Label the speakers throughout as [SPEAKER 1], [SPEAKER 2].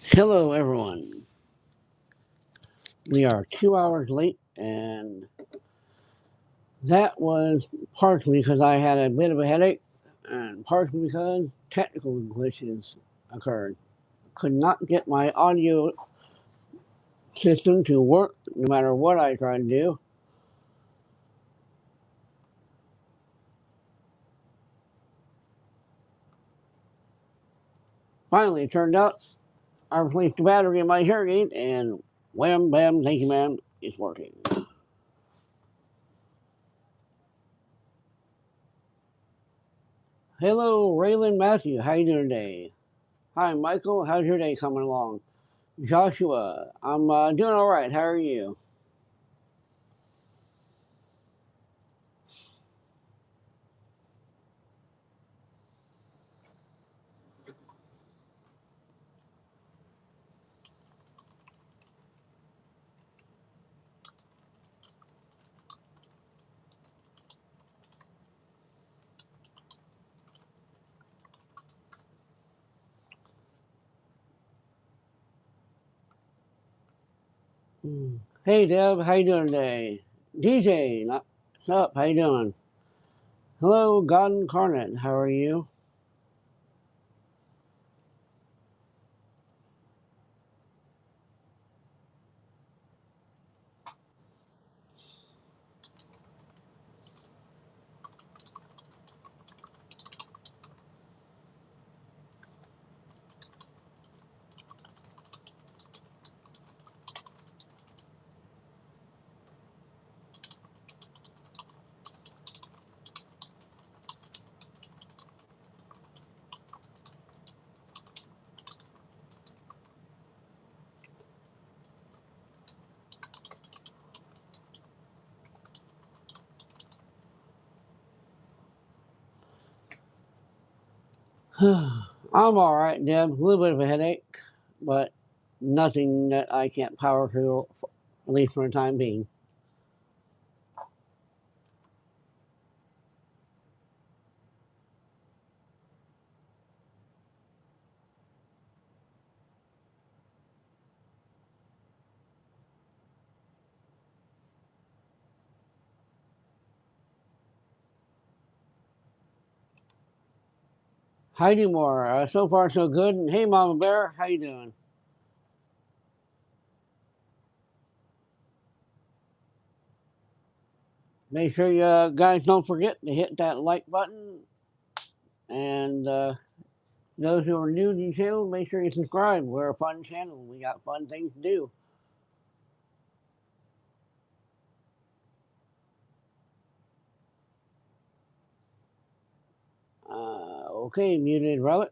[SPEAKER 1] Hello, everyone. We are 2 hours late, and that was partially because I had a bit of a headache, and partially because technical glitches occurred. Could not get my audio system to work no matter what I tried to do. Finally, it turned out I replaced the battery in my hearing aid, and wham, bam, thank you, ma'am, it's working. Hello, Raylan Matthew. How you doing today? Hi, Michael. How's your day coming along? Joshua, I'm doing all right. How are you? Hey Deb, how you doing today? DJ, what's up? How you doing? Hello, God Incarnate. How are you? I'm all right, Deb. A little bit of a headache, but nothing that I can't power through, at least for the time being. Heidi Moore, so far so good. And hey, Mama Bear, how you doing? Make sure you guys don't forget to hit that like button, and those who are new to the channel, make sure you subscribe. We're a fun channel. We got fun things to do. Okay, muted relic.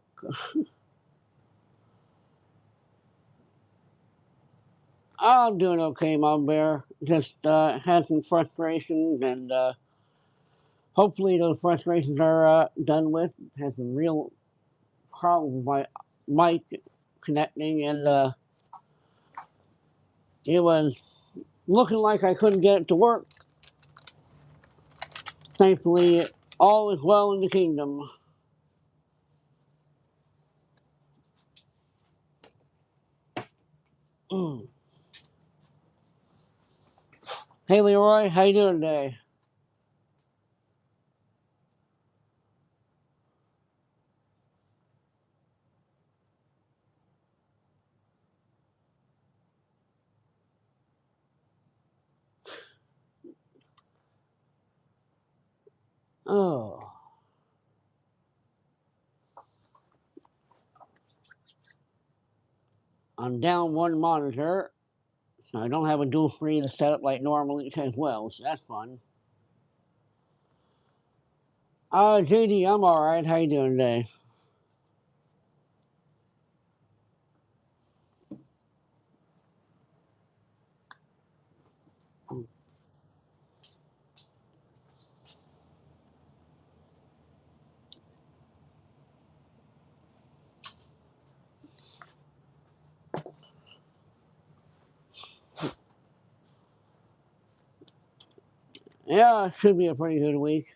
[SPEAKER 1] I'm doing okay, Mom Bear. Just had some frustrations, and hopefully those frustrations are done with. Had some real problems with my mic connecting, and it was looking like I couldn't get it to work. Thankfully, all is well in the kingdom. Hey, Leroy, how you doing today? Oh, I'm down one monitor. So I don't have a dual screen to set up like normally as well, so that's fun. JD, I'm alright. How you doing today? Yeah, it should be a pretty good week.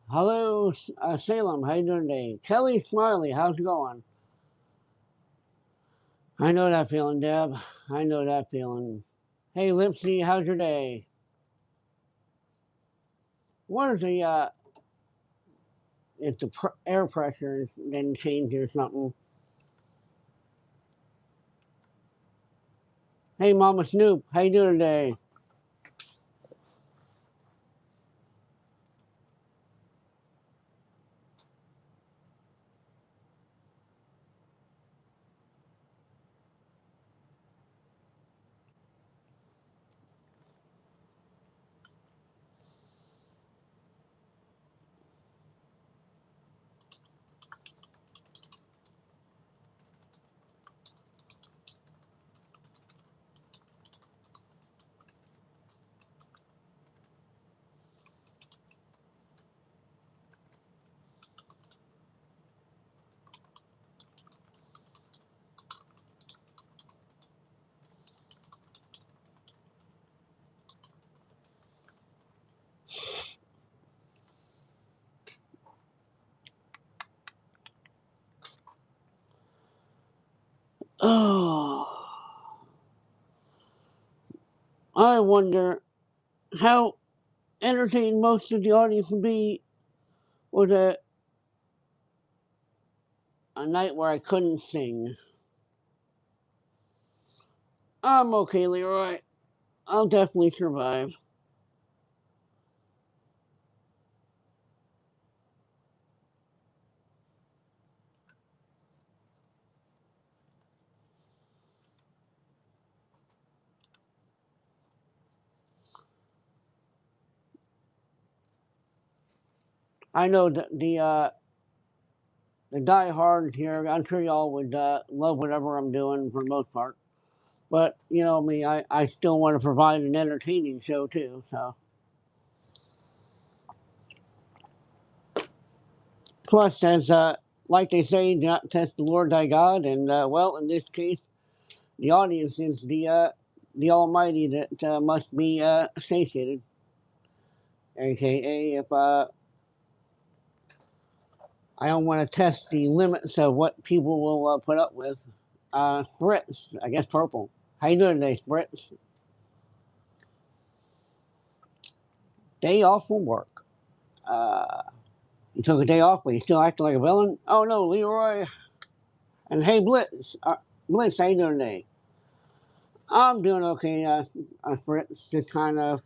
[SPEAKER 1] Hello, Salem. How you doing today? Kelly Smiley, how's it going? I know that feeling, Deb. I know that feeling. Hey, Lipsy, how's your day? What is the, if the air pressure didn't change or something? Hey, Mama Snoop, how you doing today? Oh, I wonder how entertained most of the audience would be with a night where I couldn't sing. I'm okay, Leroy. I'll definitely survive. I know the diehards here. I'm sure y'all would love whatever I'm doing for the most part. But you know me, I still want to provide an entertaining show too. So plus, as like they say, do not test the Lord thy God, and well, in this case, the audience is the Almighty that must be satiated. AKA, if I don't want to test the limits of what people will put up with. Spritz, I guess purple. How you doing today, Spritz? Day off from work. Uh, you took a day off, but you still acting like a villain? Oh no, Leroy. And hey, Blitz. Blitz, how you doing today? I'm doing okay, Fritz. Just kind of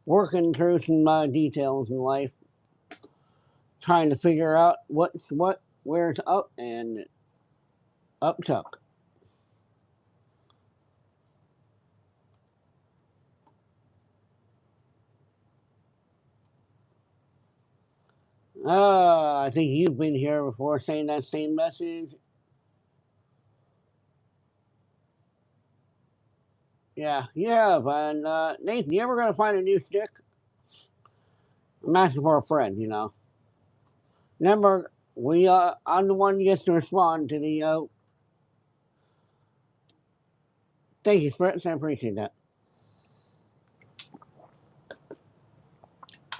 [SPEAKER 1] working through some details in life, trying to figure out what's what, where's up, and up tuck. I think you've been here before saying that same message. Yeah, you have. And Nathan, you ever gonna find a new stick? I'm asking for a friend, you know. Remember, I'm the one who gets to respond to the. Thank you, Fritz. I appreciate that.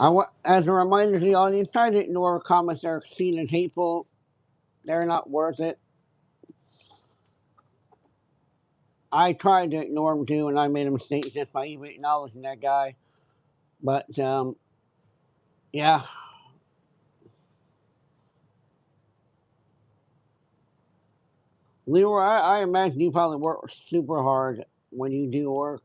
[SPEAKER 1] As a reminder to the audience, try to ignore comments that are seen as hateful. They're not worth it. I tried to ignore them too, and I made a mistake just by even acknowledging that guy. But, yeah. Leroy, I imagine you probably work super hard when you do work.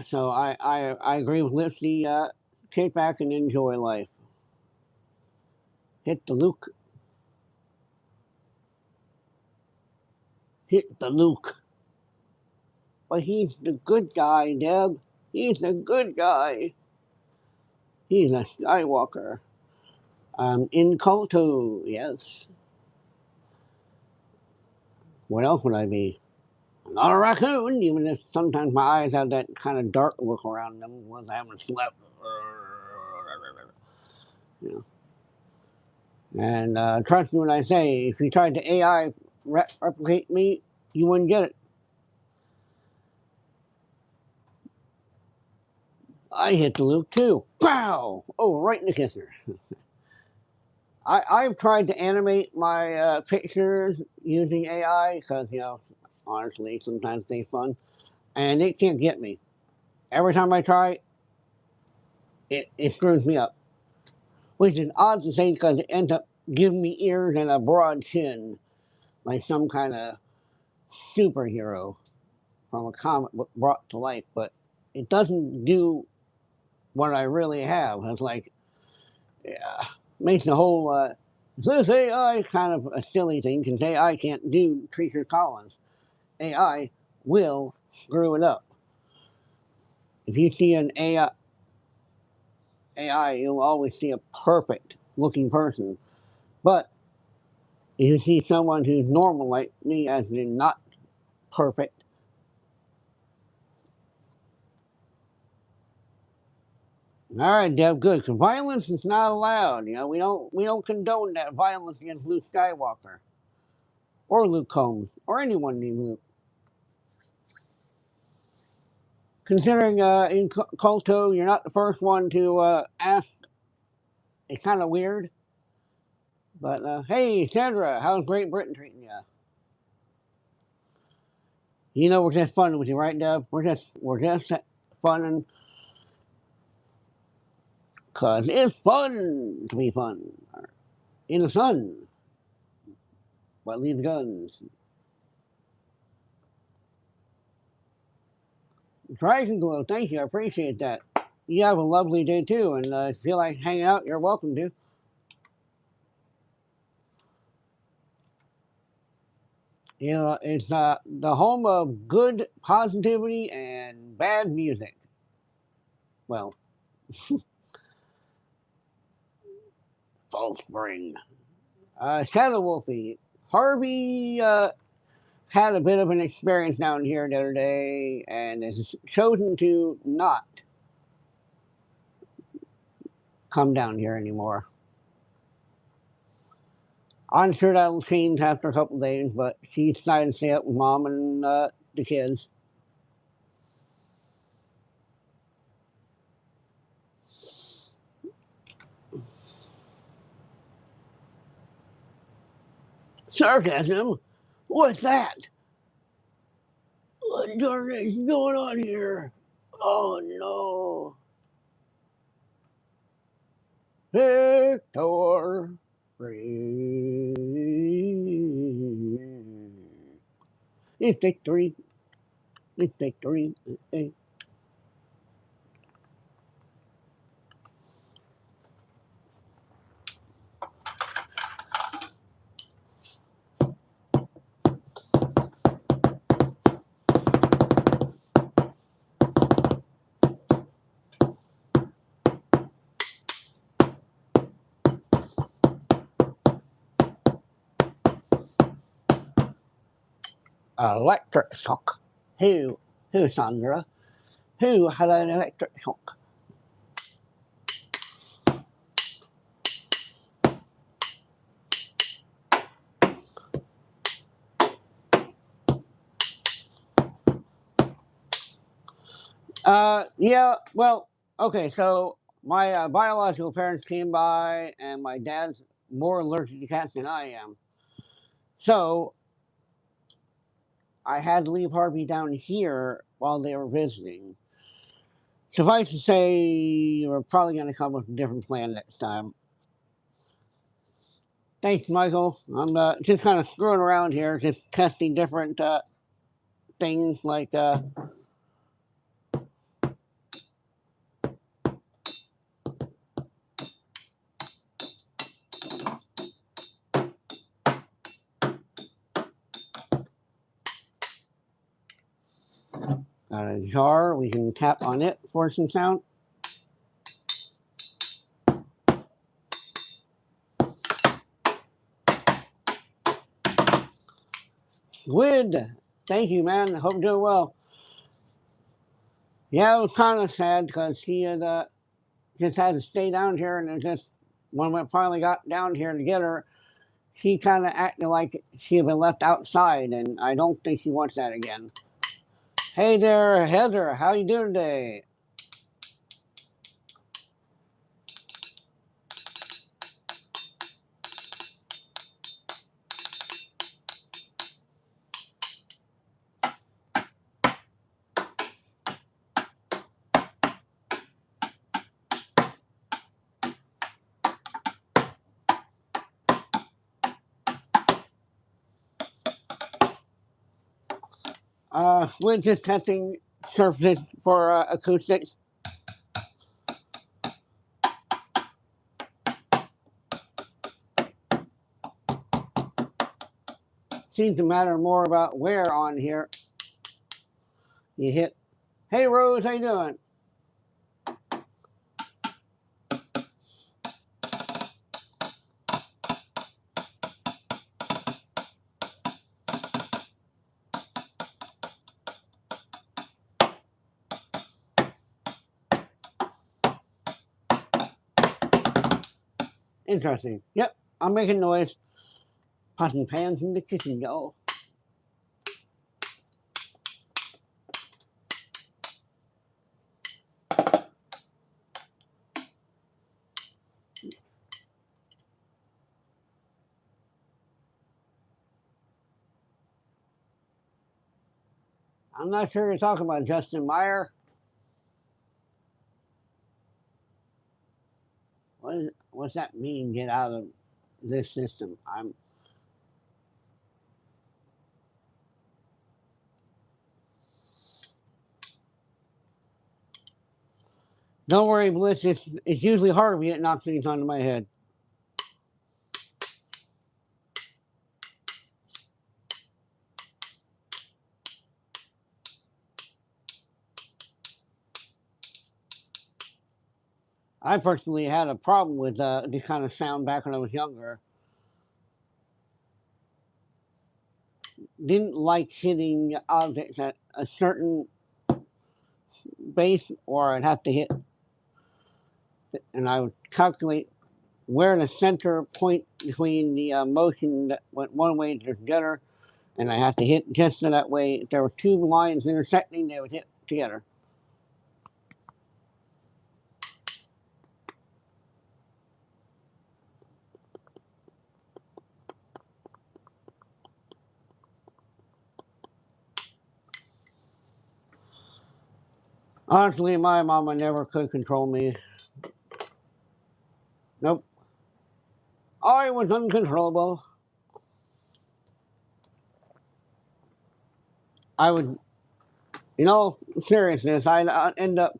[SPEAKER 1] So I agree with Lipsy. Take back and enjoy life. Hit the Luke. Hit the Luke. But he's the good guy, Deb. He's the good guy. He's a Skywalker. In Koto, yes. What else would I be? I'm not a raccoon, even if sometimes my eyes have that kind of dark look around them once I haven't slept. You know. And trust me when I say, if you tried to AI replicate me, you wouldn't get it. I hit the Luke too. Pow! Oh, right in the kisser. I've tried to animate my pictures using AI because, honestly, sometimes they're fun. And it can't get me. Every time I try, it screws me up. Which is odd to say because it ends up giving me ears and a broad chin, like some kind of superhero from a comic book brought to life. But it doesn't do what I really have. It's like, yeah, makes the whole this AI kind of a silly thing because AI can't do Treacher Collins. AI will screw it up. If you see an AI, you'll always see a perfect looking person. But if you see someone who's normal like me, as in not perfect, all right, Deb, good. Because violence is not allowed. We don't condone that violence against Luke Skywalker or Luke Combs or anyone named Luke. Considering in Kolto, you're not the first one to ask. It's kind of weird. But hey, Sandra, how's Great Britain treating you? We're just fun with you, right, Deb? We're just fun because it's fun to be fun in the sun, but leave guns. Dragon Glow, thank you, I appreciate that. You have a lovely day too, and if you feel like hanging out, you're welcome to. It's the home of good positivity and bad music. Well, False Spring. Shadow Wolfie. Harvey had a bit of an experience down here the other day and has chosen to not come down here anymore. I'm sure that'll change after a couple days, but she decided to stay up with mom and the kids. Sarcasm? What's that? What darnation is going on here? Oh no. Victor. It's victory. It's victory. Electric shock. Who, Sandra? Who had an electric shock? Yeah, well, okay, so My biological parents came by, and my dad's more allergic to cats than I am. So I had to leave Harvey down here while they were visiting. Suffice to say, we're probably going to come with a different plan next time. Thanks, Michael. I'm just kind of screwing around here, just testing different things like a jar. We can tap on it for some sound. Squid, thank you, man. I hope you're doing well. Yeah, it was kind of sad because he had just had to stay down here, and it just when we finally got down here to get her, she kind of acted like she had been left outside, and I don't think she wants that again. Hey there, Heather. How you doing today? We're just testing surfaces for acoustics. Seems to matter more about where on here you hit. Hey Rose, how you doing? Interesting. Yep, I'm making noise. Pots pans in the kitchen, y'all. I'm not sure you're talking about Justin Meyer. What's that mean? Get out of this system. Don't worry, Bliss. It's usually Harvey that knocks things onto my head. I personally had a problem with this kind of sound back when I was younger. Didn't like hitting objects at a certain base, or I'd have to hit, and I would calculate where the center point between the motion that went one way to the other, and I have to hit just so that way if there were two lines intersecting, they would hit together. Honestly, my mama never could control me. Nope. I was uncontrollable. I would, in all seriousness, I'd end up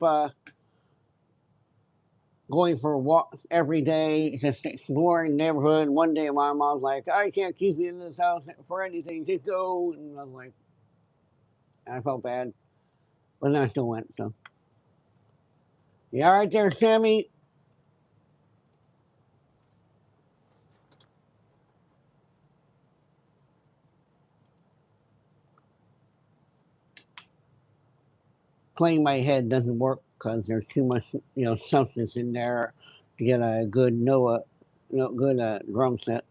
[SPEAKER 1] going for walks every day, just exploring the neighborhood. One day, my mom's like, "I can't keep you in this house for anything. Just go." And I was like, I felt bad, but then I still went. So, yeah, right there, Sammy. Playing my head doesn't work because there's too much, substance in there to get a good good drum set.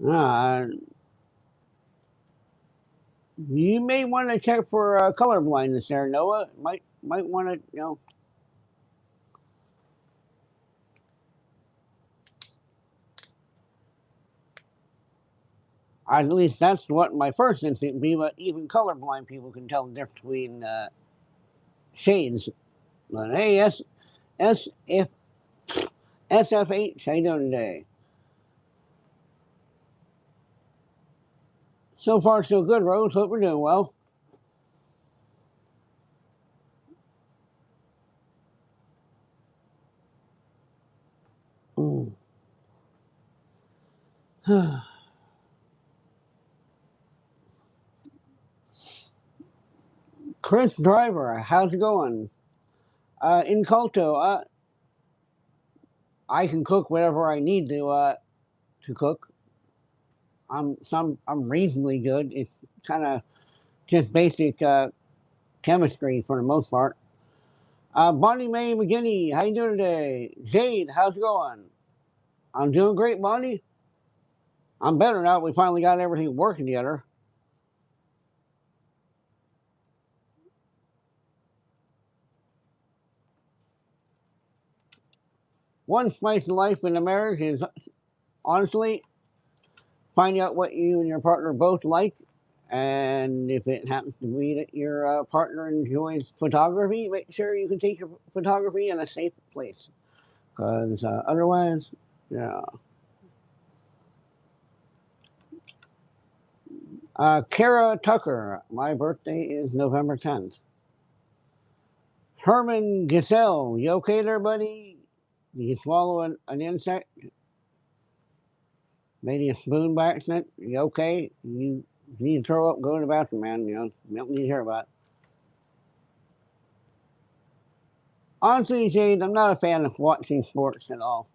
[SPEAKER 1] Uh, you may want to check for color blindness there, Noah. Might want to, At least that's what my first instinct would be, but even colorblind people can tell the difference between shades. But hey, SFH, how you doing today? So far, so good, Rose. Hope we're doing well. Chris Driver, how's it going? In Colto, I can cook whatever I need to cook. I'm reasonably good. It's kind of just basic chemistry for the most part. Bonnie Mae McGinney, how you doing today? Jade, how's it going? I'm doing great, Bonnie. I'm better now. We finally got everything working together. One spice of life in a marriage is honestly finding out what you and your partner both like. And if it happens to be that your partner enjoys photography, make sure you can take your photography in a safe place. Because otherwise, yeah. Kara Tucker, my birthday is November 10th. Herman Giselle, you okay there, buddy? Did you swallow an insect? Maybe a spoon by accident? You okay? You need to throw up, go to the bathroom, man. You know, don't need to hear about it. Honestly, Jade, I'm not a fan of watching sports at all.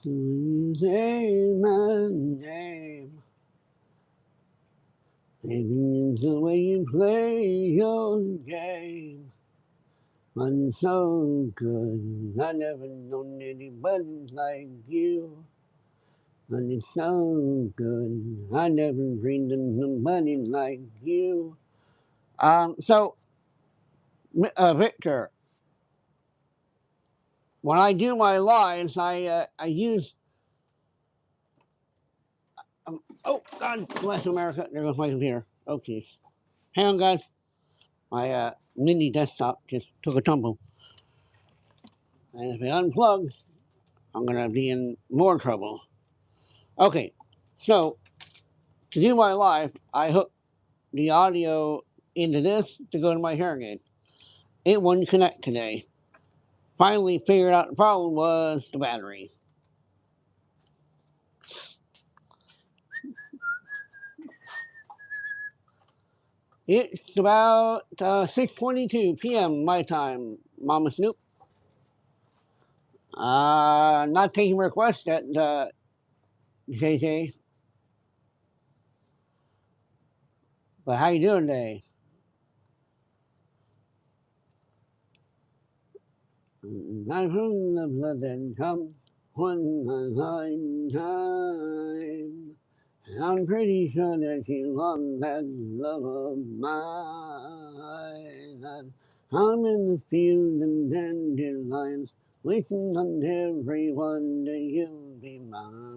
[SPEAKER 1] Say my name. Maybe it's the way you play your game. I'm so good. I never known anybody like you. And it's so good. I never dreamed of nobody like you. So, Victor, when I do my lives, I use. Oh God bless America! There goes my computer. Oh jeez. Hang on, guys. My mini desktop just took a tumble, and if it unplugs, I'm gonna be in more trouble. Okay, so to do my live, I hook the audio into this to go to my hearing aid. It wouldn't connect today. Finally figured out the problem was the battery. It's about 6:22 p.m. my time, Mama Snoop. Not taking requests at JJ. But how you doing today? I'm from the blood that comes one time. And I'm pretty sure that you want that love of mine. I'm in the field and dandelions, wishing on everyone that you'll be mine.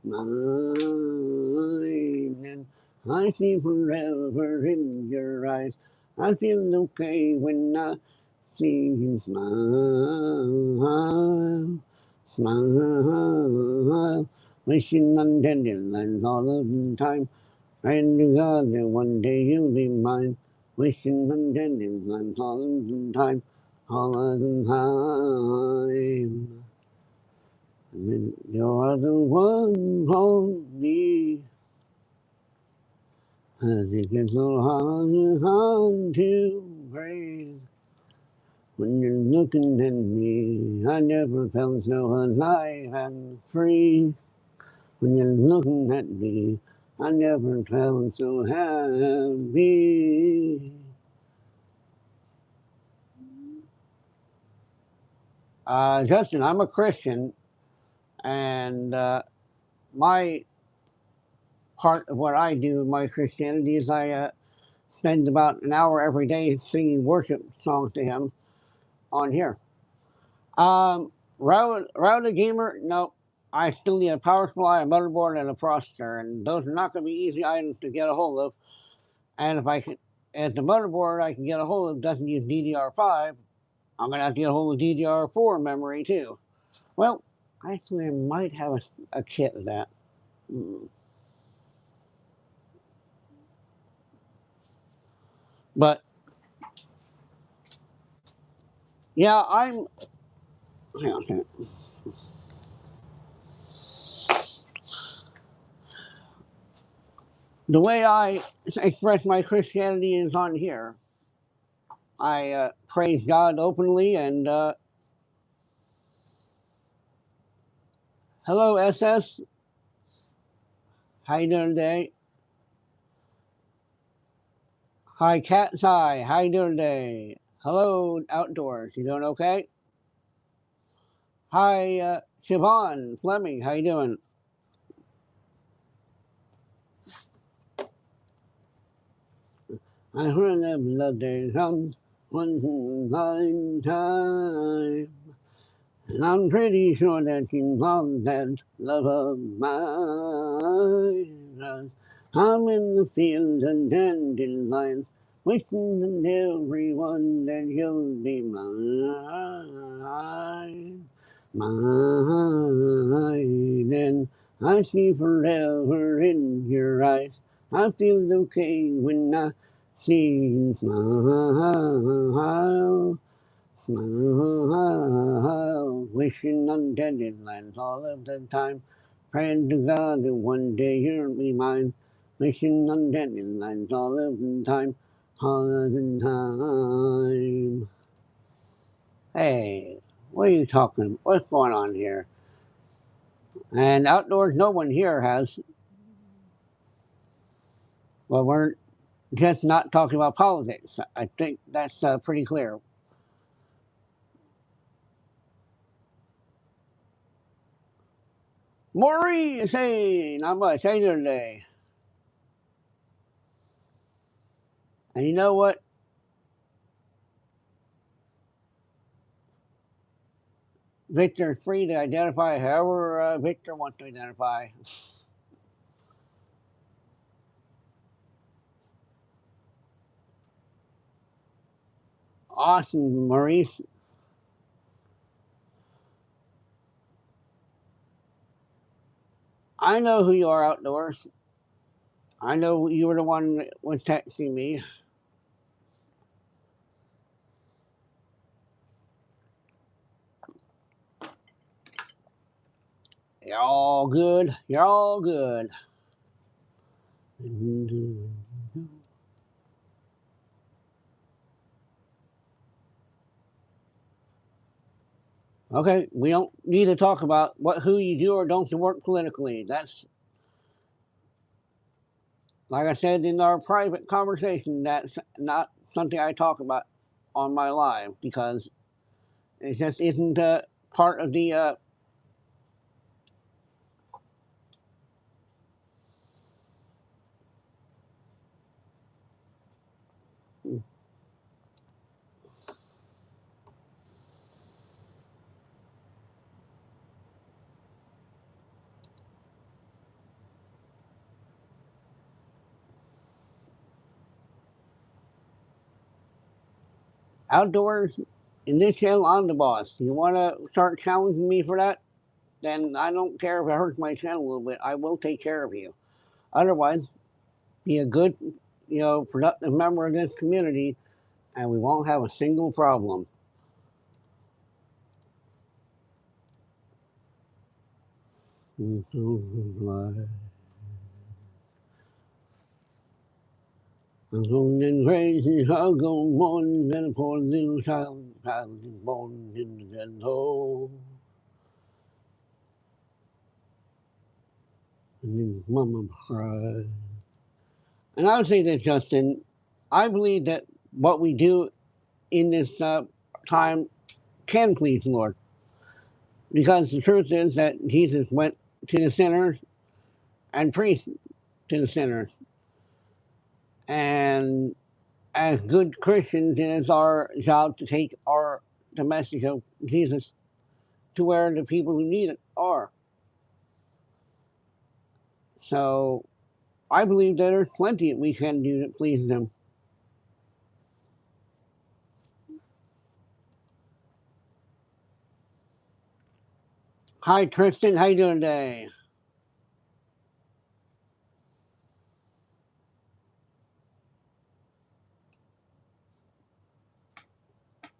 [SPEAKER 1] Mine. And I see forever in your eyes. I feel okay when I see you smile. Smile. Wishing on dandelions all of the time. Praying to God that one day you'll be mine. Wishing on dandelions all of the time. All of the time. And you're the one for me. 'Cause it gets so hard to breathe. When you're looking at me, I never felt so alive and free. When you're looking at me, I never felt so happy. Justin, I'm a Christian, And my part of what I do in my Christianity is I spend about an hour every day singing worship songs to him on here. Router gamer, no. I still need a power supply, a motherboard, and a processor, and those are not going to be easy items to get a hold of. And if the motherboard I can get a hold of doesn't use DDR5, I'm going to have to get a hold of DDR4 memory too. Well, actually, I might have a kit of that. But yeah, hang on a second. The way I express my Christianity is on here. I praise God openly, and hello SS, how you doing today? Hi Cat's Eye, how you doing today? Hello Outdoors, you doing okay? Hi Siobhan Fleming, how you doing? I heard them love days come one time. And I'm pretty sure that you love that love of mine. I'm in the fields and dandelions, wishing on everyone that you'll be mine. Mine. And I see forever in your eyes. I feel okay when I see you smile. Smile, wishing on dandelions all of the time. Praying to God that one day you'll be mine. Wishing on dandelions all of the time. All of the time. Hey, what are you talking? What's going on here? And Outdoors, no one here has. Well, we're just not talking about politics. I think that's pretty clear. Maurice, hey, not much. How you doing today? And you know what? Victor is free to identify however Victor wants to identify. Awesome, Maurice. I know who you are Outdoors. I know you were the one that was texting me. You're all good. You're all good. Okay, we don't need to talk about who you do or don't work politically. That's, like I said in our private conversation, that's not something I talk about on my live because it just isn't part of the Outdoors. In this channel, I'm the boss. You want to start challenging me for that? Then I don't care if it hurts my channel a little bit. I will take care of you. Otherwise, be a good, productive member of this community, and we won't have a single problem. I'm going crazy, I'll go morning, and a poor little child is born in the ghetto. And his mama cried. And I would say that, Justin, I believe that what we do in this time can please the Lord. Because the truth is that Jesus went to the sinners and preached to the sinners. And as good Christians, it is our job to take the message of Jesus to where the people who need it are. So I believe that there's plenty that we can do that pleases Him. Hi, Tristan. How you doing today?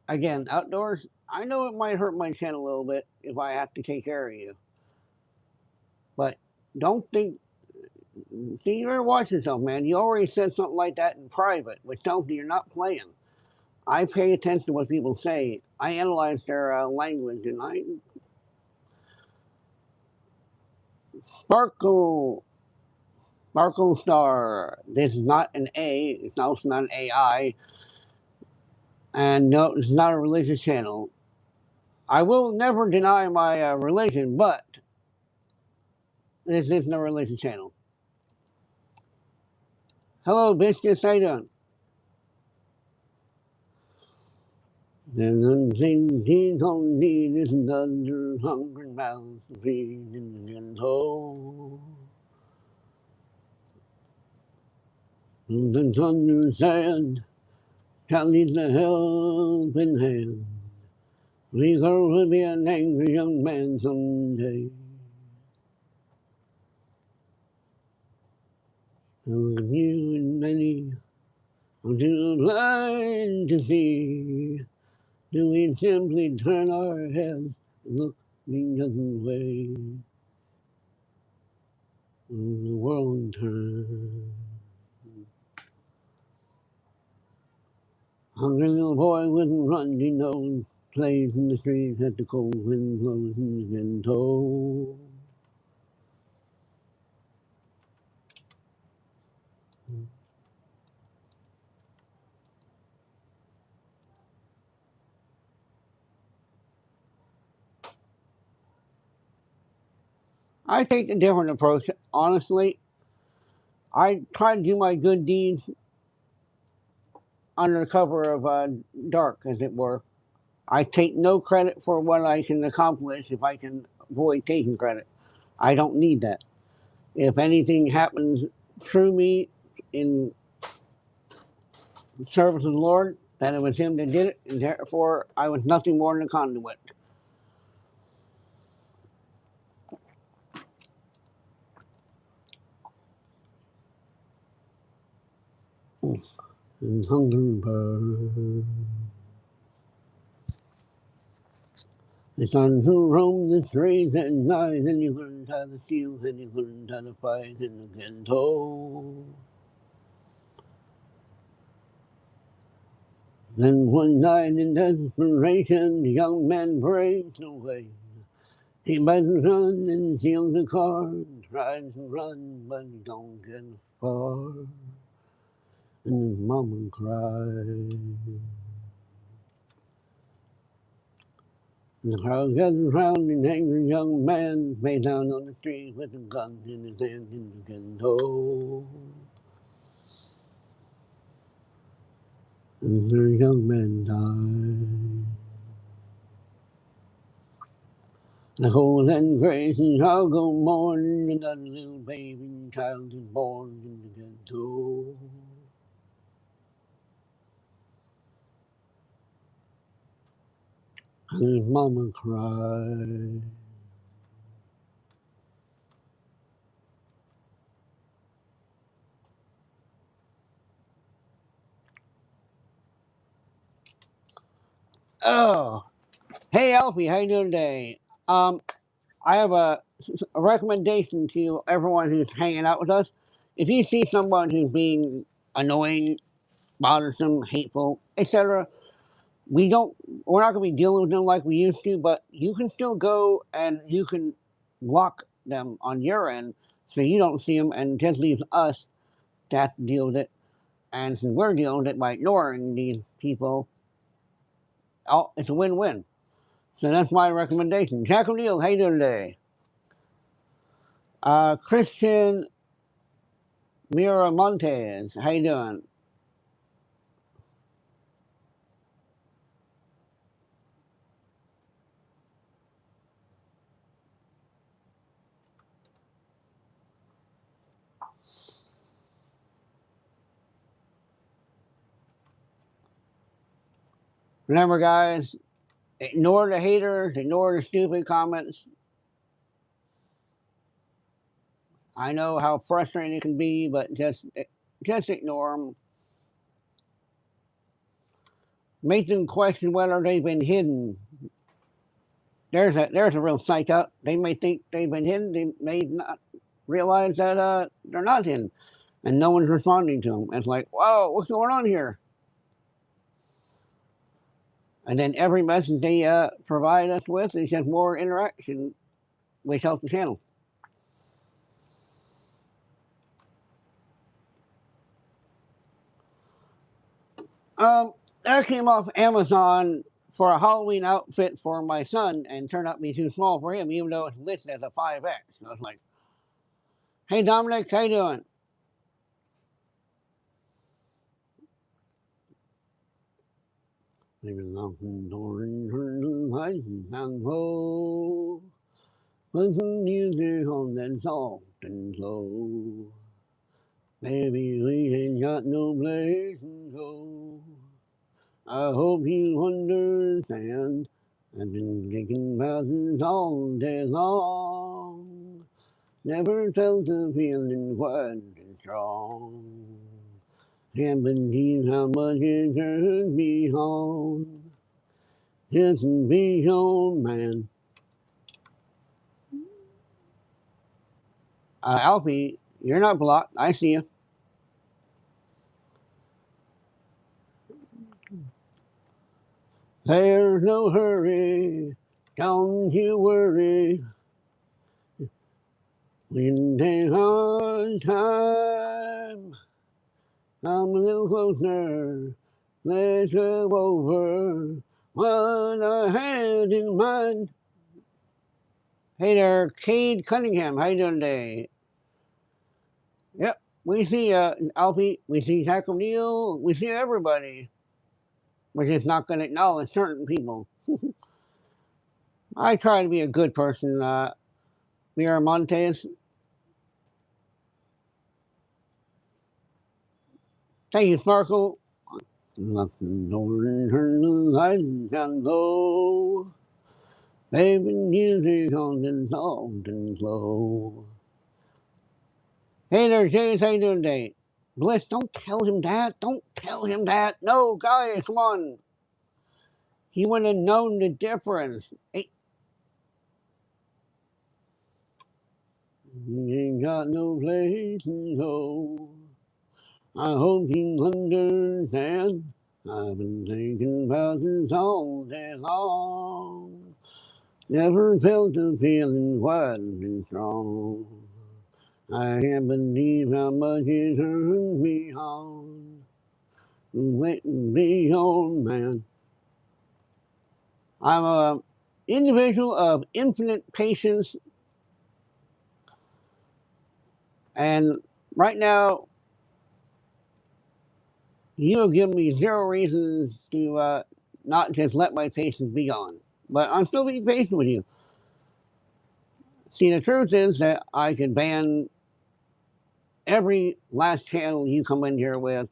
[SPEAKER 1] Again, outdoors. I know it might hurt my chin a little bit if I have to take care of you, but don't think. See, you better watch yourself, man. You already said something like that in private, which tells me you're not playing. I pay attention to what people say. I analyze their language, and I sparkle. Sparkle Star. This is not an A. It's also not an AI. And no, it's not a religious channel. I will never deny my religion, but this isn't a religious channel. Hello, Biscuits. How you doing? There's nothing things don't need is another hungry mouth to feed and hold. Something's understand, can't leave the helping hand. We will be an angry young man someday. And you and many are too blind to see. Do we simply turn our heads and look the other way? The world turns. Hungry little boy with a runny nose plays in the streets at the cold wind blows and he's getting told. I take a different approach. Honestly, I try to do my good deeds under the cover of dark, as it were. I take no credit for what I can accomplish if I can avoid taking credit. I don't need that. If anything happens through me in service of the Lord, then it was Him that did it, and therefore I was nothing more than a conduit. And hunger bird. The sons who roam the streets at night, and you learn how to steal, and you learn how to fight, and you get told. Then one night in desperation, the young man breaks away. He buys a gun and steals a car, tries to run, but he don't get far. And his mama cries. And the crowd gathers round an angry young man, lay down on the street with a gun in his hand and getting told. And the young man died. The cold and gray Chicago morning, another little baby child is born in the ghetto. And his mama cried. Oh, hey Alfie, how you doing today? I have a recommendation to everyone who's hanging out with us. If you see someone who's being annoying, bothersome, hateful, etc., we're not going to be dealing with them like we used to, but you can still go and you can block them on your end so you don't see them and just leaves us to have to deal with it. And since we're dealing with it by ignoring these people, it's a win-win. So that's my recommendation. Jack O'Neill, how you doing today? Christian Miramontes, how you doing? Remember, guys, ignore the haters, ignore the stupid comments. I know how frustrating it can be, but just ignore them. Make them question whether they've been hidden. There's a real psych up. They may think they've been hidden. They may not realize that they're not hidden, and no one's responding to them. It's like, whoa, what's going on here? And then every message they provide us with is just more interaction, which helps the channel. That came off Amazon for a Halloween outfit for my son and turned out to be too small for him, even though it's listed as a 5X. So I was like, hey, Dominic, how you doing? Leaving the door and turn the lights down low. Put some music on that soft and slow. Baby, we ain't got no place to go. I hope you understand. I've been kicking mountains all day long. Never felt a feeling quite as strong. Can't believe how much it turns me on. Just be your man. Alfie, you're not blocked. I see you. There's no hurry. Don't you worry. We can take our time. Come a little closer. Let's go over what I had in mind. Hey there, Cade Cunningham. How you doing today? Yep, we see Alfie. We see Jack O'Neill. We see everybody. We're just not going to acknowledge certain people. I try to be a good person, Miramontes. Thank you, Sparkle. Lock the door and turn the lights down low. Baby, music on and soft and slow. Hey there, James. How you doing today? Bliss, don't tell him that. Don't tell him that. No, guys, come on. He wouldn't have known the difference. Hey. You ain't got no place to go. I hope you understand. I've been thinking about this all day long. Never felt a feeling quite as strong. I can't believe how much it turns me on. Wait and be your man. I'm an individual of infinite patience, and right now, you have given me zero reasons to not just let my patience be gone. But I'm still being patient with you. See, the truth is that I could ban every last channel you come in here with,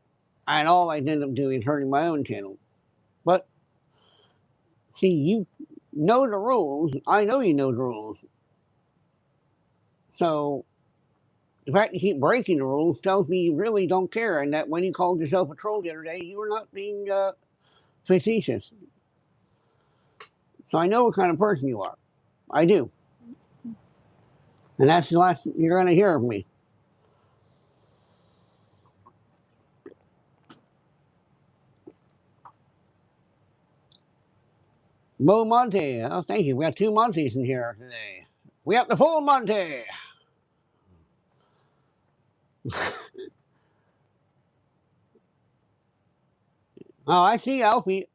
[SPEAKER 1] and all I end up doing is hurting my own channel. But, see, you know the rules. I know you know the rules. So, the fact you keep breaking the rules tells me you really don't care, and that when you called yourself a troll the other day, you were not being facetious. So I know what kind of person you are. I do. And that's the last you're going to hear of me. Mo Monte. Oh, thank you. We got two Montes in here today. We got the full Monte. Oh, I see Alfie.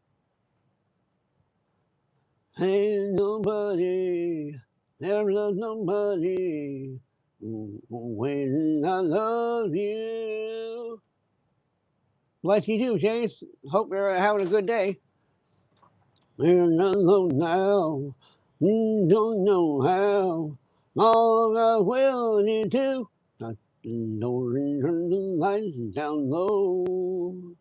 [SPEAKER 1] Ain't nobody, there's nobody when I love you. Bless you too, Chase. Hope you're having a good day. And I know now, don't know how long I will need to. Touch the door and turn the lights down low.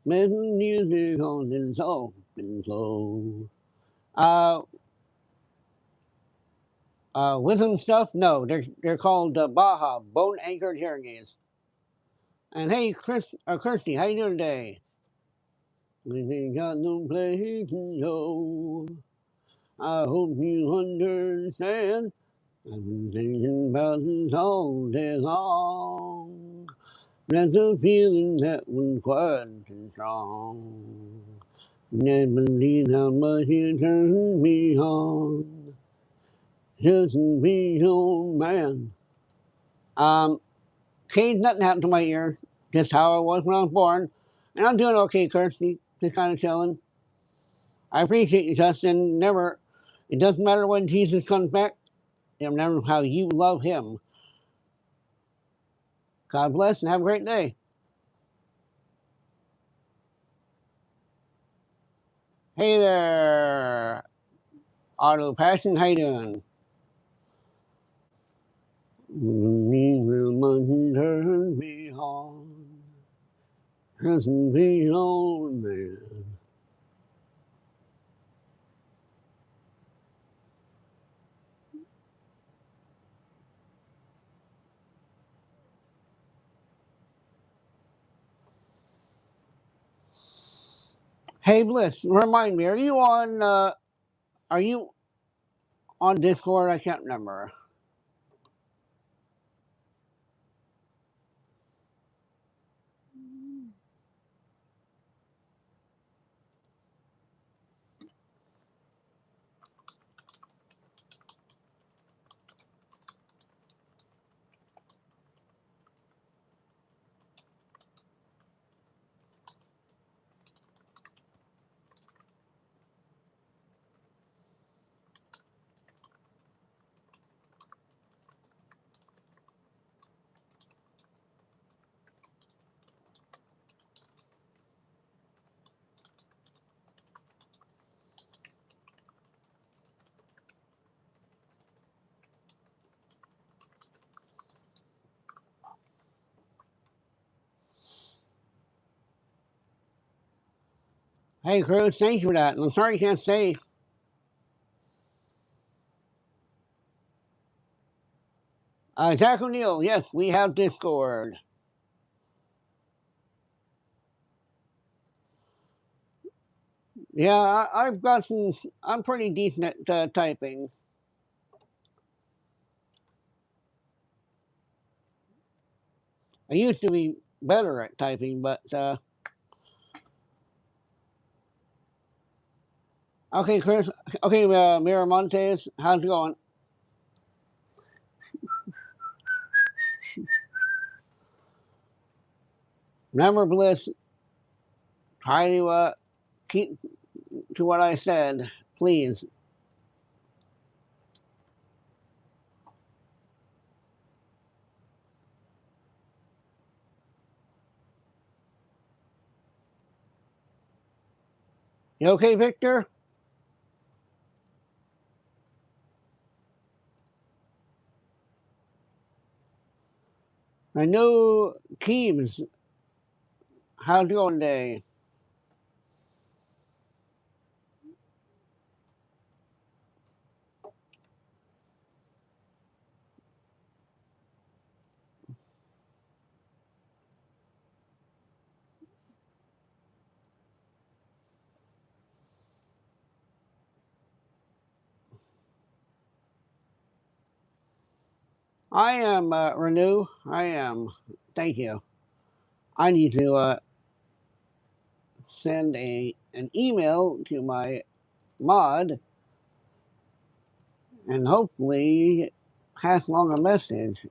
[SPEAKER 1] Let the music on and soft and slow. Uh, wisdom stuff? No, they're called Baja, bone anchored hearing aids. And hey, Kirsty, how you doing today? We ain't got no place to go. I hope you understand. I've been thinking about this all day long. That's a feeling that was quite too strong. Never believe how much you turned me on. Just to be your man. Okay, nothing happened to my ear. Just how I was when I was born. And I'm doing okay, Kirsty. Just kind of chilling. I appreciate you, Justin. It doesn't matter when Jesus comes back. It'll matter how you love him. God bless and have a great day. Hey there, Auto Passion. How you doing? Turn me on. Doesn't be on man. Hey Bliss, remind me, are you on Discord? I can't remember. Hey Cruz, thanks for that. I'm sorry you can't say. Jack O'Neill, yes, we have Discord. Yeah, I've got some. I'm pretty decent at typing. I used to be better at typing, but okay, Chris. Okay, Miramontes, how's it going? Remember, Bliss, try to keep to what I said, please. You okay, Victor? I know Keems. How's it going today? I am Renew. I am. Thank you. I need to send an email to my mod and hopefully pass along a message.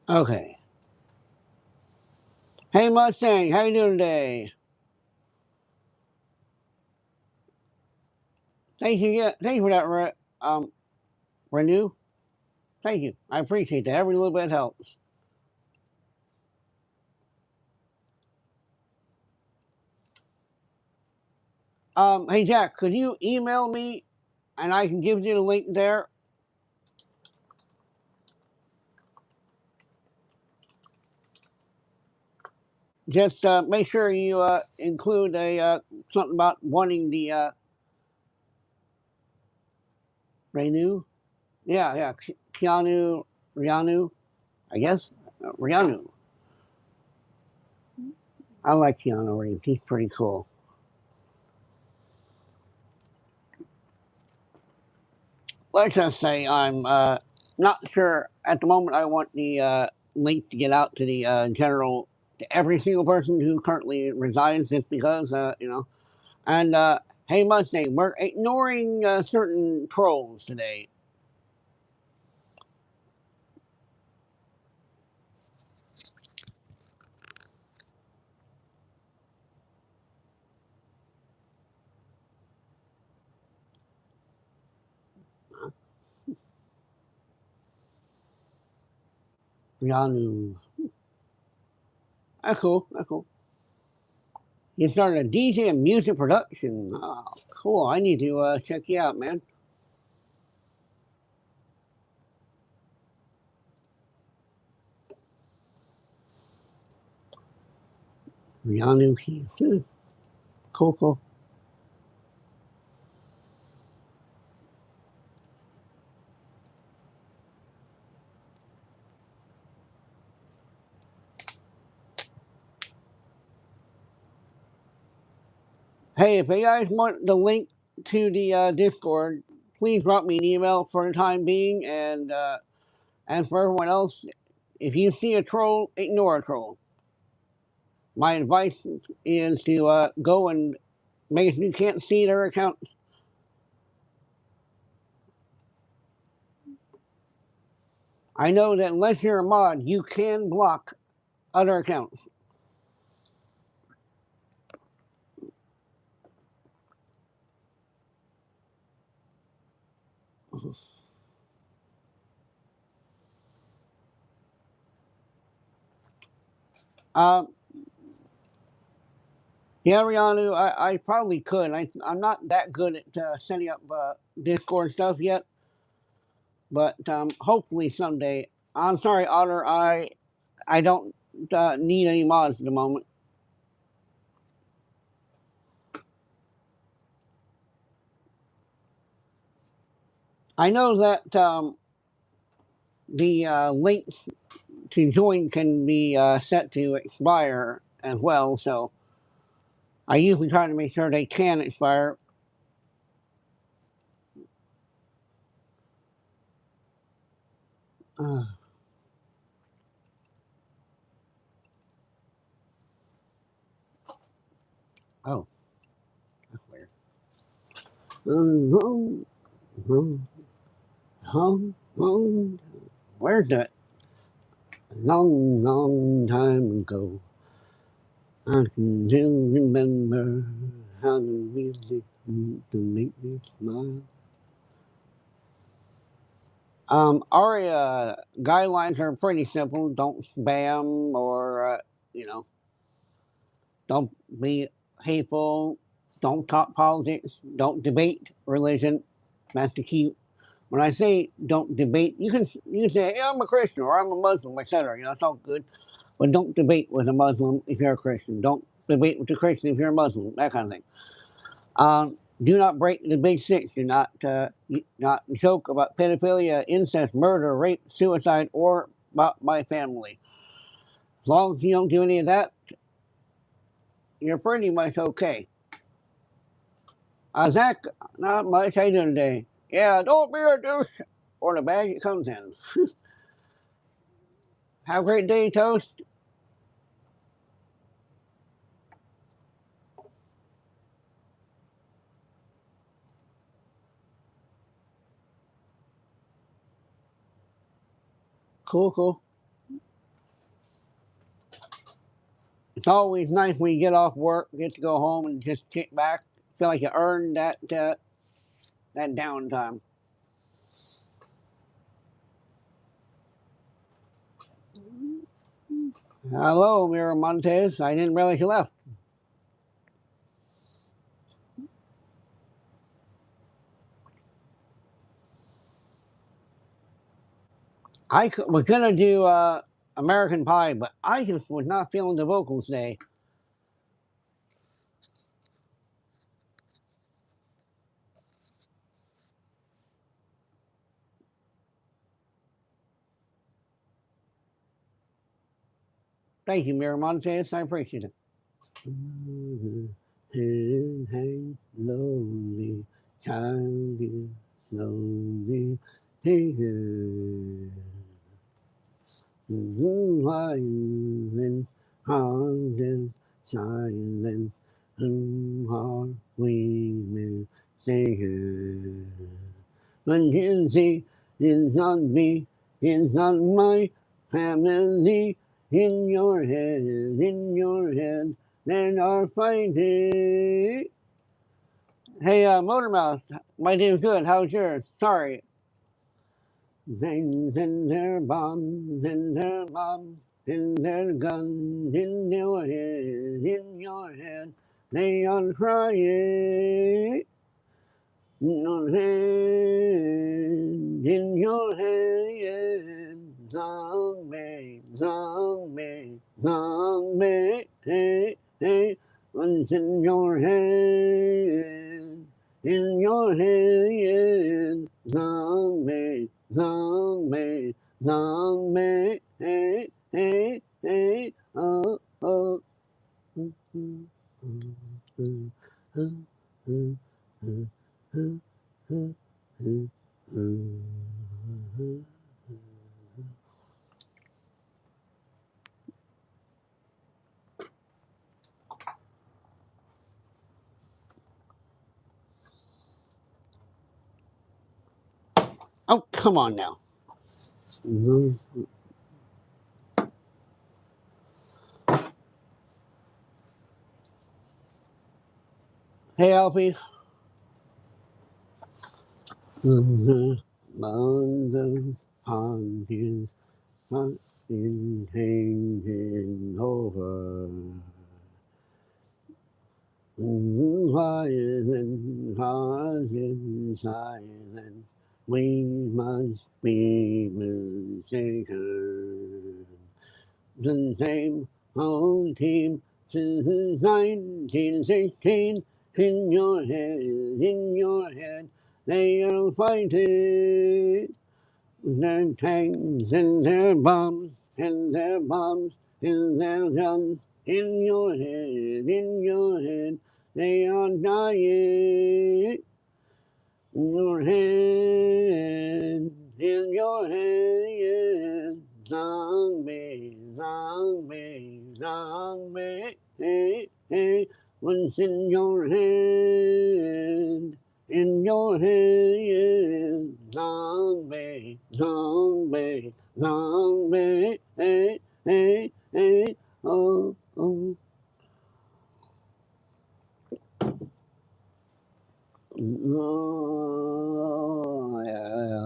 [SPEAKER 1] Okay. Hey Mustang, how you doing today? Thank you. Yeah, thank you for that. Renew. Thank you. I appreciate that. Every little bit helps. Hey Jack, could you email me, and I can give you the link there. Just make sure you include a something about wanting the renew. Yeah, yeah. Keanu, Rianu, I guess. Rianu. I like Keanu Reeves. He's pretty cool. Let's just say I'm not sure at the moment. I want the link to get out to the general, to every single person who currently resides, just because you know. And hey, Mustang, we're ignoring certain trolls today. Rianu. That's cool. That's cool. You started a DJ and music production. Oh, cool. I need to check you out, man. Rihanna Keys. Cool, cool. Hey, if you guys want the link to the Discord, please drop me an email for the time being. And for everyone else, if you see a troll, ignore a troll. My advice is to go and make it so you can't see their account. I know that unless you're a mod, you can block other accounts. Um, yeah, Rihanna, I probably could. I'm not that good at setting up Discord stuff yet, but hopefully someday. I'm sorry, Otter. I don't need any mods at the moment. I know that the links to join can be set to expire as well, so I usually try to make sure they can expire. Uh, oh, that's weird. Where's that? Long, long time ago, I can still remember how the music used to make me smile. Our guidelines are pretty simple. Don't spam or, you know, don't be hateful. Don't talk politics. Don't debate religion. That's the key. When I say don't debate, you can say, hey, I'm a Christian or I'm a Muslim, etc. You know, it's all good. But don't debate with a Muslim if you're a Christian. Don't debate with a Christian if you're a Muslim. That kind of thing. Do not break the big six. Do not joke about pedophilia, incest, murder, rape, suicide, or about my family. As long as you don't do any of that, you're pretty much okay. Zach, not much. How you doing today? Yeah, don't be a douche, or the bag it comes in. Have a great day, Toast. Cool, cool. It's always nice when you get off work, get to go home and just kick back. Feel like you earned that downtime. Hello, Mira Montes. I didn't realize you left. I was gonna do American Pie, but I just was not feeling the vocals today. Thank you, Mira Montes. I appreciate it. Hang slowly, child is slowly taken. Violence, heartless silence, whom are we mistaken? But you see, it's not me, it's not my family. In your head, they are fighting. Hey, Motormouth, my day's good. How's yours? Sorry. Things in their bombs, in their bombs, in their guns, in your head, they are crying. Your head, in your head, zombie, zombie, zombie, hey, hey, what's in your head? In your head, zombie, zombie, zombie, hey, hey, hey, oh, oh. Oh, come on now. Hey, Alfie. Mother's heart is changing over. Violent, causing silence, we must be mistaken. The same old team since 1916. In your head, they are fighting. Their tanks and their bombs, and their bombs, and their guns. In your head, they are dying. Your head, in your head, zombie, zombie, zombie, hey, hey, what's in your head? In your head, zombie, zombie, zombie, hey, hey, hey, oh, oh. Oh, yeah, yeah.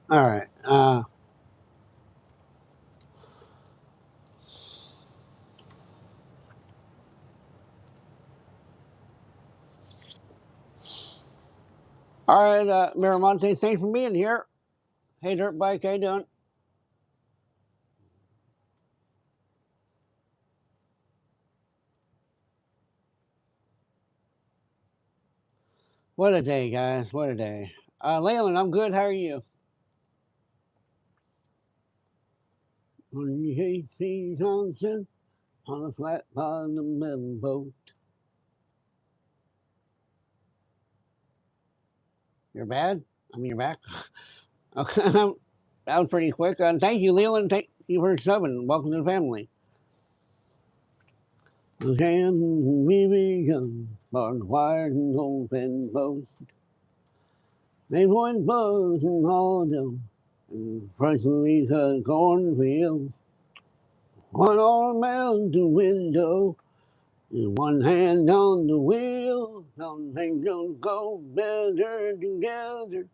[SPEAKER 1] All right. All right, Miramonte, thanks for being here. Hey, Dirt Bike, how you doing? What a day, guys. What a day. Leyland, I'm good. How are you? On the 18 Johnson, on a flat bottom metal boat. You're bad? I mean, you're back? Okay, that was pretty quick. Thank you, Leland. Thank you for subbing. Welcome to the family. Can we become barbed wire and open post? They point bugs and all them, and personally cut cornfields. One arm out the window, and one hand on the wheel. Some things don't go better together,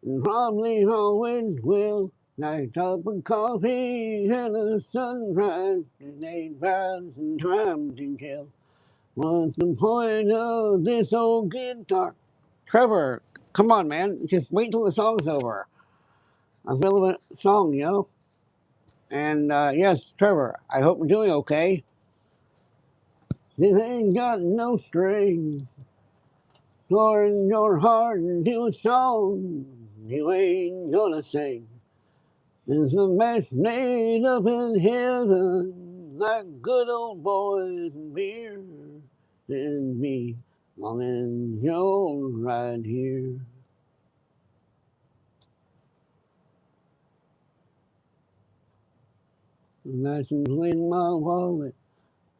[SPEAKER 1] and probably always will. Nice cup of coffee and a sunrise, and 8,000 times to kill. What's the point of this old guitar? Trevor, come on, man. Just wait till the song's over. I'm feeling a song, you know? And yes, Trevor, I hope you're doing okay. This ain't got no strings. Pouring your heart into a song you ain't gonna sing. There's a mess made up in heaven, like good old boys and beer, and me, long as you're right here. License in my wallet.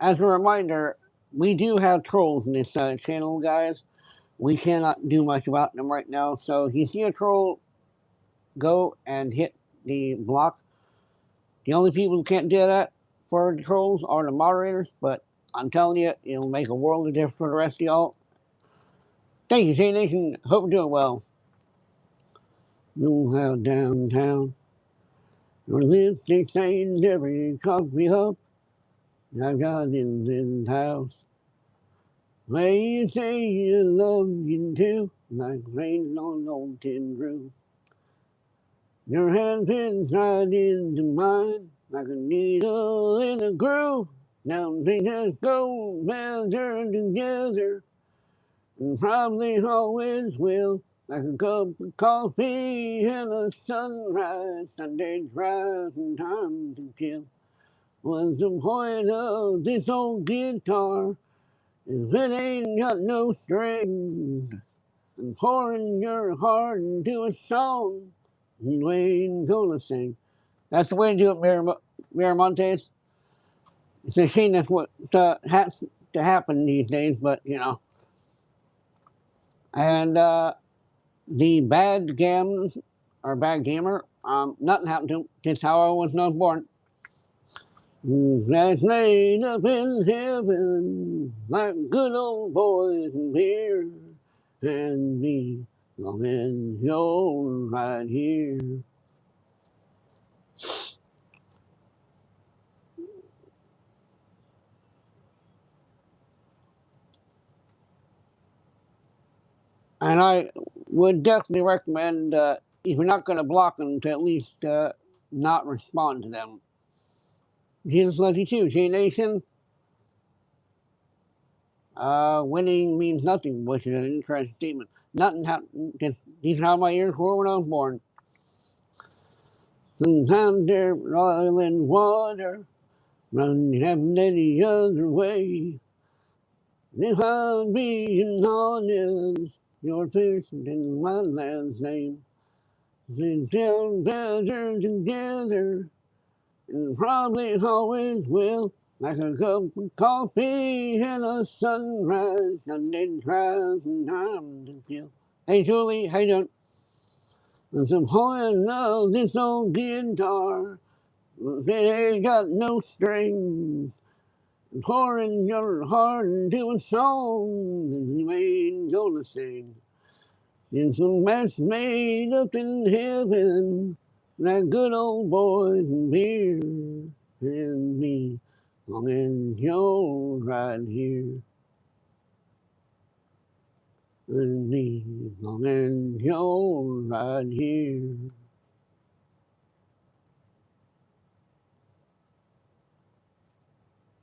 [SPEAKER 1] As a reminder, we do have trolls in this channel, guys. We cannot do much about them right now. So if you see a troll, go and hit the block. The only people who can't do that for the trolls are the moderators, but I'm telling you, it'll make a world of difference for the rest of y'all. Thank you, J Nation. Hope you're doing well. Know how downtown your lipstick stains every coffee cup I've got in this house. Where you say you love you too, like rain on old tin roof. Your hand fits right into mine, like a needle in a groove. Now things just go better together, and probably always will. Like a cup of coffee and a sunrise, Sunday drive and time to kill. What's the point of this old guitar if it ain't got no strings? And pouring your heart into a song you ain't gonna sing. That's the way to do it, Miramontes. It's a shame that's what has to happen these days, but you know. And the bad gams or bad gamer, nothing happened to him. Just how I was not born. That's laid up in heaven like good old boys and beer and me, long as you're right here. And I would definitely recommend, if you're not going to block them, to at least not respond to them. Jesus loves you too, J Nation. Winning means nothing, which is an interesting statement. Nothing happened. These are how my ears were when I was born. Sometimes they're oil and water, running heaven any other way. If I'm being honest, you're first in my last name. Sit down better together, and probably always will. Like a cup of coffee and a sunrise, Sunday drive and time to kill. Hey Julie, how you doing? There's a point of this old guitar, it ain't got no strings. Pouring your heart into a song that you ain't gonna sing. It's a mess made up in heaven. That good old boys and beer and me. Long as you're right here. And me. Long as you're right here.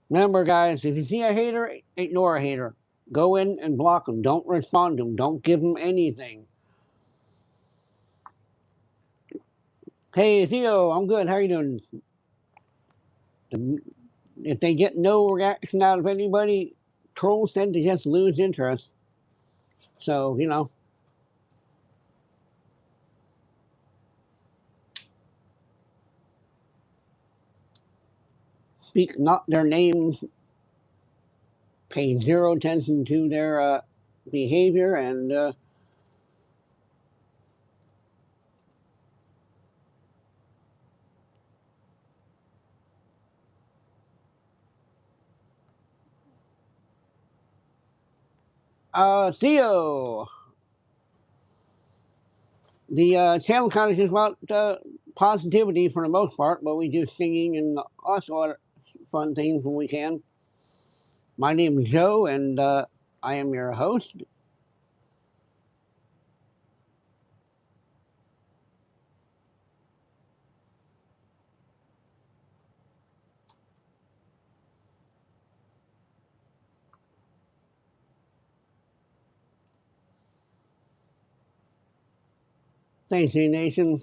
[SPEAKER 1] Remember, guys, if you see a hater, ignore a hater. Go in and block them. Don't respond to them. Don't give them anything. Hey, Theo, I'm good. How are you doing? If they get no reaction out of anybody, trolls tend to just lose interest. So, speak not their names, pay zero attention to their behavior, and Theo, the channel kind of is about positivity for the most part, but we do singing and also other fun things when we can. My name is Joe, and I am your host. Thanks, Z Nation.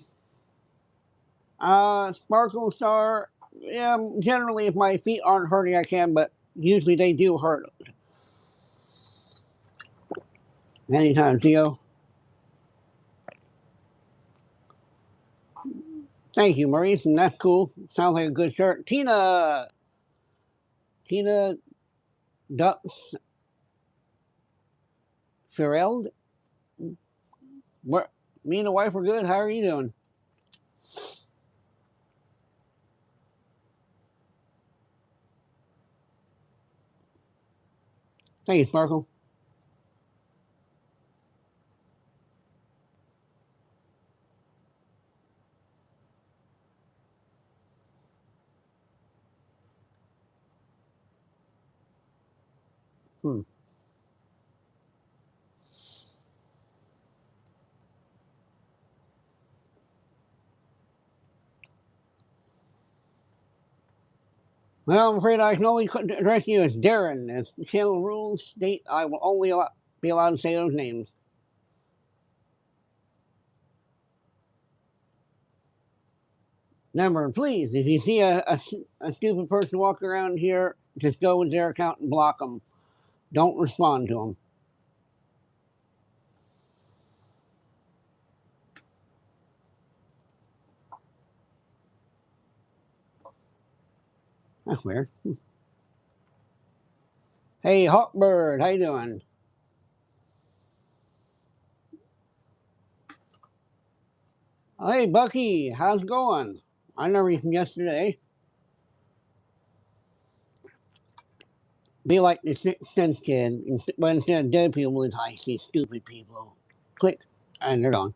[SPEAKER 1] Sparkle Star, yeah, generally if my feet aren't hurting, I can, but usually they do hurt. Anytime, Theo. Thank you, Maurice, and that's cool. Sounds like a good shirt. Tina Ducks Fereld. Me and the wife are good. How are you doing? Thank you, Sparkle. Hmm. Well, I'm afraid I can only address you as Darren. As the channel rules state, I will only be allowed to say those names. Remember, please, if you see a stupid person walking around here, just go with their account and block them. Don't respond to them. That's weird. Hey, Hawkbird, how you doing? Hey, Bucky, how's it going? I never eat from yesterday. Be like the Sixth Sense kid, but instead of dead people, it's I see stupid people. Click, and they're gone.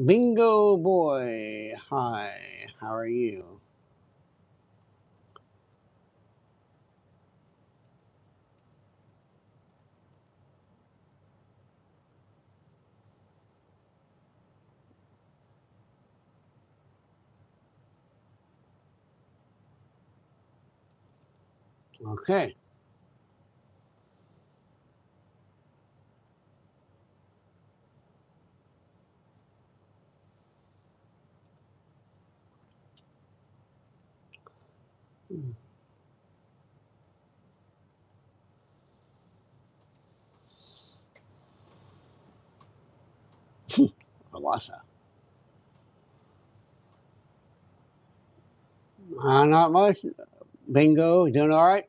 [SPEAKER 1] Bingo Boy, hi, how are you? Okay. Velasa. Not much. Bingo, doing all right?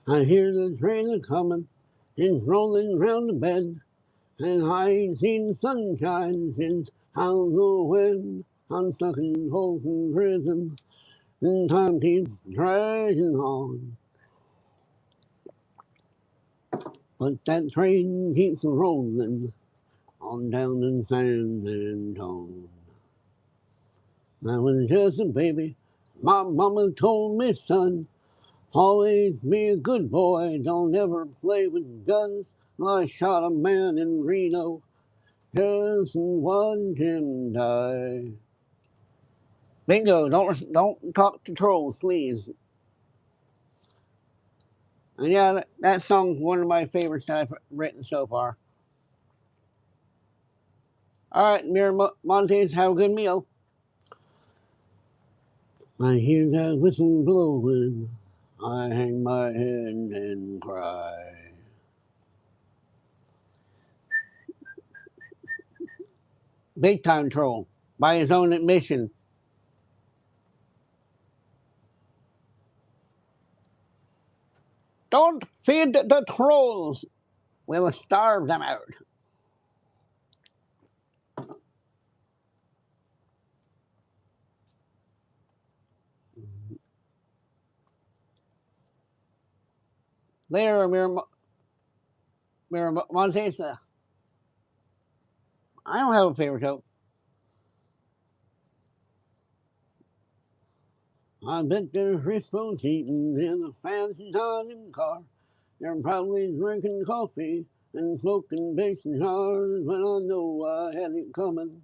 [SPEAKER 1] I hear the train a coming, it's rolling round the bend, and I ain't seen the sunshine since I don't know when. I'm stuck in Folsom Prison, and time keeps dragging on. but that train keeps rolling on down in San Antone. I was just a baby. My mama told me, son, always be a good boy. Don't ever play with guns. I shot a man in Reno just to watch him die. Bingo! Don't talk to trolls, please. And yeah, that song's one of my favorites that I've written so far. All right, Miramontes, have a good meal. I hear that whistle blowing. I hang my head and cry. Big time troll, by his own admission. Don't feed the trolls. We'll starve them out. Later, Miramontes, I don't have a favorite show. I bet there's Frisco's eating in a fancy dining car. They're probably drinking coffee and smoking big cigars. But I know I had it coming.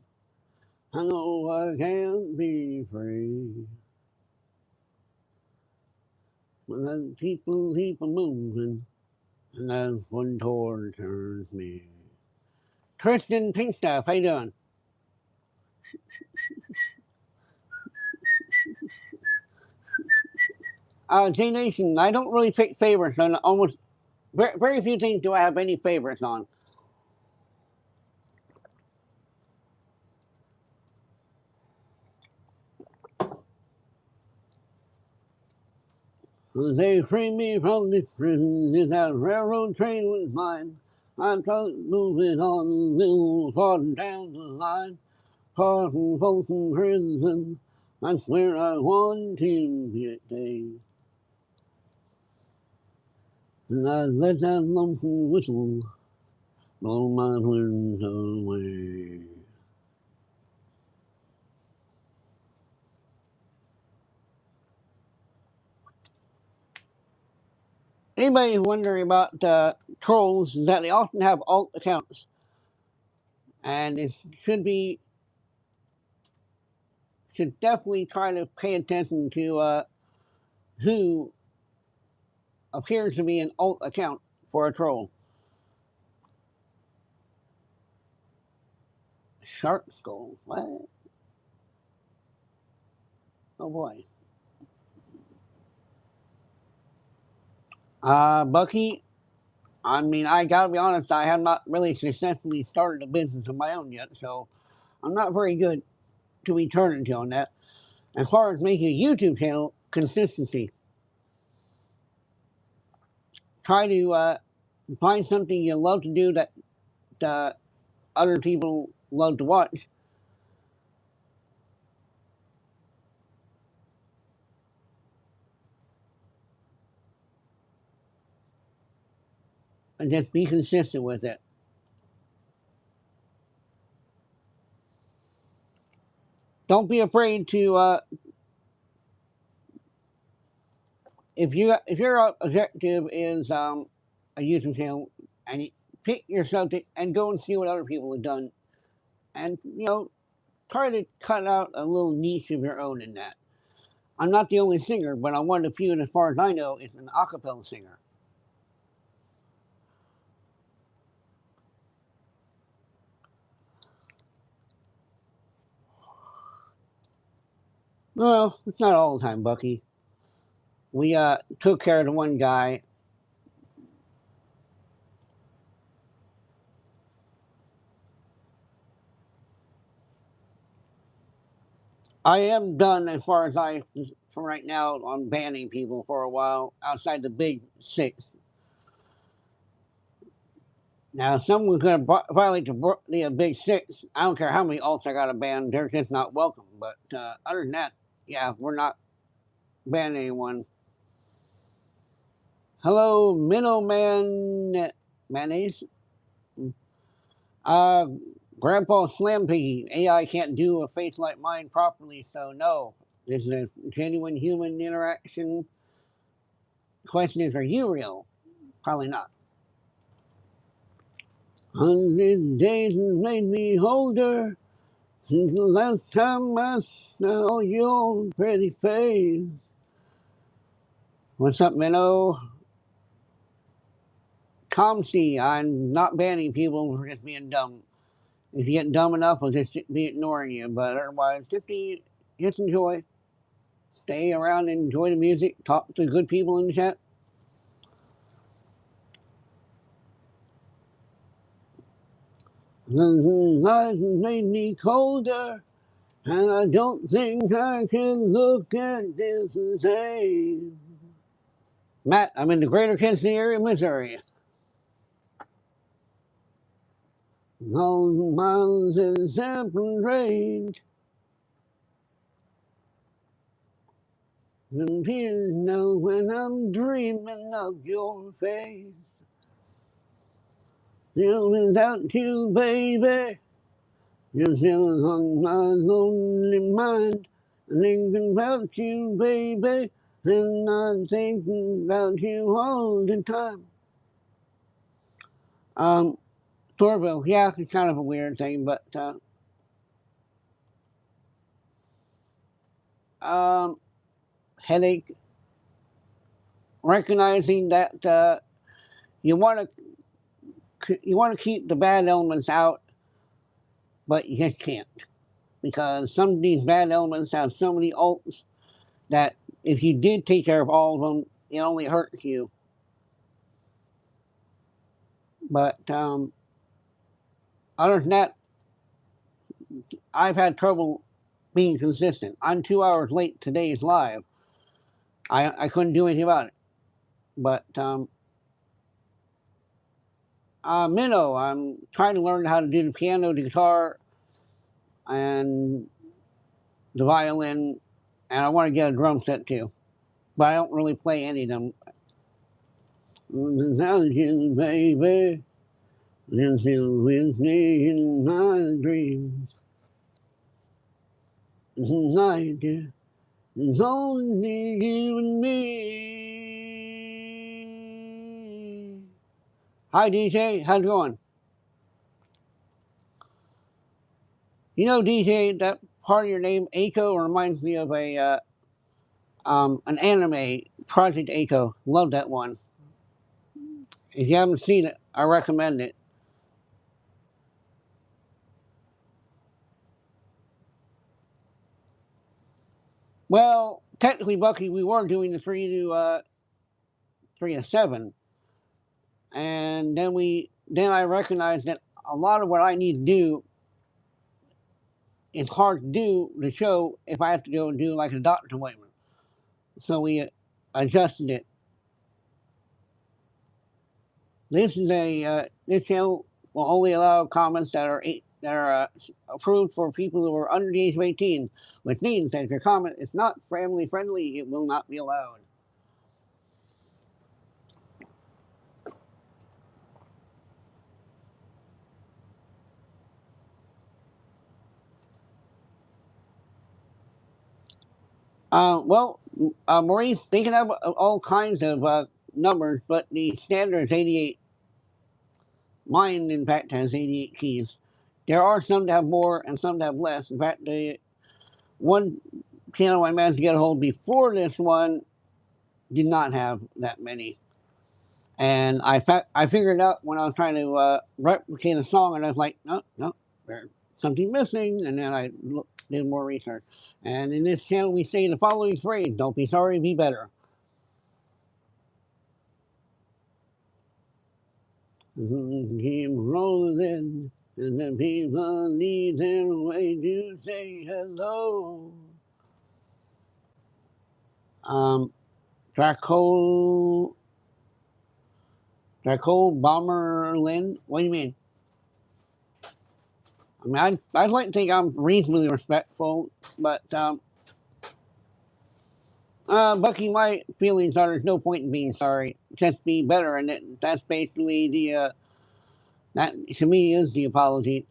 [SPEAKER 1] I know I can't be free. But I keep moving, and that's what tortures me. Tristan Pinkstaff, how you doing? J Nation, I don't really pick favorites on almost very few things do I have any favorites on. They freed me from this prison. If that railroad train was mine, I'd probably move it on a little farther down the line. Far from folks in prison, I swear I want to get paid. And I'd let that lonesome whistle blow my blues away. Anybody wondering about trolls is that they often have alt accounts. And it should definitely try to pay attention to who appears to be an alt account for a troll. Shark skull. What? Oh boy. Bucky, I mean, I gotta be honest, I have not really successfully started a business of my own yet, so I'm not very good to be turning to on that. As far as making a YouTube channel, consistency. Try to find something you love to do that other people love to watch. And just be consistent with it. Don't be afraid to if your objective is a YouTube channel and you pick your subject and go and see what other people have done, and try to cut out a little niche of your own in that. I'm not the only singer, but I'm one of the few, and as far as I know, is an a cappella singer. Well, it's not all the time, Bucky. We took care of the one guy. I am done as far as for right now, on banning people for a while outside the big six. Now, if someone's going to violate the big six, I don't care how many alts I got to ban, they're just not welcome. But other than that, yeah, we're not banning anyone. Hello, Middleman mayonnaise. Uh, Grandpa Slim Piggy, AI can't do a face like mine properly, so no. This is a genuine human interaction. Question is, are you real? Probably not. 100 days has made me older since the last time I saw your pretty face. What's up, Minnow? Comsy, I'm not banning people for just being dumb. If you get dumb enough, I'll just be ignoring you. But otherwise, just enjoy. Stay around and enjoy the music. Talk to good people in the chat. The life has made me colder, and I don't think I can look at this the same. Matt, I'm in the greater Kansas City area, Missouri. Long miles and separate. And tears now when I'm dreaming of your face. Still without you, baby. You're still on my lonely mind. Thinking about you, baby. And I'm thinking about you all the time. Thorville, yeah, it's kind of a weird thing, but headache, recognizing that you want to keep the bad elements out, but you just can't, because some of these bad elements have so many ults that if you did take care of all of them, it only hurts you. But other than that, I've had trouble being consistent. I'm 2 hours late today's live. I couldn't do anything about it. But Minnow, I'm trying to learn how to do the piano, the guitar, and the violin, and I want to get a drum set too. But I don't really play any of them. Without you, baby, you're still with me in my dreams. Tonight, it's only you and me. Hi, DJ. How's it going? You know, DJ, that part of your name, Echo, reminds me of an anime, Project Echo. Love that one. If you haven't seen it, I recommend it. Well, technically, Bucky, we were doing the 3 to 7, and then I recognized that a lot of what I need to do is hard to do the show if I have to go and do like a doctor's appointment. So we adjusted it. This channel will only allow comments that are approved for people who are under the age of 18, which means that if your comment is not family friendly, it will not be allowed. Maurice, they can have all kinds of numbers, but the standard is 88. Mine, in fact, has 88 keys. There are some that have more and some that have less. In fact, the one channel I managed to get a hold before this one did not have that many. And I figured out when I was trying to replicate a song, and I was like, no, there's something missing. And then I did more research. And in this channel, we say the following phrase: "Don't be sorry, be better." Keep rolling, and the people need their way to say hello. Draco Bomberlin. What do you mean? I mean, I'd like to think I'm reasonably respectful, but Bucky, my feelings are there's no point in being sorry. Just be better, and that's basically that to me is the apology.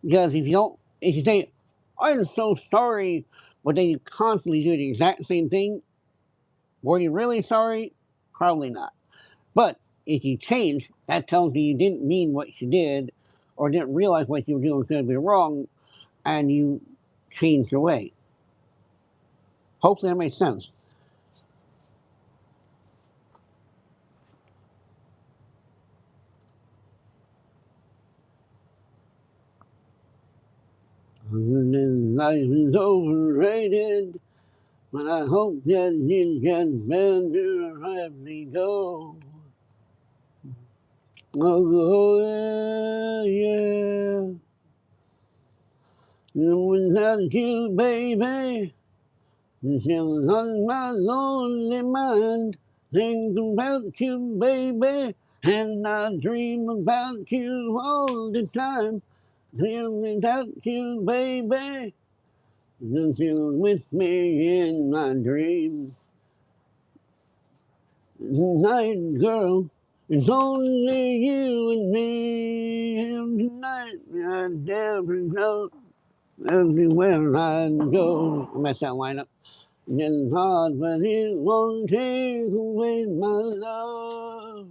[SPEAKER 1] Because if you say, "I'm so sorry," but then you constantly do the exact same thing, were you really sorry? Probably not. But if you change, that tells me you didn't mean what you did, or didn't realize what you were doing was going to be wrong, and you changed your way. Hopefully that makes sense. Life is overrated, but I hope that it gets better as we go. Oh, yeah. Without you, baby, still on my lonely mind. Think about you, baby, and I dream about you all the time. Without you, baby, still with me in my dreams. Tonight, girl, it's only you and me. And tonight, I never know everywhere I go. Mess that line up. It's hard, but it won't take away my love.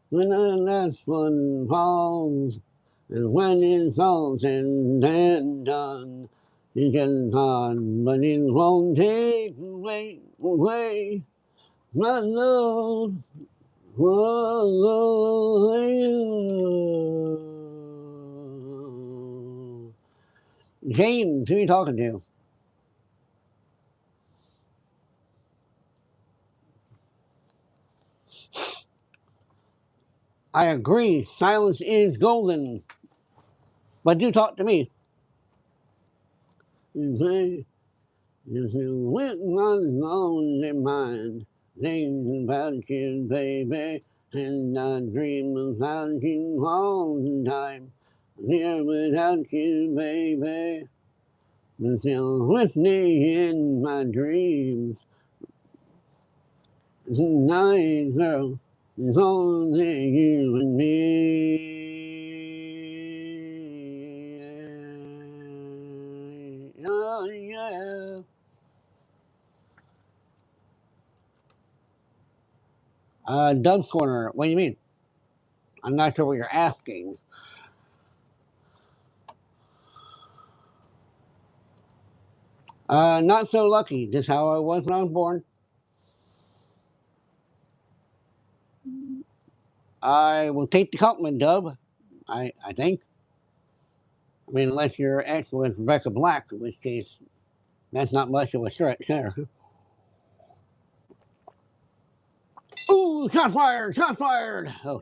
[SPEAKER 1] When the last one falls, and when it's all said and done, it gets hard, but it won't take away my love. Whoa. James, who are you talking to? I agree, silence is golden. But do talk to me. You say, with my lonely mind, thinking about you, baby, and I dream about you all the time. Here without you, baby, still with me in my dreams. Tonight, girl, it's only you and me. Oh, yeah. Doug's Corner, what do you mean? I'm not sure what you're asking. Not so lucky. Just how I was when I was born. I will take the compliment, Dub. I think. I mean, unless your ex was Rebecca Black, in which case that's not much of a stretch there. Ooh, shot fired! Shot fired! Oh,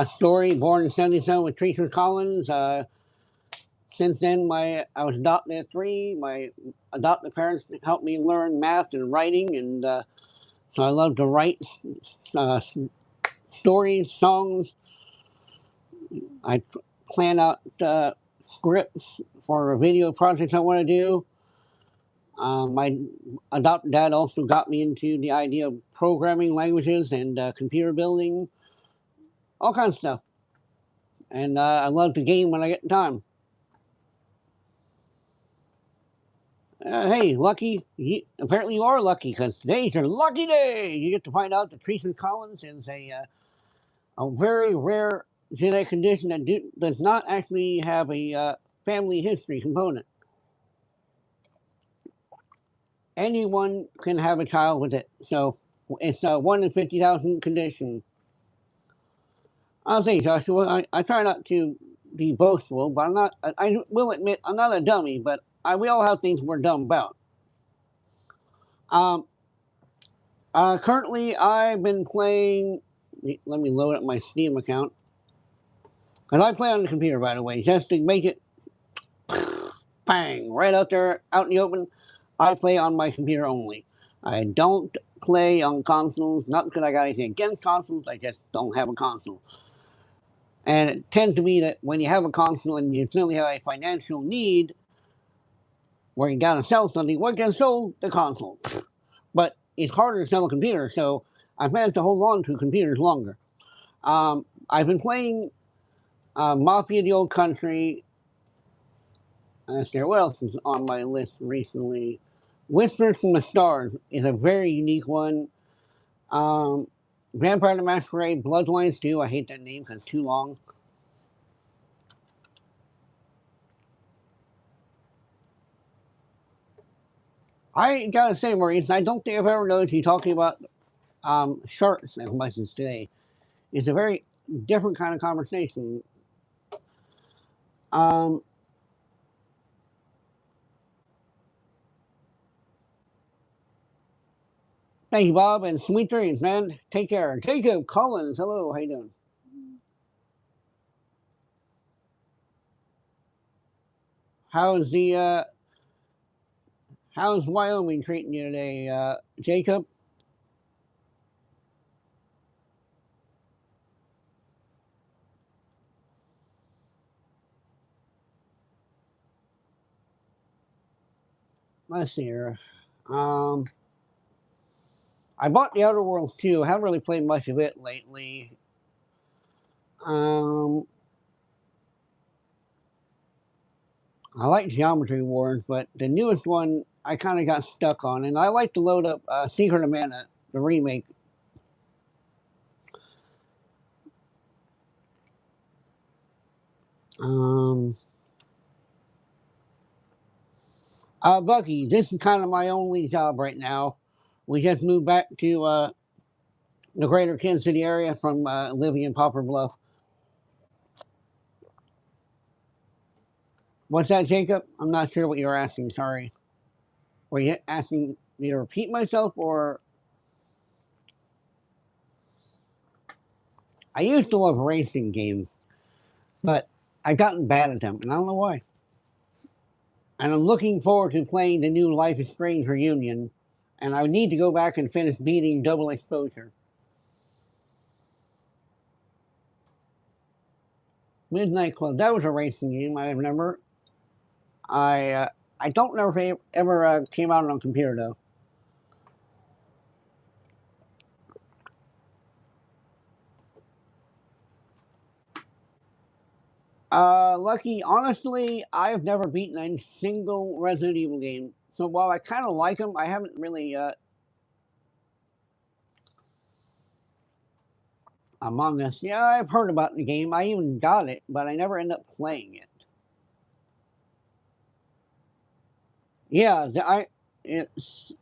[SPEAKER 1] story born in '77 with Teresa Collins. Since then, I was adopted at 3. My adopted parents helped me learn math and writing, and so I love to write uh, stories, songs. I plan out scripts for video projects I want to do. My adopted dad also got me into the idea of programming languages and computer building, all kinds of stuff. And I love to game when I get time. Hey, lucky. Apparently, you are lucky because today's your lucky day. You get to find out that Teresa Collins is a very rare genetic condition that does not actually have a family history component. Anyone can have a child with it. So it's a 1 in 50,000 condition. I'll say, Joshua, I try not to be boastful, but I will admit, I'm not a dummy, but we all have things we're dumb about. Um, Currently, I've been playing let me load up my Steam account. Because I play on the computer, by the way, just to make it bang, right out there, out in the open. I play on my computer only. I don't play on consoles, not because I got anything against consoles, I just don't have a console. And it tends to be that when you have a console and you certainly have a financial need where you gotta sell something, well, you can sell the console. But it's harder to sell a computer, so I've managed to hold on to computers longer. I've been playing Mafia the Old Country. Let's see, what else is on my list recently? Whispers from the Stars is a very unique one. Vampire the Masquerade, Bloodlines 2. I hate that name because it's too long. I gotta say, Maurice, I don't think I've ever noticed you talking about sharks as much as today. It's a very different kind of conversation. Um, Thank you, Bob, and sweet dreams, man. Take care. Jacob Collins, hello, how you doing? How's the how's Wyoming treating you today, Jacob? Let's see here. Um, I bought The Outer Worlds too. I haven't really played much of it lately. Um, I like Geometry Wars, but the newest one I kind of got stuck on, and I like to load up Secret of Mana, the remake. Um, Bucky, this is kind of my only job right now. We just moved back to the greater Kansas City area from living in Poplar Bluff. What's that, Jacob? I'm not sure what you were asking. Sorry. Were you asking me to repeat myself, or I used to love racing games, but I've gotten bad at them, and I don't know why. And I'm looking forward to playing the new Life is Strange reunion, and I need to go back and finish beating Double Exposure. Midnight Club, that was a racing game, I remember. I don't know if it ever came out on computer, though. Lucky, honestly, I've never beaten a single Resident Evil game. So while I kind of like them, I haven't really Among Us. Yeah, I've heard about the game. I even got it, but I never end up playing it. Yeah, it's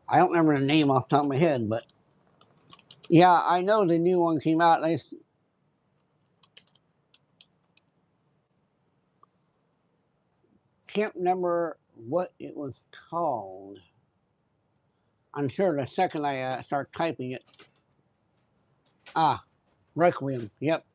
[SPEAKER 1] I don't remember the name off the top of my head, but yeah, I know the new one came out. I can't remember what it was called. I'm sure the second I start typing it. Ah, Requiem. Yep.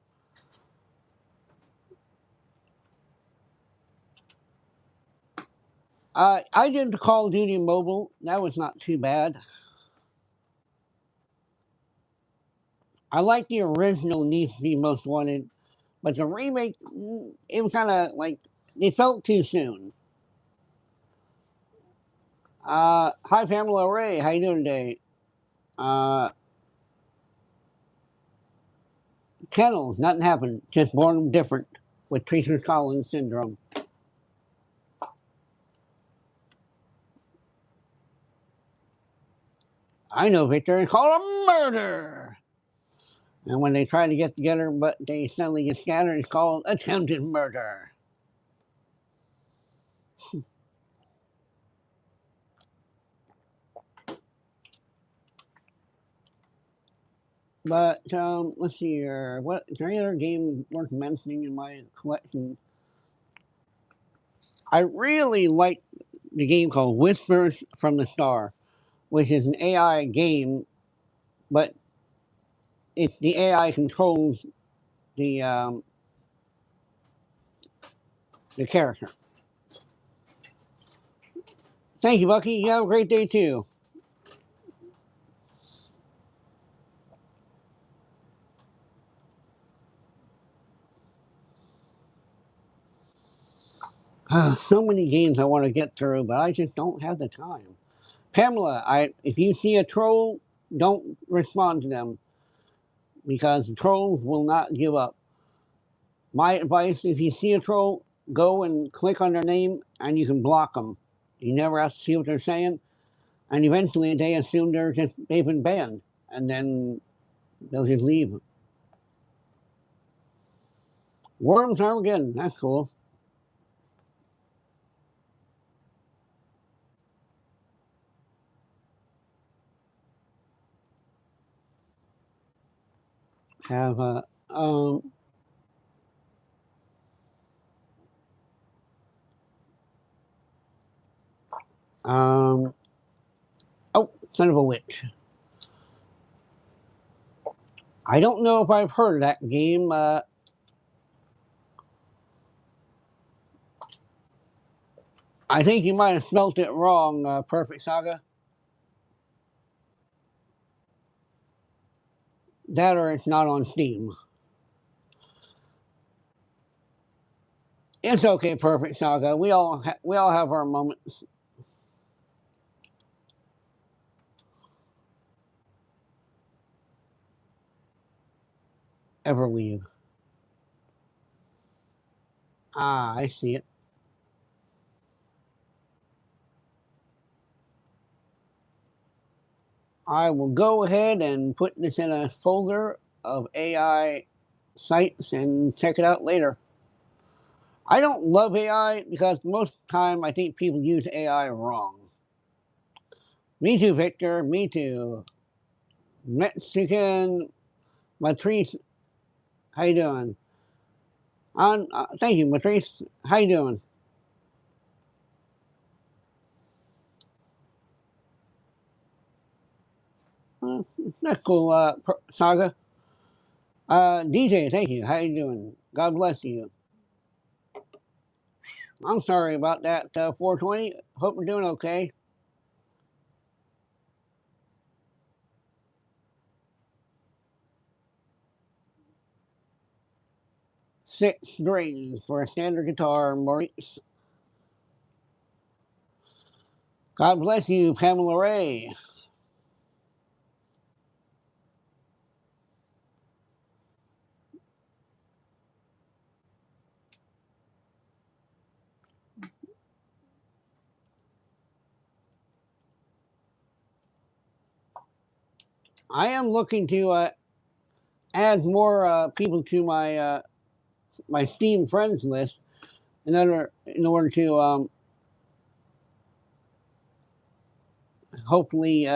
[SPEAKER 1] I did the Call of Duty Mobile. That was not too bad. I like the original Need to Be Most Wanted, but the remake, it was kind of like it felt too soon. Hi Pamela Ray, how you doing today? Uh, Kennels, nothing happened. Just born different with Treacher Collins syndrome. I know, Victor. It's called a murder. And when they try to get together, but they suddenly get scattered, it's called attempted murder. But let's see here. What is there any other game worth mentioning in my collection? I really like the game called Whispers from the Star, which is an AI game but it's the AI controls the character. Thank you, Bucky. You have a great day too. So many games I want to get through, but I just don't have the time. Pamela, if you see a troll, don't respond to them because trolls will not give up. My advice: if you see a troll, go and click on their name, and you can block them. You never have to see what they're saying, and eventually they assume they've been banned, and then they'll just leave. Worms Armageddon, that's cool. Have um oh, son of a witch. I don't know if I've heard of that game. I think you might have spelt it wrong, Perfect Saga. That or it's not on Steam. It's okay, Perfect Saga. We all have our moments. Everweave. Ah, I see it. I will go ahead and put this in a folder of AI sites and check it out later. I don't love AI because most of the time I think people use AI wrong. Me too, Victor. Me too. Mexican Matrice, how you doing? Thank you, Matrice. How you doing? That's cool, Saga. DJ, thank you. How you doing? God bless you. I'm sorry about that, 420. Hope you're doing okay. 6 strings for a standard guitar, Maurice. God bless you, Pamela Ray. I am looking to add more people to my Steam friends list in order to hopefully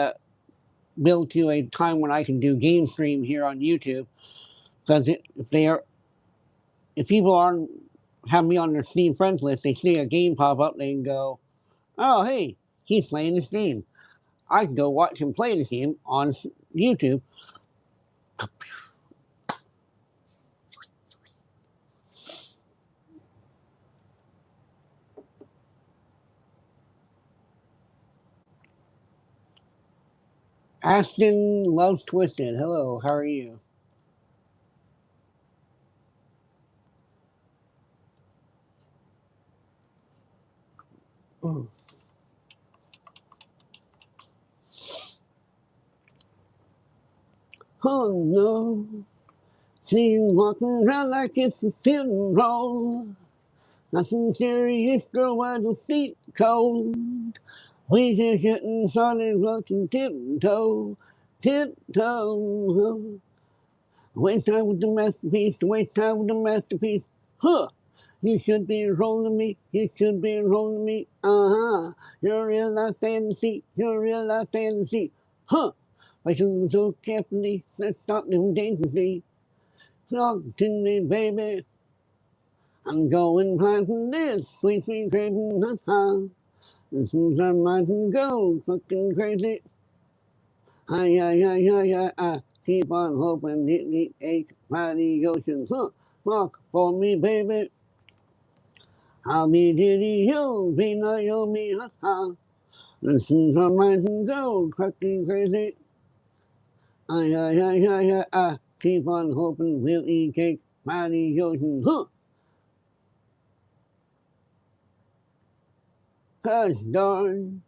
[SPEAKER 1] build to a time when I can do game stream here on YouTube. Because if people aren't have me on their Steam friends list, they see a game pop up, they can go, "Oh, hey, he's playing this game. I can go watch him play this game on YouTube." Ashton loves Twisted. Hello, how are you? Oh no, she's walking around like it's a funeral. Nothing serious, girl, why the feet cold? We just getting started, walking tiptoe, tiptoe. Waste time with the masterpiece, waste time with the masterpiece. Huh! You should be enrolling me, you should be enrolling me. Uh-huh. You're a real life fantasy, you're a real life fantasy. Huh! I should listen so carefully, let's start living dangerously. Talk to me, baby. I'm going planting this sweet, sweet craving, ha ha. This is our mind and go, fucking crazy. I keep on hoping the eight mighty oceans walk for me, baby. I'll be diddy, you'll be Naomi, ha ha. Listen from my go, cracky crazy. I keep on hoping we'll eat cake, mighty oceans, 'Cause darn,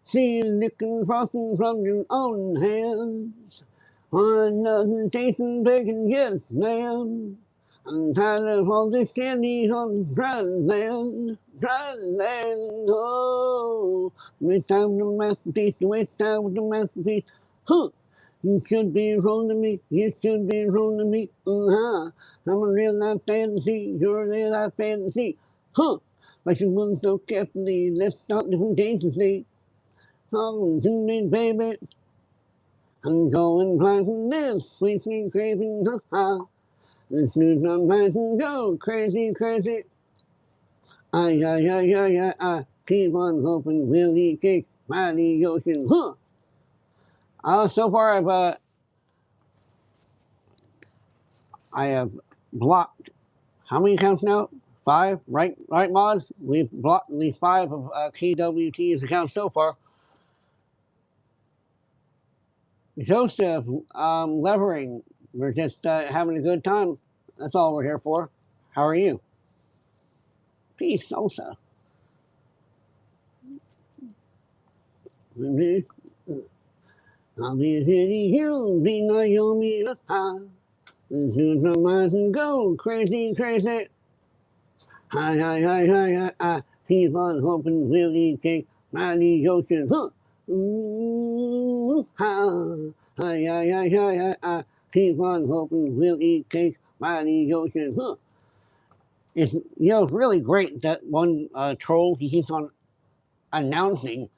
[SPEAKER 1] see you licking frosting from your own hands. One doesn't taste and bacon, yes, ma'am. I'm tired of all this candy on dry land, oh. Waste time with the masterpiece, waste time with the masterpiece, huh. You should be rolling me, you should be rolling me, I'm a real life fantasy, you're a real life fantasy, huh. But you move so carefully, let's talk different things and see. Oh, to me, baby, I'm going blind from this, sweet, sweet craving, ha. This is my mind and go crazy, crazy. I keep on hoping we'll eat cake by the ocean, huh. So far I have blocked, how many accounts now? 5, right, Moz? We've blocked at least 5 of KWT's accounts so far. Joseph, Levering, we're just having a good time. That's all we're here for. How are you? Peace, also. I'll be city, you'll be Naomi, this is my mind and go crazy, crazy. I keep on hoping we'll eat cake by the ocean, huh. Ooh, I keep on hoping we'll eat cake by the ocean, huh. It's, it's really great that one troll, he keeps on announcing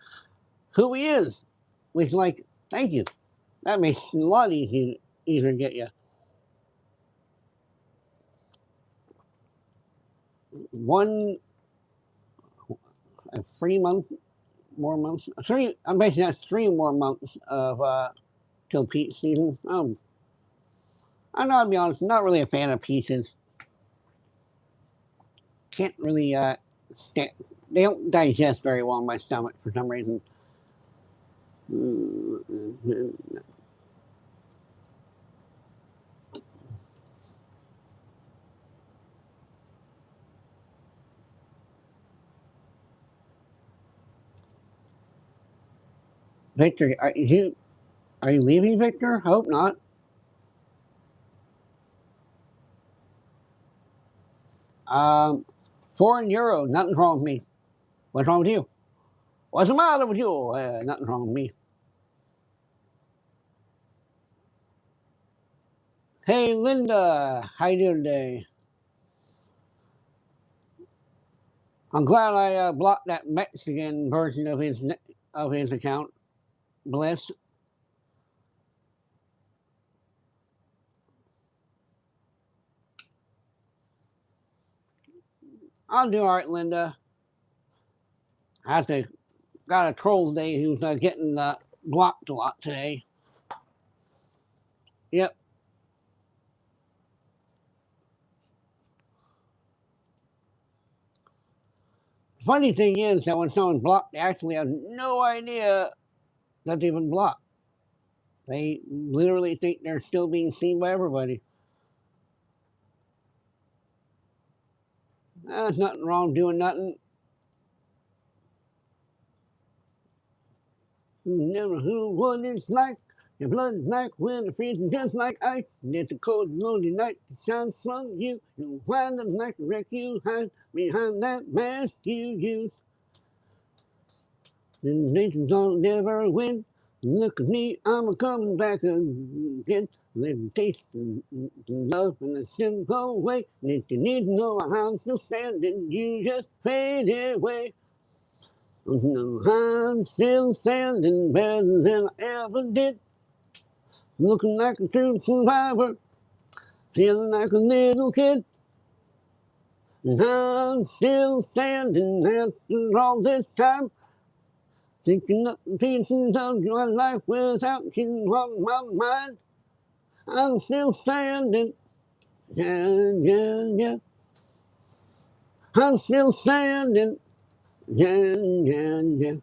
[SPEAKER 1] who he is, which, like, thank you. That makes it a lot easier to get you. 1 3 months, more months. I'm basically that's 3 more months of till peach season. I'm not, to be honest, not really a fan of peaches. Can't really stand. They don't digest very well in my stomach for some reason. Victor, are you leaving, Victor? Hope not. €4, nothing's wrong with me. What's wrong with you? What's the matter with you? Nothing's wrong with me. Hey, Linda, how you doing today? I'm glad I blocked that Mexican version of his account. Bless. I'll do all right, Linda. I have to got a troll today who's getting blocked a lot today. Yep. Funny thing is that when someone's blocked, they actually have no idea that they've been blocked. They literally think they're still being seen by everybody. There's nothing wrong doing nothing. You never knew what it's like. Your blood's like when it's freezing just like ice. It's a cold, lonely night that shines from you. You wind up like a wreck you hide behind that mask you use. The nations don't never win. Look at me, I'm coming back again. Let's taste the love in a simple way. And if you need to know how I'm still standing, you just fade away. I'm still standing better than I ever did. Looking like a true survivor, feeling like a little kid. And I'm still standing after all this time. Thinking up the pieces of my life without you on my mind. I'm still standing. Yeah, yeah, yeah. I'm still standing. Yeah, yeah, yeah.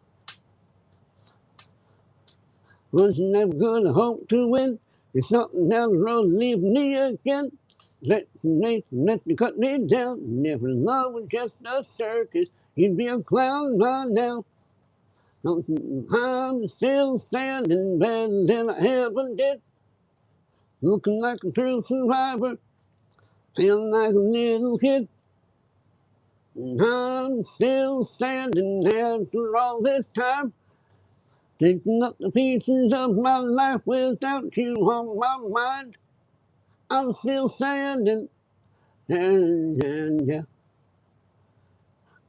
[SPEAKER 1] Was never gonna hope to win. It's something down the road to leave me again. Let you cut me down. Never love was just a circus. You'd be a clown by now. I'm still standing better than I ever did. Looking like a true survivor. Feeling like a little kid. I'm still standing after all this time. Picking up the pieces of my life without you on my mind. I'm still standing, yeah.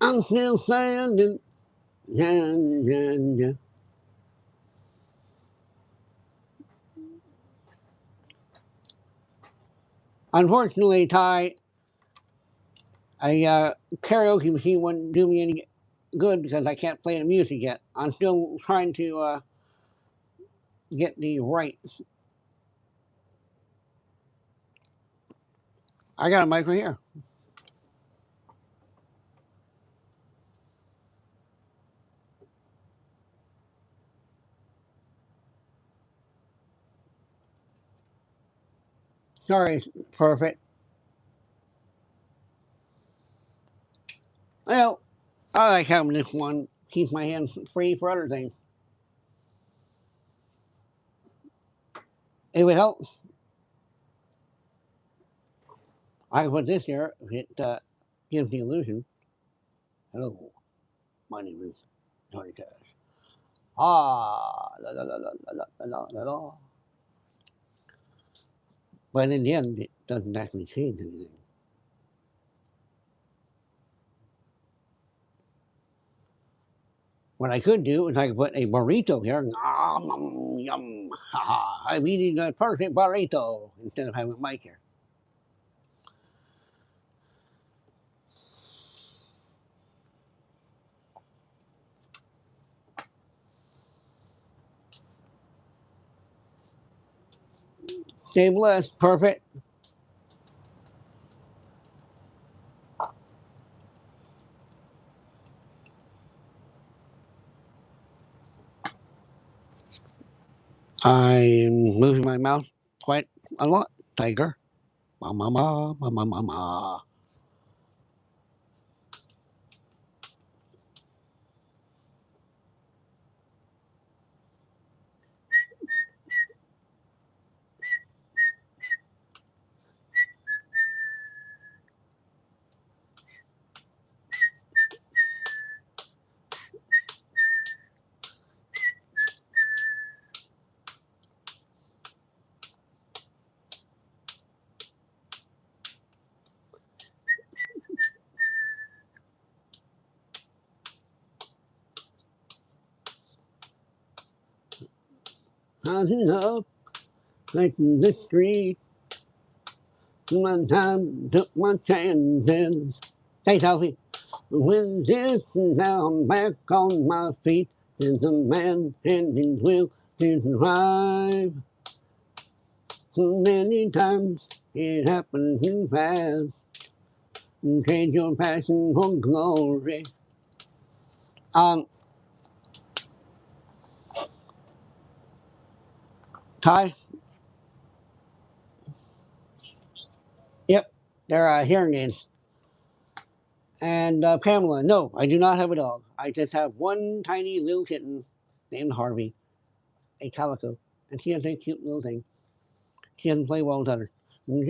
[SPEAKER 1] I'm still standing, yeah. Unfortunately, Ty, a karaoke machine wouldn't do me any good because I can't play the music yet. I'm still trying to get the rights. I got a mic right here. Sorry, perfect. Well, I like having this one. Keeps my hands free for other things. If it helps, I can put this here. It gives the illusion. Hello, my name is Tony Cash. La la la la la la la la. But in the end, it doesn't actually change anything. What I could do is I could put a burrito here. Nom, yum, ha ha. I'm eating a perfect burrito instead of having a mic here. Stay blessed. Perfect. I'm moving my mouth quite a lot, Tiger. Ma ma ma ma ma ma ma. How's enough? Like the street. One time took my chances. Hey, Sophie. When this now I'm back on my feet, there's a man and his will to survive. So many times it happened too fast. Trade your passion for glory. Um, Ty? Yep, they're hearing aids. And Pamela, no, I do not have a dog. I just have one tiny little kitten named Harvey, a calico. And she has a cute little thing. She doesn't play well with others. On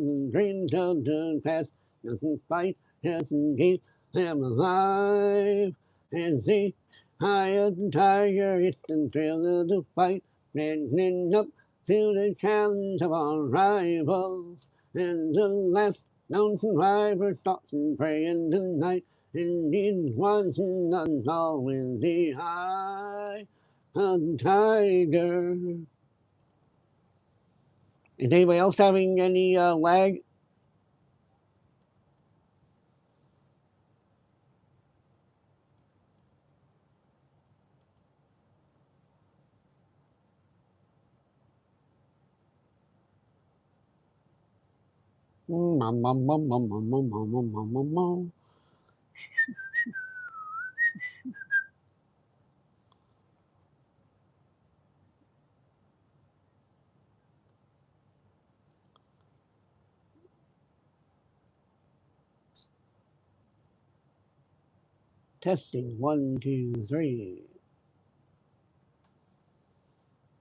[SPEAKER 1] the dreams of the past, doesn't fight, doesn't keep them alive. And see, high as a tiger, it's the thrill of the fight, standing up to the challenge of our rivals. And the last known survivor stalks and prey in the night, and these ones none always the eye of the tiger. Is anybody else having any lag? Testing 1, 2, 3.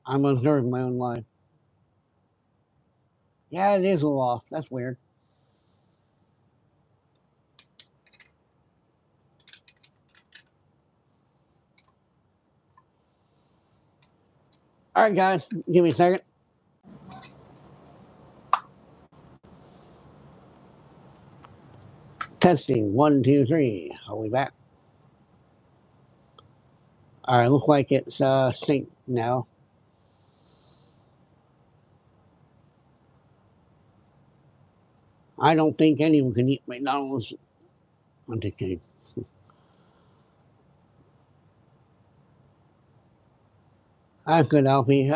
[SPEAKER 1] I'm observing my own life. Yeah, it is a little off. That's weird. All right, guys, give me a second. Testing 1, 2, 3. Are we back? All right, looks like it's synced now. I don't think anyone can eat McDonald's. I'm just kidding. That's good, Alfie.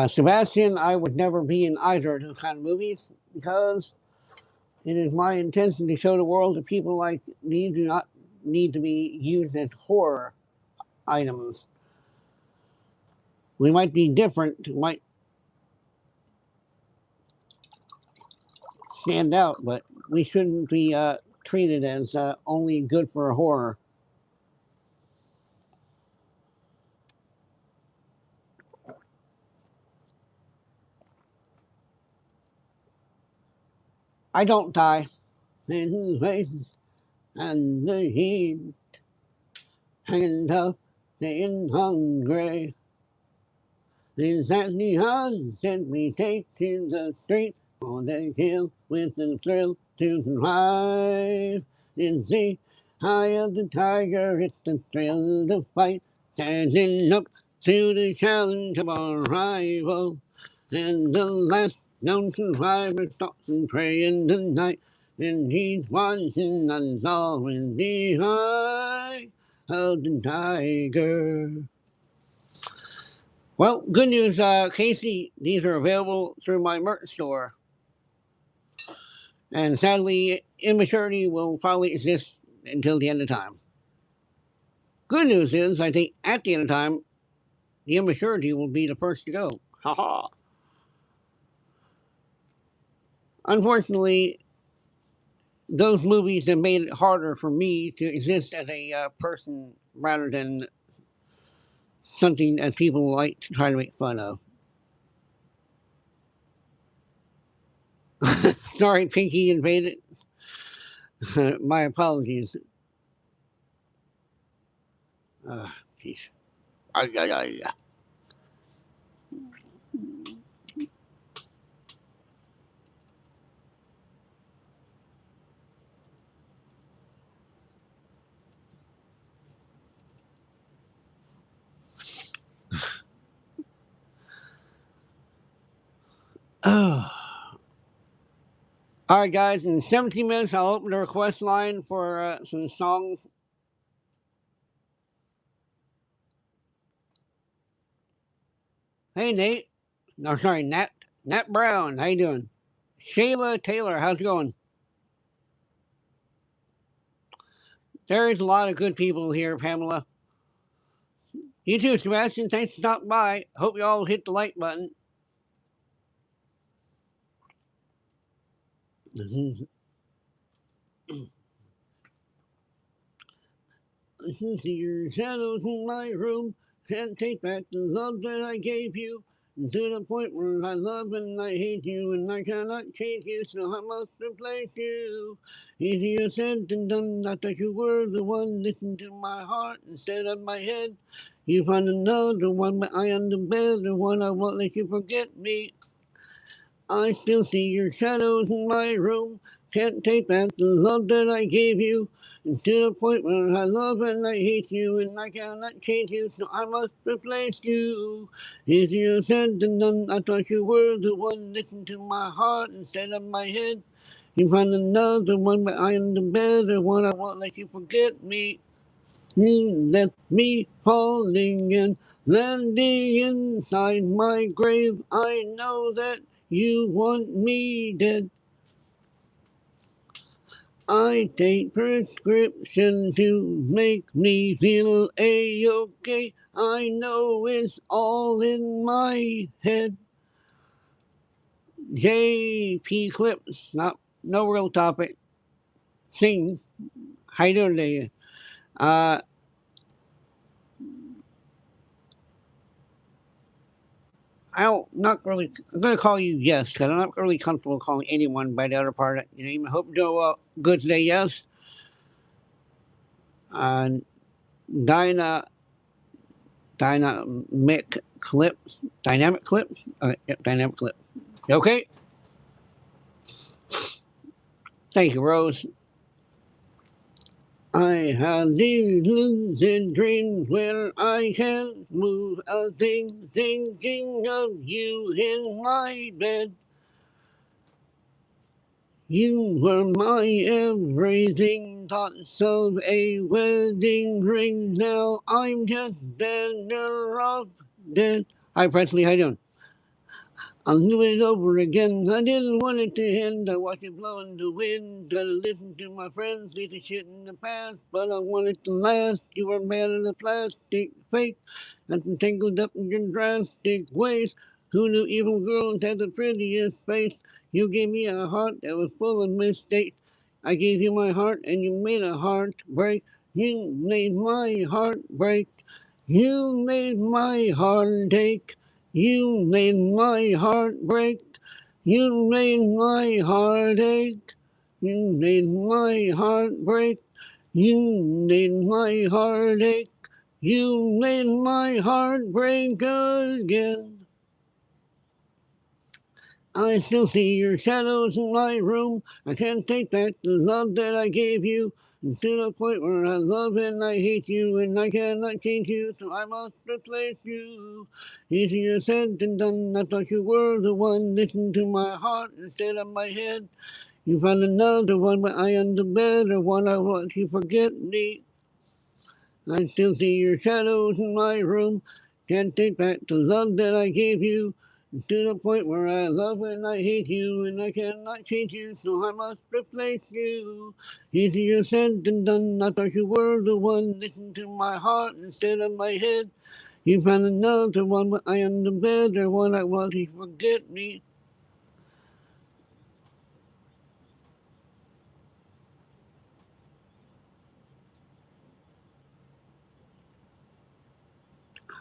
[SPEAKER 1] Sebastian, I would never be in either of those kind of movies because it is my intention to show the world that people like me do not need to be used as horror items. We might be different, might stand out, but we shouldn't be treated as only good for horror. I don't die. In his face and the heat, hanging tough, staying hungry. Is that the hunt that we take to the street or the hill with the thrill to survive? It's the high of the tiger, it's the thrill of the fight, standing up to the challenge of our rival. And the last known survivor stalks and prey in the night, and he's watching us all in the eye of the tiger. Well, good news, Casey. These are available through my merch store. And sadly, immaturity will probably exist until the end of time. Good news is, I think at the end of time, the immaturity will be the first to go. Ha ha. Unfortunately, those movies have made it harder for me to exist as a person rather than something that people like to try to make fun of. Sorry, Pinky invaded. My apologies. Jeez. Oh. All right, guys, in 17 minutes, I'll open the request line for some songs. Hey, Nate. No, sorry, Nat Brown. How you doing? Shayla Taylor, how's it going? There's a lot of good people here, Pamela. You too, Sebastian. Thanks for stopping by. Hope you all hit the like button. See your shadows in my room. Can't take back the love that I gave you. To the point where I love and I hate you, and I cannot change you, so I must replace you. Easier said than done. I thought you were the one. Listen to my heart instead of my head. You find another one, but I am the better one. I won't let you forget me. I still see your shadows in my room. Can't take back the love that I gave you. It's to the point where I love and I hate you, and I cannot change you, so I must replace you. Easier said than done. I thought you were the one. Listen to my heart instead of my head. You find another one, but I am the better one. I won't let you forget me. You left me falling and landing inside my grave. I know that you want me dead. I take prescription to make me feel A-okay. I know it's all in my head. JP Clips, no real topic. Sing. How you doing today? Uh, not really. I'm gonna call you Yes, because I'm not really comfortable calling anyone by the other part. I hope you're doing well. Good today, Yes. Uh, Dyna, Dynamic Clips, Dynamic Clips, yep, Dynamic Clips. You okay? Thank you, Rose. I have these lucid dreams where I can't move a thing, thinking of you in my bed. You were my everything, thoughts of a wedding ring. Now I'm just better off dead. Hi, Presley, how you doing? I'll do it over again. I didn't want it to end. I watched it blow in the wind. Gotta listen to my friends, leave the shit in the past. But I want it to last. You were made of the plastic fake. That's tangled up in your drastic ways. Who knew evil girls had the prettiest face? You gave me a heart that was full of mistakes. I gave you my heart and you made a heart break. You made my heart break. You made my heart ache. You made my heart break. You made my heart ache. You made my heart break. You made my heart ache. You made my heart break again. I still see your shadows in my room. I can't take back the love that I gave you. It's to the point where I love and I hate you, and I cannot change you, so I must replace you. Easier said than done. I thought you were the one. Listen to my heart instead of my head. You found another one, but I am the better one. I want you forget me. I still see your shadows in my room. Can't take back the love that I gave you. It's to the point where I love and I hate you, and I cannot change you, so I must replace you. Easier said than done. I thought you were the one. Listen to my heart instead of my head. You found another one, but I am the better one. I want you forget me.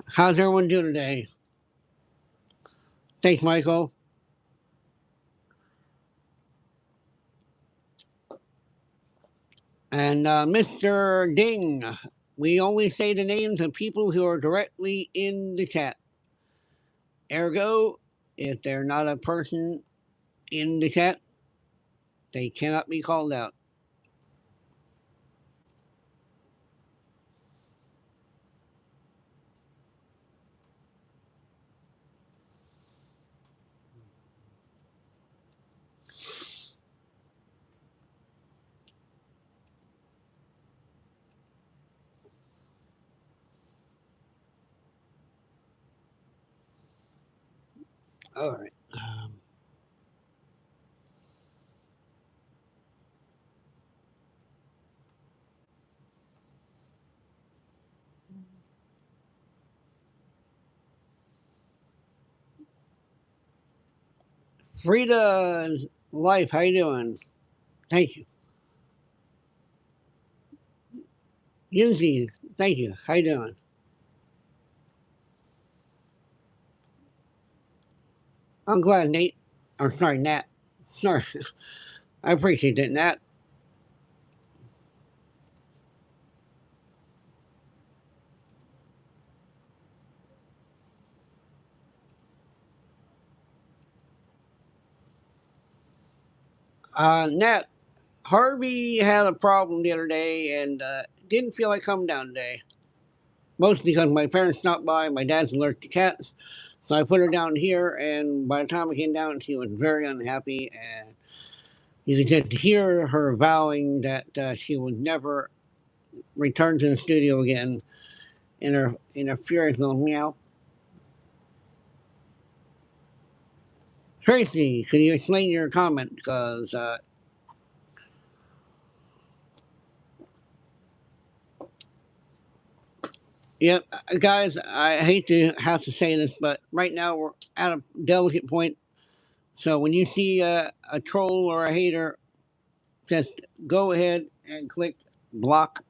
[SPEAKER 1] How's everyone doing today? Thanks, Michael. And Mr. Ding, we only say the names of people who are directly in the chat. Ergo, if they're not a person in the chat, they cannot be called out. All right. Frida's Life, how you doing? Thank you. Yinzi, thank you. How you doing? I'm glad, Nate. Or sorry, Nat. Sorry. I appreciate it, Nat. Nat, Harvey had a problem the other day and didn't feel like coming down today. Mostly because my parents stopped by. My dad's allergic to cats. So I put her down here, and by the time I came down, she was very unhappy. And you could just hear her vowing that she would never returned to the studio again in a furious little meow. Tracy, can you explain your comment? Because yep, guys, I hate to have to say this, but right now we're at a delicate point. So when you see a troll or a hater, just go ahead and click block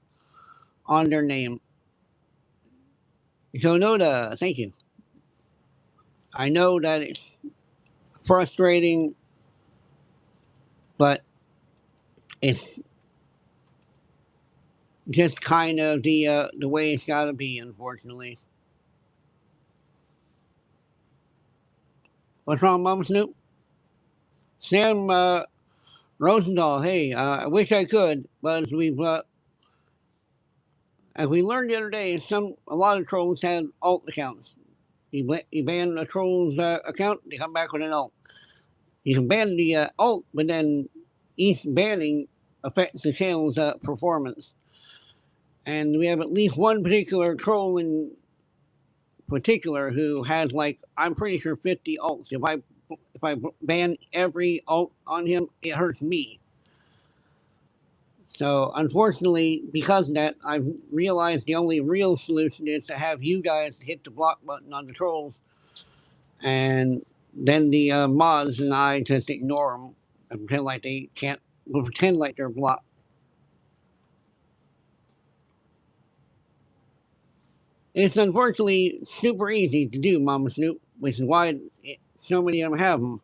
[SPEAKER 1] on their name. So Noda, thank you. I know that it's frustrating, but it's just kind of the way it's got to be, unfortunately. What's wrong, Mama Snoop? Sam Rosendahl. Hey, I wish I could, but as we learned the other day, a lot of trolls had alt accounts. You ban a troll's account, they come back with an alt. You can ban the alt, but then each banning affects the channel's performance. And we have at least one particular troll in particular who has, like, I'm pretty sure 50 alts. If I ban every alt on him, it hurts me. So unfortunately, because of that, I've realized the only real solution is to have you guys hit the block button on the trolls, and then the mods and I just ignore them and pretend like they can't. We'll pretend like they're blocked. It's unfortunately super easy to do, Mama Snoop, which is why so many of them have them.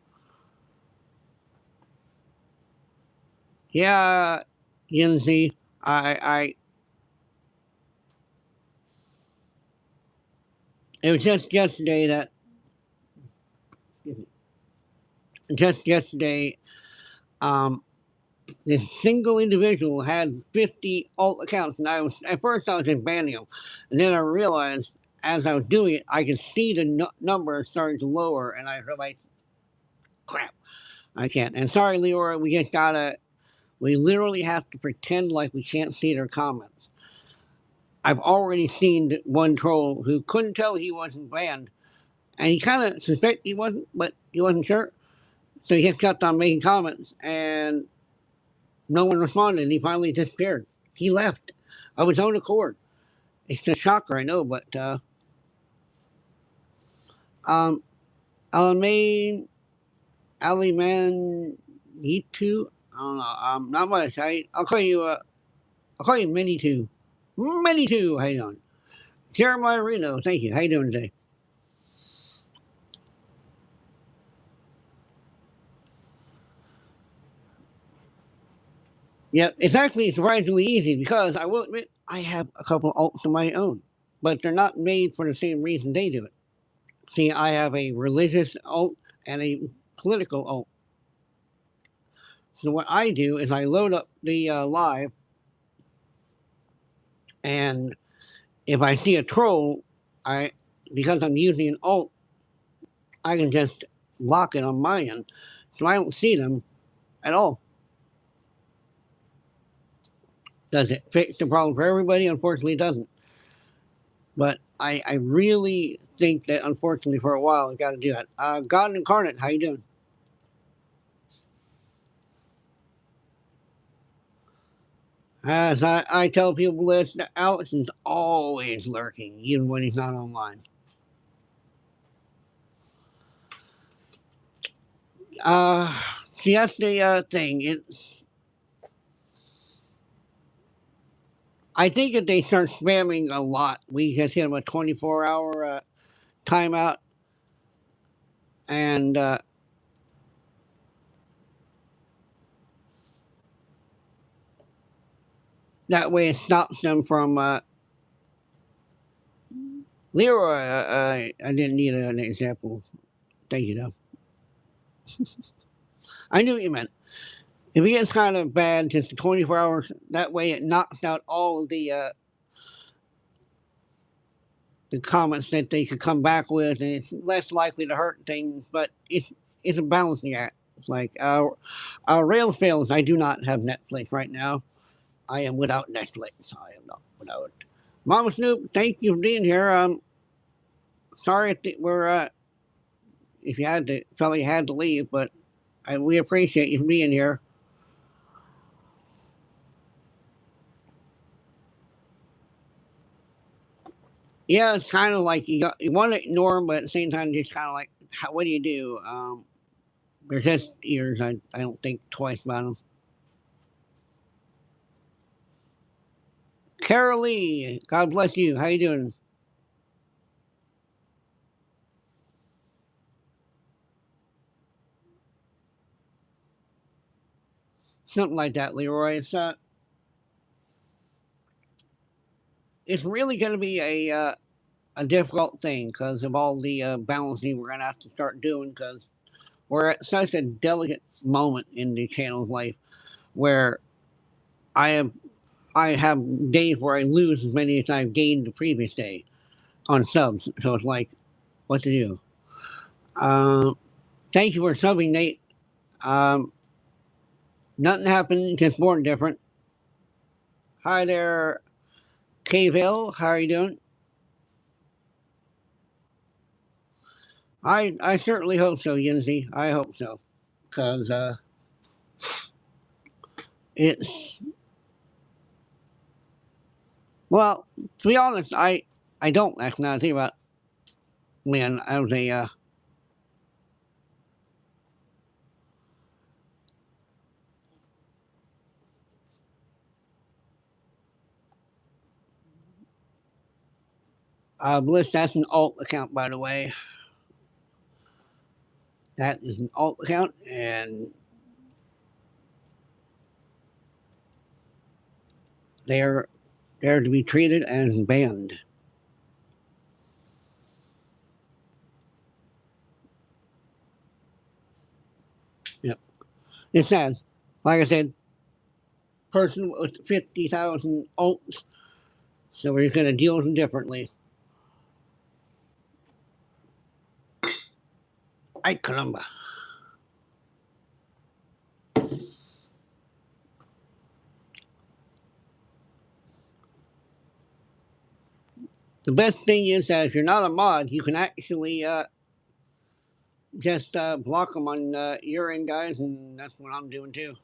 [SPEAKER 1] Yeah, Yancy, I, it was just yesterday, um, this single individual had 50 alt accounts, and at first I was just banning them, and then I realized as I was doing it, I could see the number starting to lower, and I was like, crap, I can't. And sorry, Leora, we literally have to pretend like we can't see their comments. I've already seen one troll who couldn't tell he wasn't banned, and he kind of suspected he wasn't, but he wasn't sure. So he just kept on making comments, and no one responded, and he finally disappeared. He left of his own accord. It's a shocker, I know, but um, Alamein, Aliman, Yitu, I don't know, not much. I'll call you, Mini Two. Mini Two, how you doing? Jeremiah Reno, thank you. How you doing today? Yeah, it's actually surprisingly easy because I will admit I have a couple alts of my own, but they're not made for the same reason they do it. See, I have a religious alt and a political alt. So what I do is I load up the live, and if I see a troll, I because I'm using an alt, I can just lock it on my end, so I don't see them at all. Does it fix the problem for everybody? Unfortunately, it doesn't. But I really think that unfortunately for a while I got to do that. God incarnate, how you doing? As I tell people this, Alex is always lurking, even when he's not online. See, that's the thing. I think if they start spamming a lot, we just hit them a 24-hour timeout, and that way it stops them from. Leroy, I didn't need an example. Thank you, though. I knew what you meant. If it gets kind of bad, just 24 hours, that way it knocks out all of the comments that they could come back with, and it's less likely to hurt things, but it's a balancing act. It's like our Rails fails. I do not have Netflix right now. I am without Netflix. I am not without. Mama Snoop, thank you for being here. Sorry if we're if you had to felt you had to leave, but we appreciate you for being here. Yeah, it's kind of like you want to ignore them, but at the same time, just kind of like, what do you do? There's just ears. I don't think twice about them. Carol Lee, God bless you. How you doing? Something like that, Leroy. It's really going to be a difficult thing because of all the balancing we're going to have to start doing because we're at such a delicate moment in the channel's life where I have I have days where I lose as many as I've gained the previous day on subs. So it's like, what to do? Um, Thank you for subbing, Nate. Um, Nothing happened, just more different. Hi there, Kville. How are you doing? I certainly hope so, Yinsey. I hope so. Because it's, well, to be honest, I don't. That's not a thing about when I was Bliss, that's an alt account, by the way. That is an alt account, and they're to be treated as banned. Yep. It's sad. Like I said, person with 50,000 alts, so we're just going to deal with them differently. Ay, caramba. The best thing is that if you're not a mod, you can actually just block them on your end, guys, and that's what I'm doing too.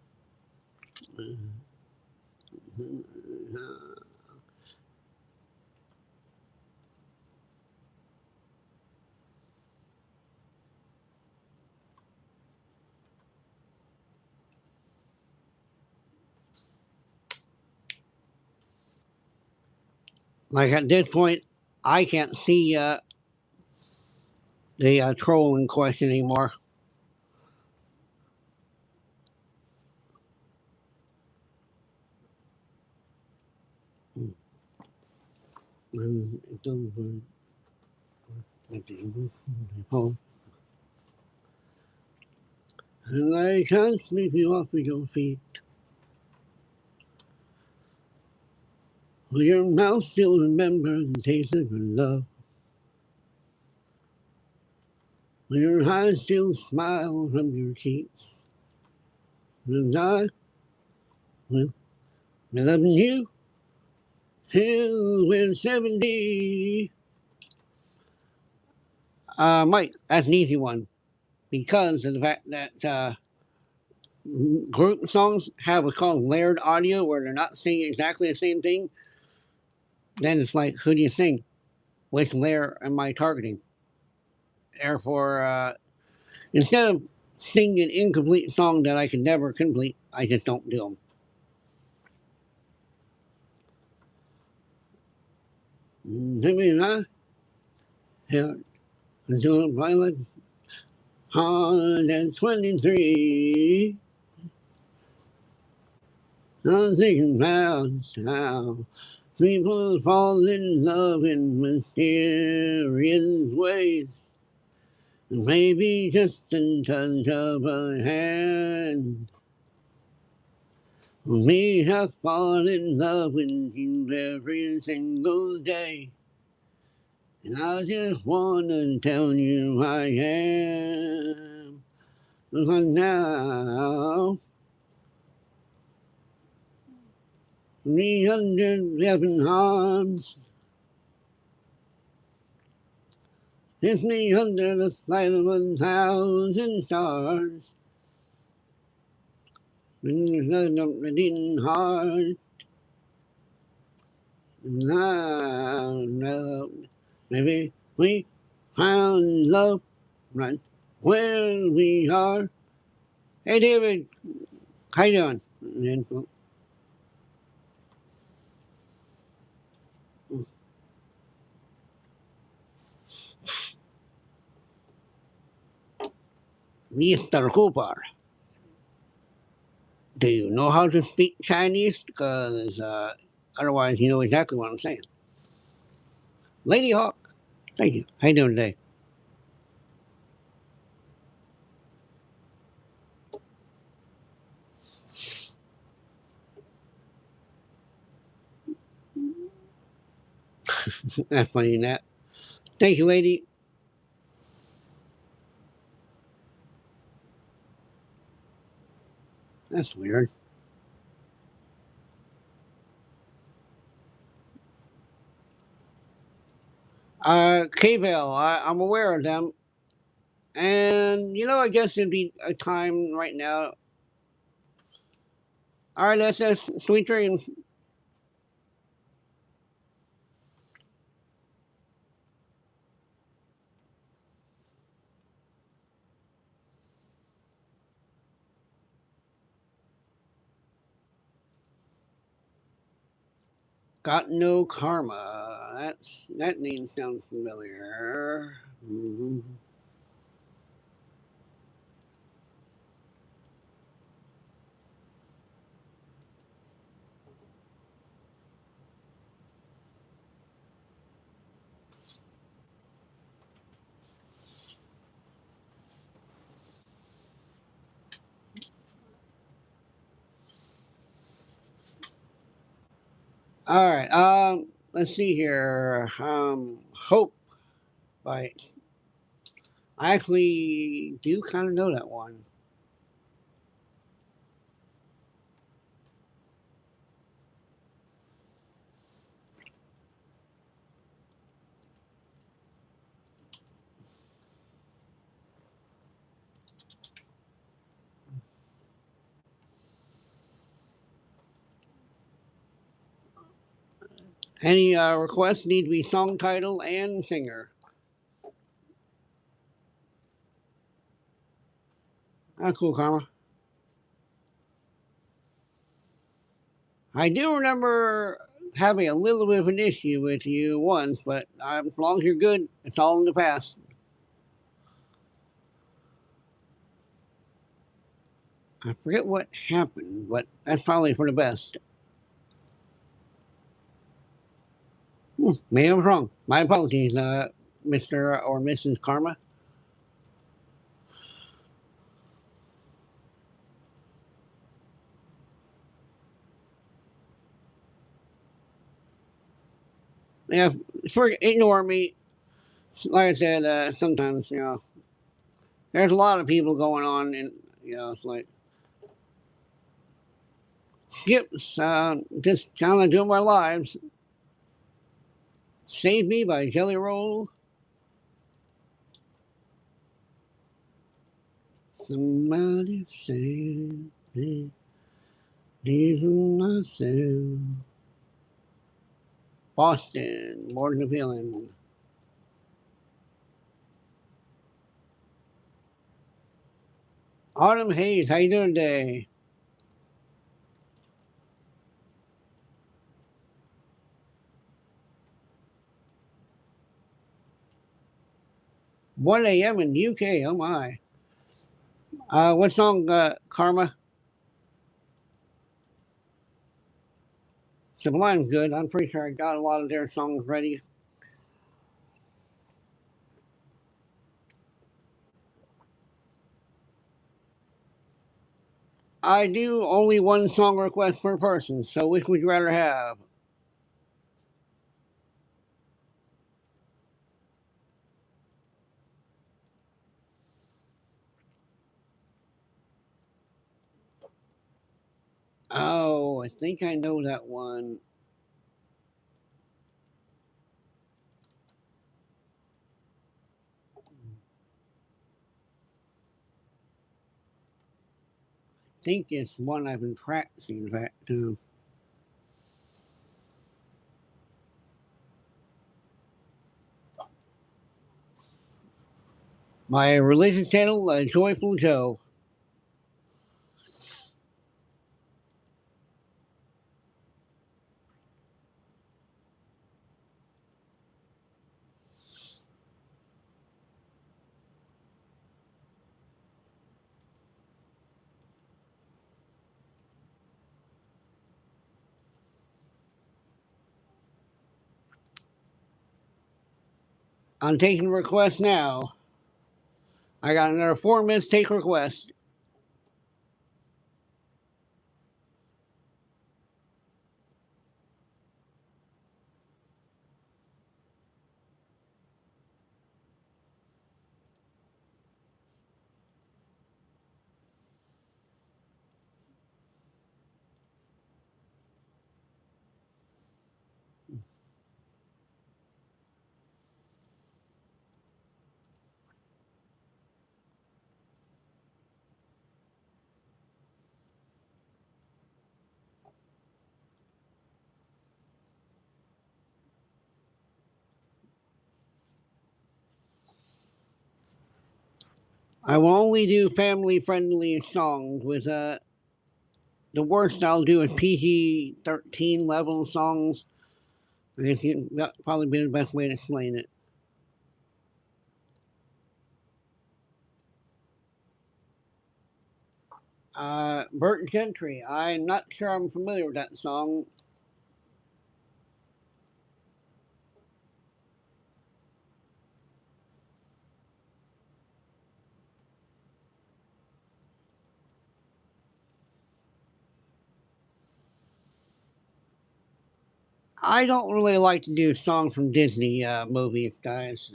[SPEAKER 1] Like at this point, I can't see the troll in question anymore. And I can't sweep you off with your feet. Will your mouth still remember the taste of your love? Will your eyes still smile from your cheeks? And I will be loving you till we're 70. Mike, that's an easy one because of the fact that group songs have what's called layered audio where they're not singing exactly the same thing. Then it's like, who do you sing? Which layer am I targeting? Therefore, instead of singing an incomplete song that I can never complete, I just don't do them. Maybe not. Yeah, doing violence. 123. I'm thinking about how people fall in love in mysterious ways. Maybe just a touch of a hand. We have fallen in love with you every single day. And I just want to tell you I am. But now, 311 hearts. Kiss me under the light of 1,000 stars. Beating heart. Maybe we found love right where we are. Hey, David, how you doing? Mr. Cooper, do you know how to speak Chinese? Because otherwise, you know exactly what I'm saying. Lady Hawk, thank you. How you doing today? That's funny, Nat. Thank you, lady. That's weird. K-Bell, I'm aware of them. And, I guess it'd be a time right now. All right, that's sweet dreams. Got no karma. That name sounds familiar. Mhm. All right. Let's see here. Hope by. I actually do kind of know that one. Any requests need to be song title and singer. That's cool, Karma. I do remember having a little bit of an issue with you once, but as long as you're good, it's all in the past. I forget what happened, but that's probably for the best. Maybe I was wrong. My apologies, Mr. or Mrs. Karma. Yeah, ignore me. Like I said, sometimes, there's a lot of people going on, and, it's like, skips, just kind of doing my lives. Save Me by Jelly Roll. Somebody save me. Leaving myself. Boston, more than a feeling. Autumn Hayes, how you doing today? 1 a.m. in the UK, oh my. What song, Karma? Sublime's good. I'm pretty sure I got a lot of their songs ready. I do only one song request per person, so which would you rather have? Oh, I think I know that one. I think it's one I've been practicing, in fact, too. My religious channel, Joyful Joe. I'm taking requests now. I got another 4 minutes to take requests. I will only do family friendly songs with the worst I'll do is PG-13 level songs. I guess that probably be the best way to explain it. Burt Gentry. I'm not sure I'm familiar with that song. I don't really like to do songs from Disney movies, guys.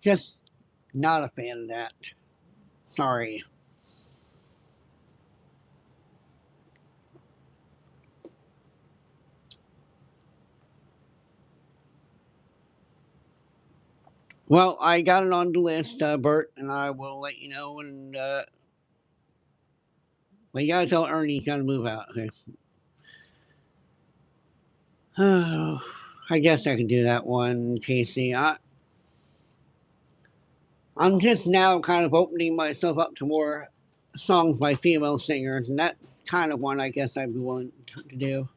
[SPEAKER 1] Just not a fan of that. Sorry. Well, I got it on the list, Bert, and I will let you know. And well, you gotta tell Ernie he's gotta move out. Okay. I guess I can do that one, Casey. I'm just now kind of opening myself up to more songs by female singers, and that's kind of one I guess I'd be willing to do.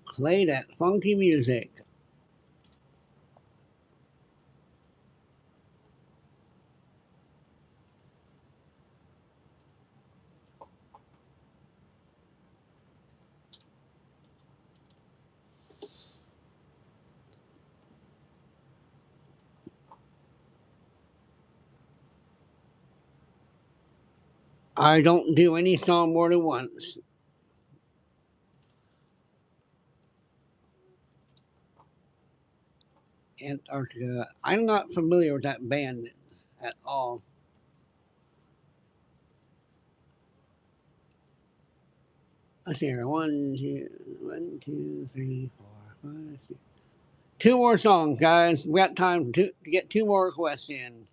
[SPEAKER 1] Play that funky music. I don't do any song more than once. Antarctica. I'm not familiar with that band at all. Let's see here. One, two, three, four, five, six. Two more songs, guys. We got time to get two more requests in.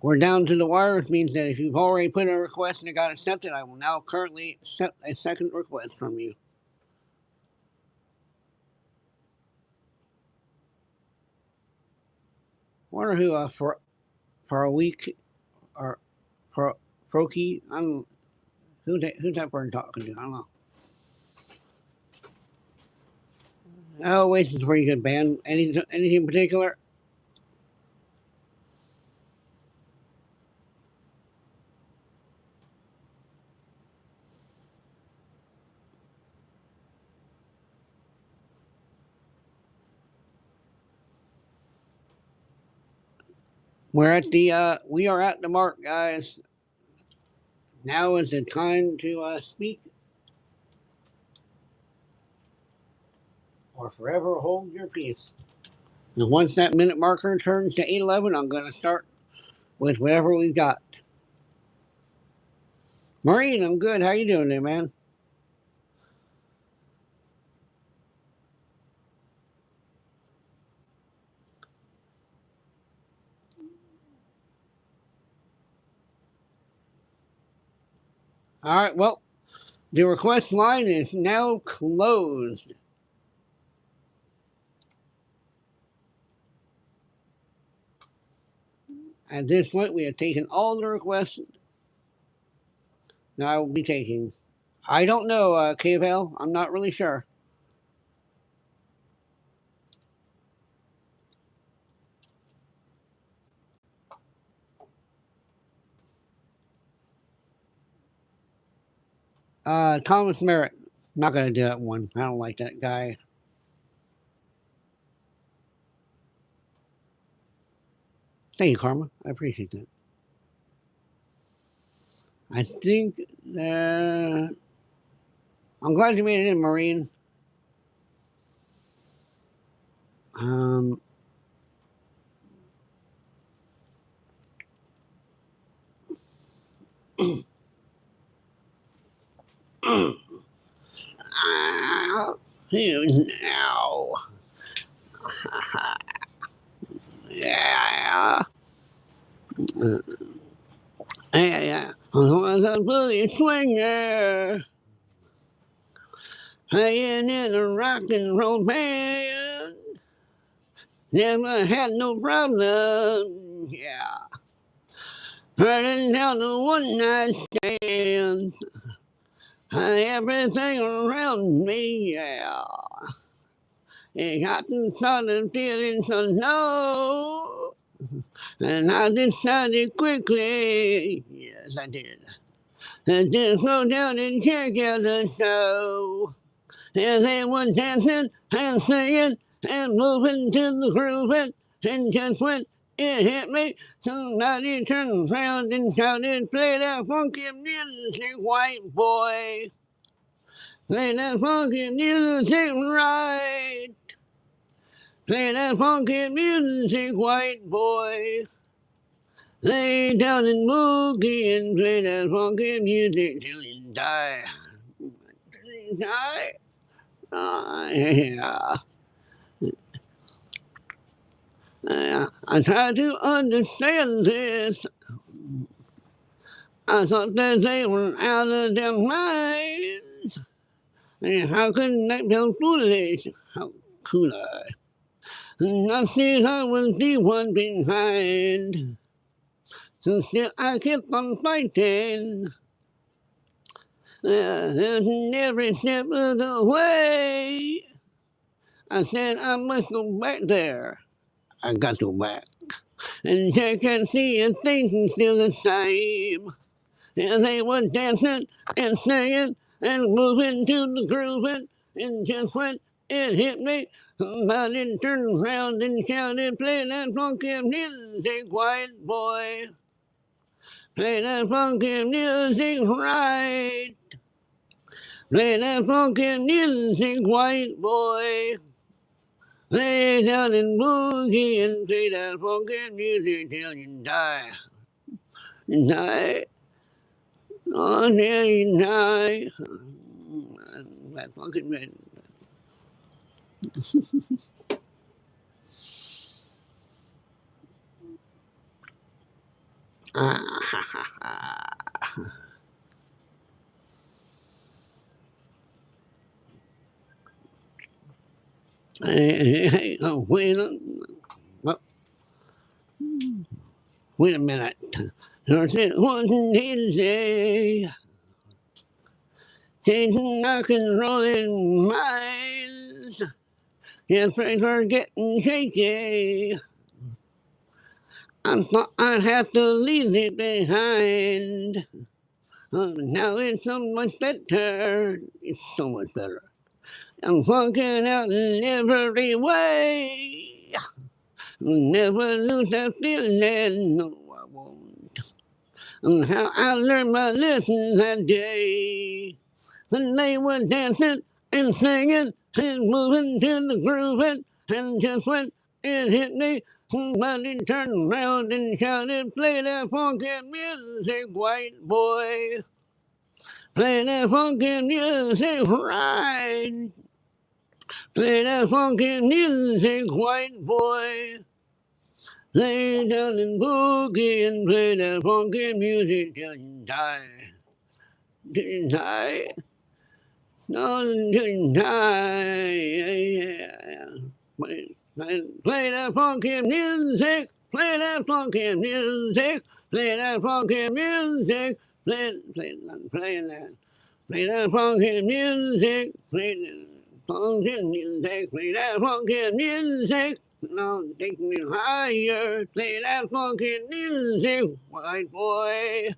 [SPEAKER 1] We're down to the wire, which means that if you've already put in a request and it got accepted, I will now currently accept a second request from you. Wonder who for a week or for Froky. I don't who's that person talking to. I don't know. Oh, Oasis is a pretty good band. Anything in particular? We are at the mark, guys. Now is the time to speak, or forever hold your peace. And once that minute marker turns to 8:11, I'm going to start with whatever we've got. Maureen, I'm good. How you doing there, man? All right, well, the request line is now closed. At this point, we have taken all the requests that I will be taking. I don't know, K-Val. I'm not really sure. Thomas Merritt. Not going to do that one. I don't like that guy. Thank you, Karma. I appreciate that. I think I'm glad you made it in, Maureen. Um, now. Yeah. Yeah. I was a bully swinger. Playing in a rock and roll band. Never had no problem. Yeah. Burning down the one night stands. Everything around me, yeah. It got to started feeling so low. And I decided quickly, yes I did, to just slow down and check out the show. And they were dancing and singing and moving to the groove. And just when it hit me, somebody turned around and shouted, "Play that funky music, white boy. Play that funky music right. Play that funky music, white boy. Lay down and boogie and play that funky music till you die." Till you die. Yeah. I tried to understand this. I thought that they were out of their minds. And how could they be foolish? How could I? I see I was the one behind. So still I kept on fighting. And every step of the way, I said I must go back there. I got to go back. And check and see if things are still the same. And they were dancing and singing and moving to the grooving. And just when it hit me, somebody turned around and shouted, "Play that funky music, white boy. Play that funky music right. Play that funky music, white boy. Lay down and boogie and play that funky music till you die. Die. Oh, till you die." That fucking man. Hey, oh, well, wait a minute. Cause it wasn't easy. Chasing rock and rolling miles. Your friends were getting shaky. I thought I'd have to leave it behind. Now it's so much better. It's so much better. I'm walking out in every way. Never lose that feeling, no I won't. And how I learned my lesson that day. And they were dancing and singing and moving to the grooving. And just when it hit me, somebody turned around and shouted, play that funky music, white boy. Play that funky music right. Play that funky music, white boy. Lay down and boogie and play that funky music till you die. Till you die. No, till you die. Yeah. Play that funky music. Play that funky music. Play that funky music. Playing that. Play that funky music. Play that funky music. Play that funky music. No, take me higher. Play that funky music, white boy.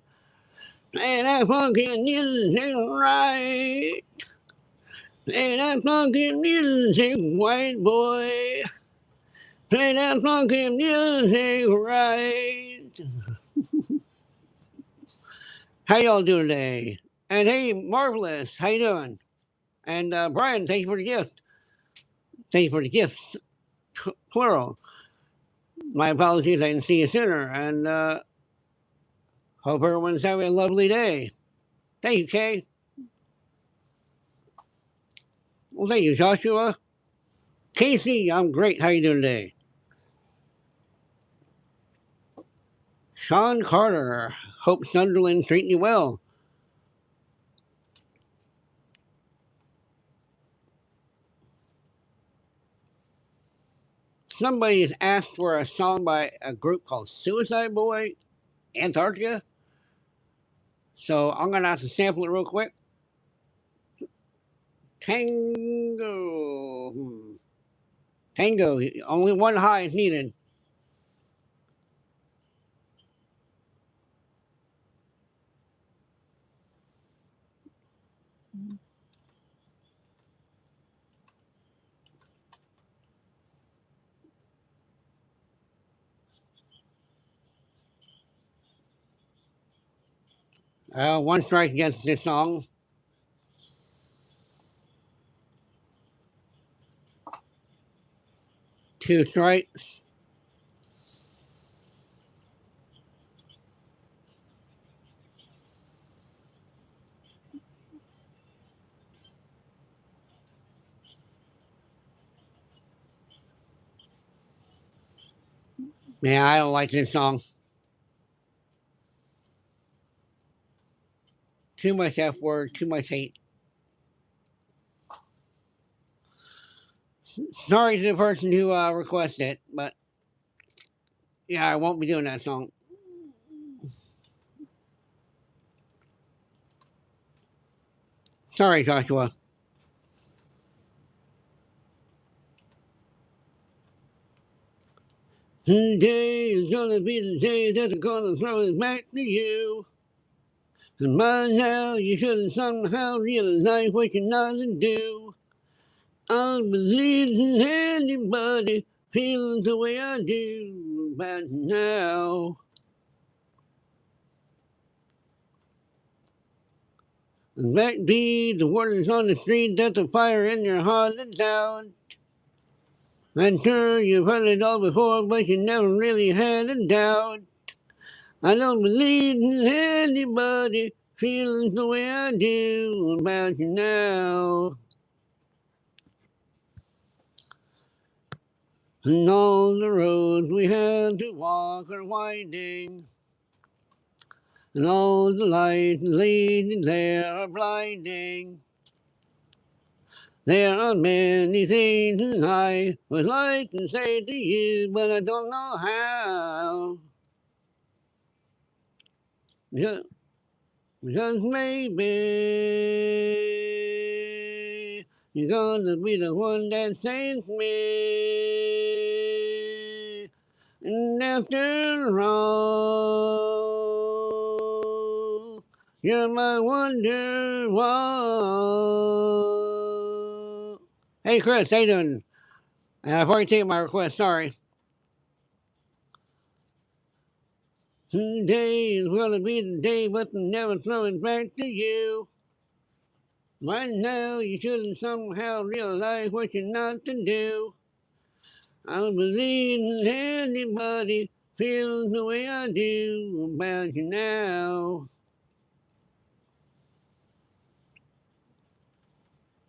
[SPEAKER 1] Play that funky music right. Play that funky music, white boy. Play that funky music right. How y'all doing today? And hey, Marvelous, how you doing? And Brian, thank you for the gift. Thank you for the gifts, plural. My apologies, I didn't see you sooner. And hope everyone's having a lovely day. Thank you, Kay. Well, thank you, Joshua. Casey, I'm great. How you doing today? Sean Carter, hope Sunderland's treating you well. Somebody has asked for a song by a group called Suicide Boy, Antarctica. So I'm going to have to sample it real quick. Tango. Tango. Only one high is needed. One strike against this song. Two strikes. Man, I don't like this song. Too much F word, too much hate. Sorry to the person who requested it, but yeah, I won't be doing that song. Sorry, Joshua. Today is gonna be the day that I'm gonna throw it back to you. And by now you should have somehow realized what you're not to do. I don't believe in anybody feels the way I do about now. That be the word on the street that the fire in your heart is out. I'm sure you've heard it all before, but you never really had a doubt. I don't believe in anybody feels the way I do about you now. And all the roads we had to walk are winding, and all the lights leading there are blinding. There are many things that I would like to say to you, but I don't know how. Because maybe you're gonna be the one that saves me. And after all, you're my wonderwall. Hey, Chris, how you doing? I've already taken my request, sorry. Today is gonna be the day, but never throw it back to you. Right now, you shouldn't somehow realize what you're not to do. I don't believe anybody feels the way I do about you now.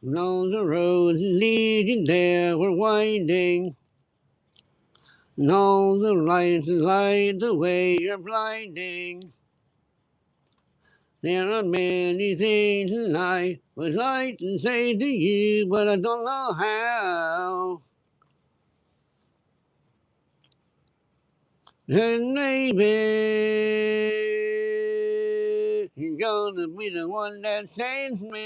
[SPEAKER 1] And all the roads leading there were winding, and all the lights light the way you're blinding. There are many things that I would like to say to you, but I don't know how. And maybe you're gonna be the one that saves me.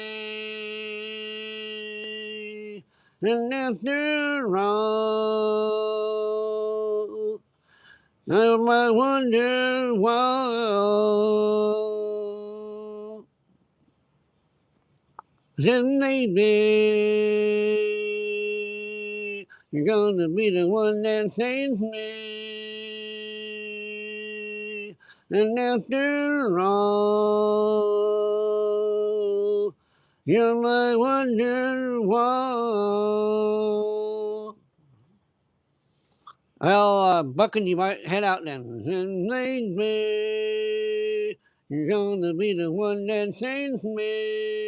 [SPEAKER 1] And after all, I might wonder why. Then maybe you're gonna be the one that saves me. And after all, you might wonder why. Well, Buckin, you might head out then. And maybe you're gonna be the one that saves me.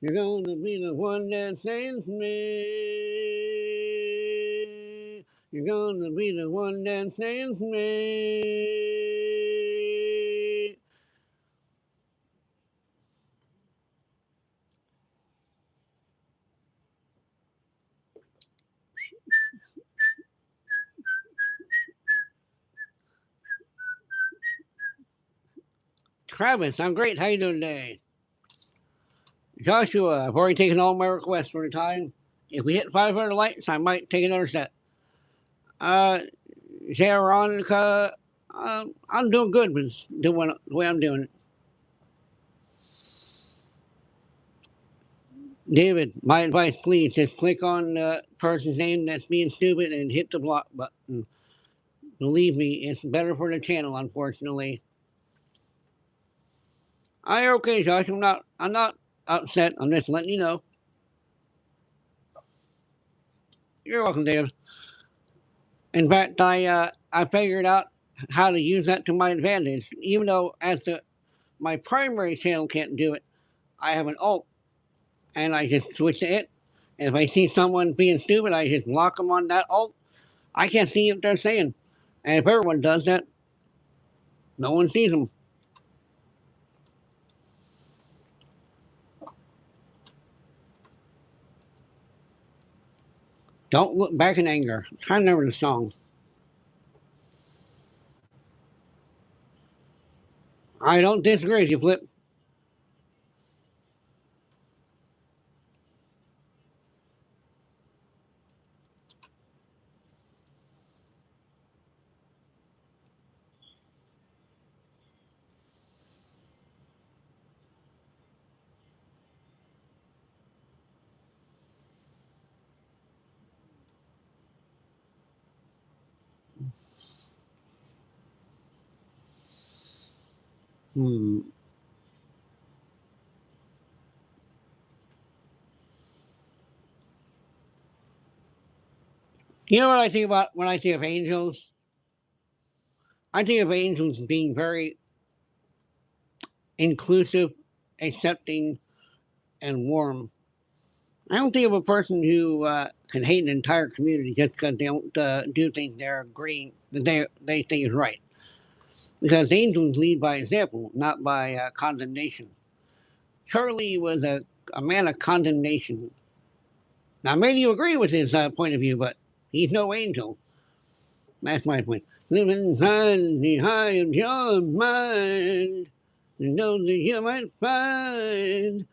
[SPEAKER 1] You're gonna be the one that saves me. You're gonna be the one that saves me. Travis, I'm great. How you doing today? Joshua, I've already taken all my requests for the time. If we hit 500 likes, I might take another set. Uh, Veronica, I'm doing good with doing the way I'm doing it. David, my advice, please just click on the person's name that's being stupid and hit the block button. Believe me, it's better for the channel, unfortunately. You're okay, Josh. I'm not upset. I'm just letting you know. You're welcome, David. In fact, I figured out how to use that to my advantage. Even though my primary channel can't do it, I have an alt, and I just switch to it. And if I see someone being stupid, I just lock them on that alt. I can't see what they're saying. And if everyone does that, no one sees them. Don't look back in anger. I can't remember the song. I don't disagree with you, Flip. Hmm. You know what I think about when I think of angels? I think of angels being very inclusive, accepting, and warm. I don't think of a person who can hate an entire community just because they don't do things they're agreeing that they think is right. Because angels lead by example, not by condemnation. Charlie was a man of condemnation. Now, maybe you agree with his point of view, but he's no angel. That's my point. Live inside the high of your mind, and know that you might find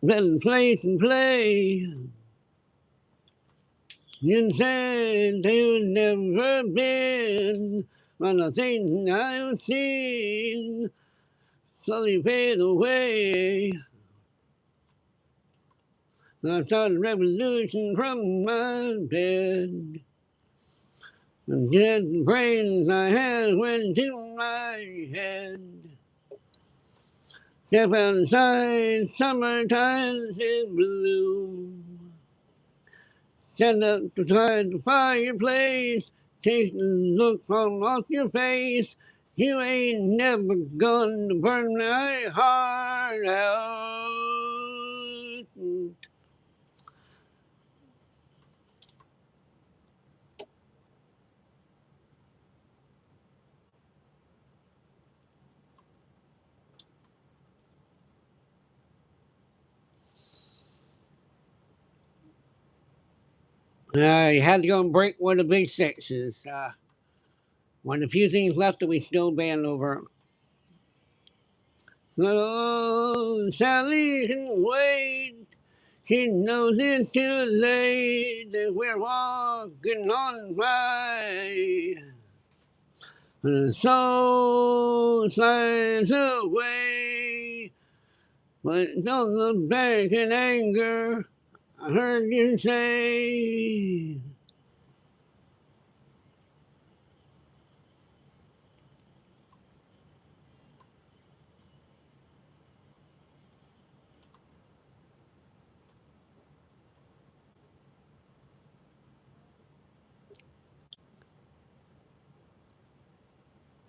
[SPEAKER 1] a better place to play. You said you've never been, but the things I've seen slowly fade away. I started a revolution from my bed. The good brains I had went to my head. Step outside, summertime is blue. Stand up beside the fireplace, take a look from off your face. You ain't never gonna burn my heart out. You had to go and break one of the big sixes. One of the few things left that we still band over. So Sally can wait. She knows it's too late that we're walking on by. The soul slides away, but don't look back in anger. I heard you say.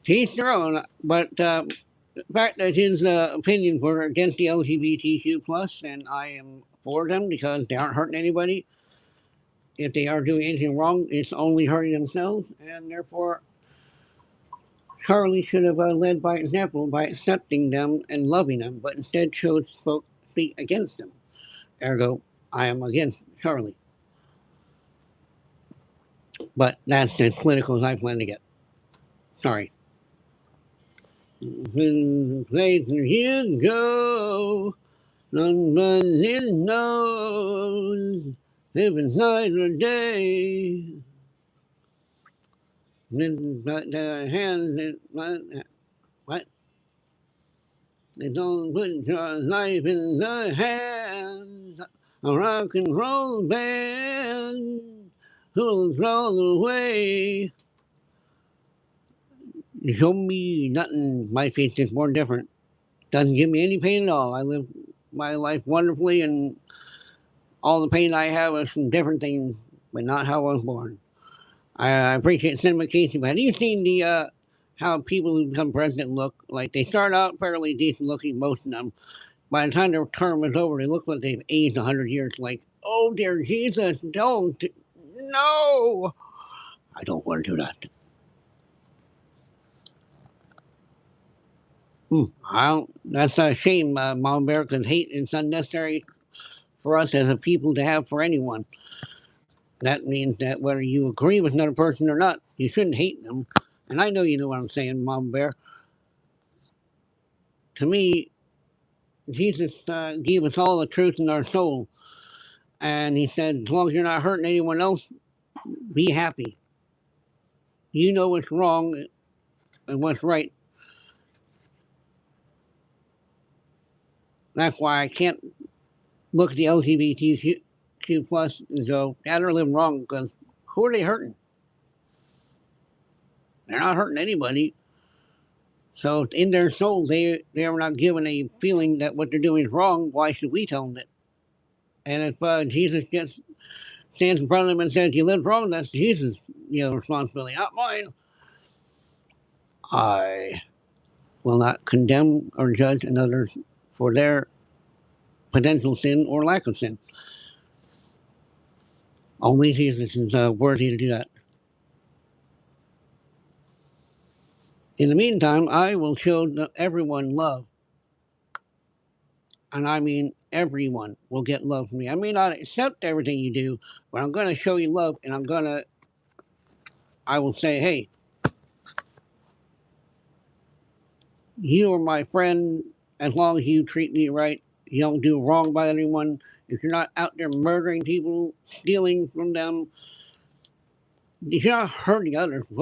[SPEAKER 1] He's their own, but the fact that his opinions were against the LGBTQ plus, and I am for them because they aren't hurting anybody. If they are doing anything wrong, it's only hurting themselves, and therefore Charlie should have led by example by accepting them and loving them, but instead chose to speak against them. Ergo, I am against Charlie. But that's as political as I plan to get. Sorry. Places you go, nobody knows if it's night or day. But the hands what? They don't put your life in the hands of a rock and roll band who'll throw away. You show me nothing. My face is more different. Doesn't give me any pain at all. I live my life wonderfully, and all the pain I have is from different things, but not how I was born. I appreciate Cinema Casey, but have you seen the how people who become president look? Like they start out fairly decent looking, most of them. By the time their term is over, they look like they've aged 100 years. Like, oh dear Jesus, don't, no, I don't want to do that. I don't. That's a shame, Mom Bear, because hate is unnecessary for us as a people to have for anyone. That means that whether you agree with another person or not, you shouldn't hate them. And I know you know what I'm saying, Mom Bear. To me, Jesus gave us all the truth in our soul. And he said, as long as you're not hurting anyone else, be happy. You know what's wrong and what's right. That's why I can't look at the LGBTQ plus and go, yeah, they're living wrong, because who are they hurting? They're not hurting anybody. So in their soul, they are not given a feeling that what they're doing is wrong. Why should we tell them it? And if Jesus gets stands in front of them and says, you live wrong, that's Jesus' responsibility, not mine. I will not condemn or judge others for their potential sin or lack of sin. Only Jesus is worthy to do that. In the meantime, I will show everyone love. And I mean everyone will get love from me. I may not accept everything you do, but I'm going to show you love, and I will say, hey, you are my friend as long as you treat me right. You don't do wrong by anyone. If you're not out there murdering people, stealing from them, if you're not hurting others,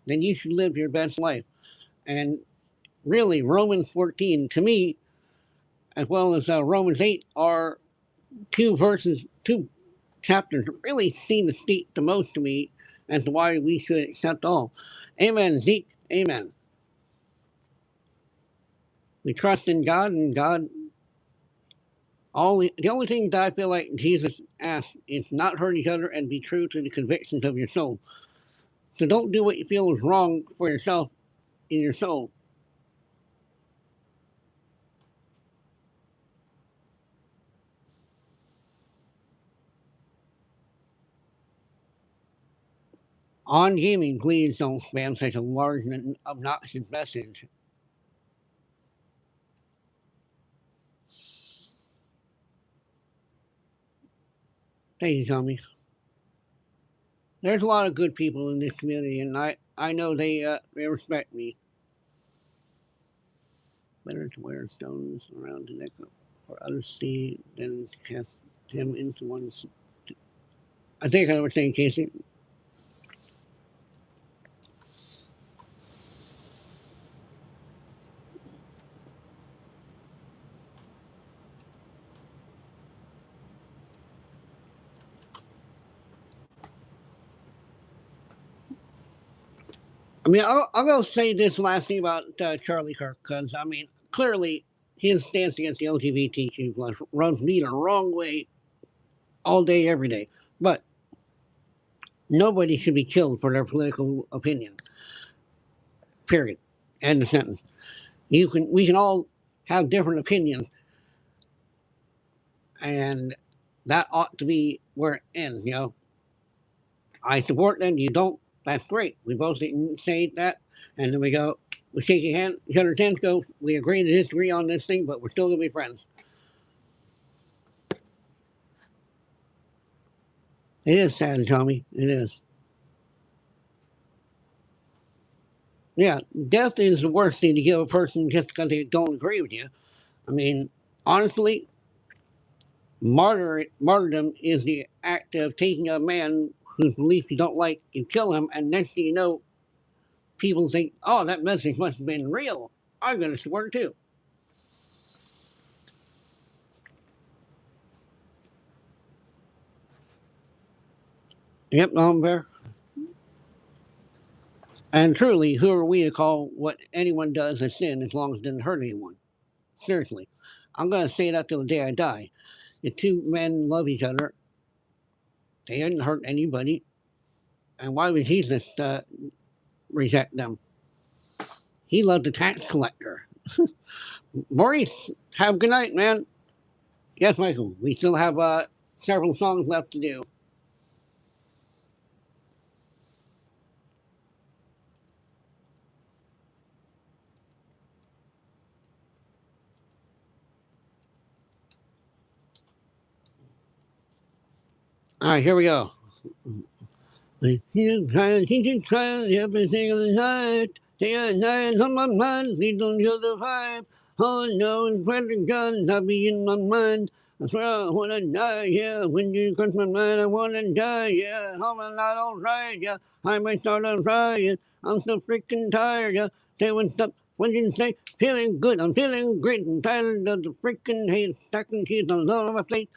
[SPEAKER 1] then you should live your best life. And really, Romans 14, to me, as well as Romans 8, are two chapters that really seem to speak the most to me as to why we should accept all. Amen, Zeke. Amen. We trust in God, and God. The only thing that I feel like Jesus asked is not hurt each other and be true to the convictions of your soul. So don't do what you feel is wrong for yourself in your soul. On gaming, please don't spam such a large and obnoxious message. Thank you, Tommy. There's a lot of good people in this community, and I know they respect me. Better to wear stones around the neck for others see than to cast him into one's. I think I know what you're saying, Casey. I mean, I'll go say this last thing about Charlie Kirk, because, I mean, clearly his stance against the LGBTQ plus runs me the wrong way all day, every day. But nobody should be killed for their political opinion. Period. End of sentence. We can all have different opinions, and that ought to be where it ends. I support them. You don't. That's great. We both didn't say that, and then we shake each other's hands, go. We agree to disagree on this thing, but we're still gonna be friends. It is sad, Tommy. It is. Yeah, death is the worst thing to give a person just because they don't agree with you. I mean, honestly, martyrdom is the act of taking a man whose beliefs you don't like and kill him, and next thing you know, people think, "Oh, that message must have been real. I'm going to support it too." Yep, I'm fair. And truly, who are we to call what anyone does a sin as long as it didn't hurt anyone? Seriously, I'm going to say that till the day I die. The two men love each other. They didn't hurt anybody. And why would Jesus reject them? He loved the tax collector. Maurice, have a good night, man. Yes, Michael. We still have several songs left to do. All right, here we go. He's trying, teaching, trying every single night. Day and night on my mind, please don't kill the vibe. All I know is where the guns I'll be in my mind. I swear I wanna die, yeah. When you cross my mind, I wanna die, yeah. Home and not alright, yeah. I might start on riot. I'm so freaking tired, yeah. Say what's up, what did you say? Feeling good, I'm feeling great. I'm tired of the freaking hate, stacking cheese all over my plate.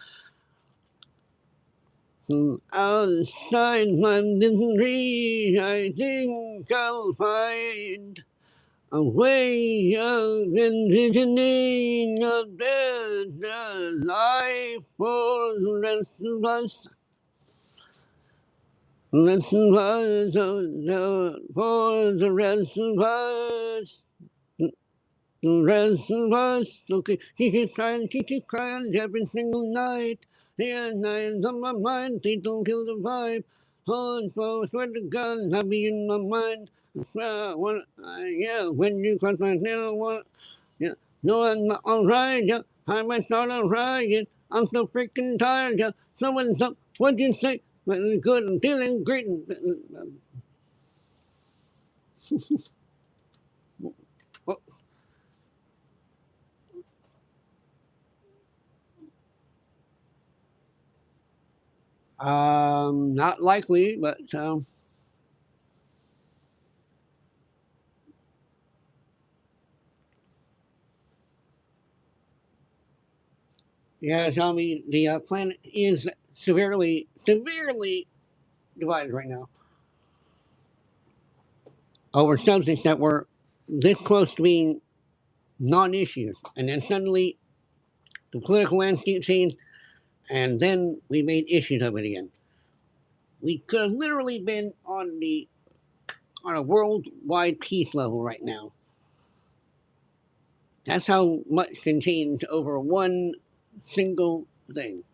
[SPEAKER 1] Outside my misery, I think I'll find a way of envisioning a better life for the rest of us. Rest of us, for the rest of us. The rest of us, okay, she keeps crying every single night. Yeah, nights on my mind, they don't kill the vibe. Oh, so I swear to God, I'll be in my mind. Yeah, when you cross my tail, yeah, no, I'm not alright, yeah, I might start alright, yeah, I'm so freaking tired, yeah, someone's up, what'd you say? Good, I'm feeling great. Not likely, but yeah, tell me the planet is severely divided right now. over subjects that were this close to being non-issues. And then suddenly the political landscape changed, and then we made issues of it again. We could have literally been on a worldwide peace level right now. That's how much can change over one single thing.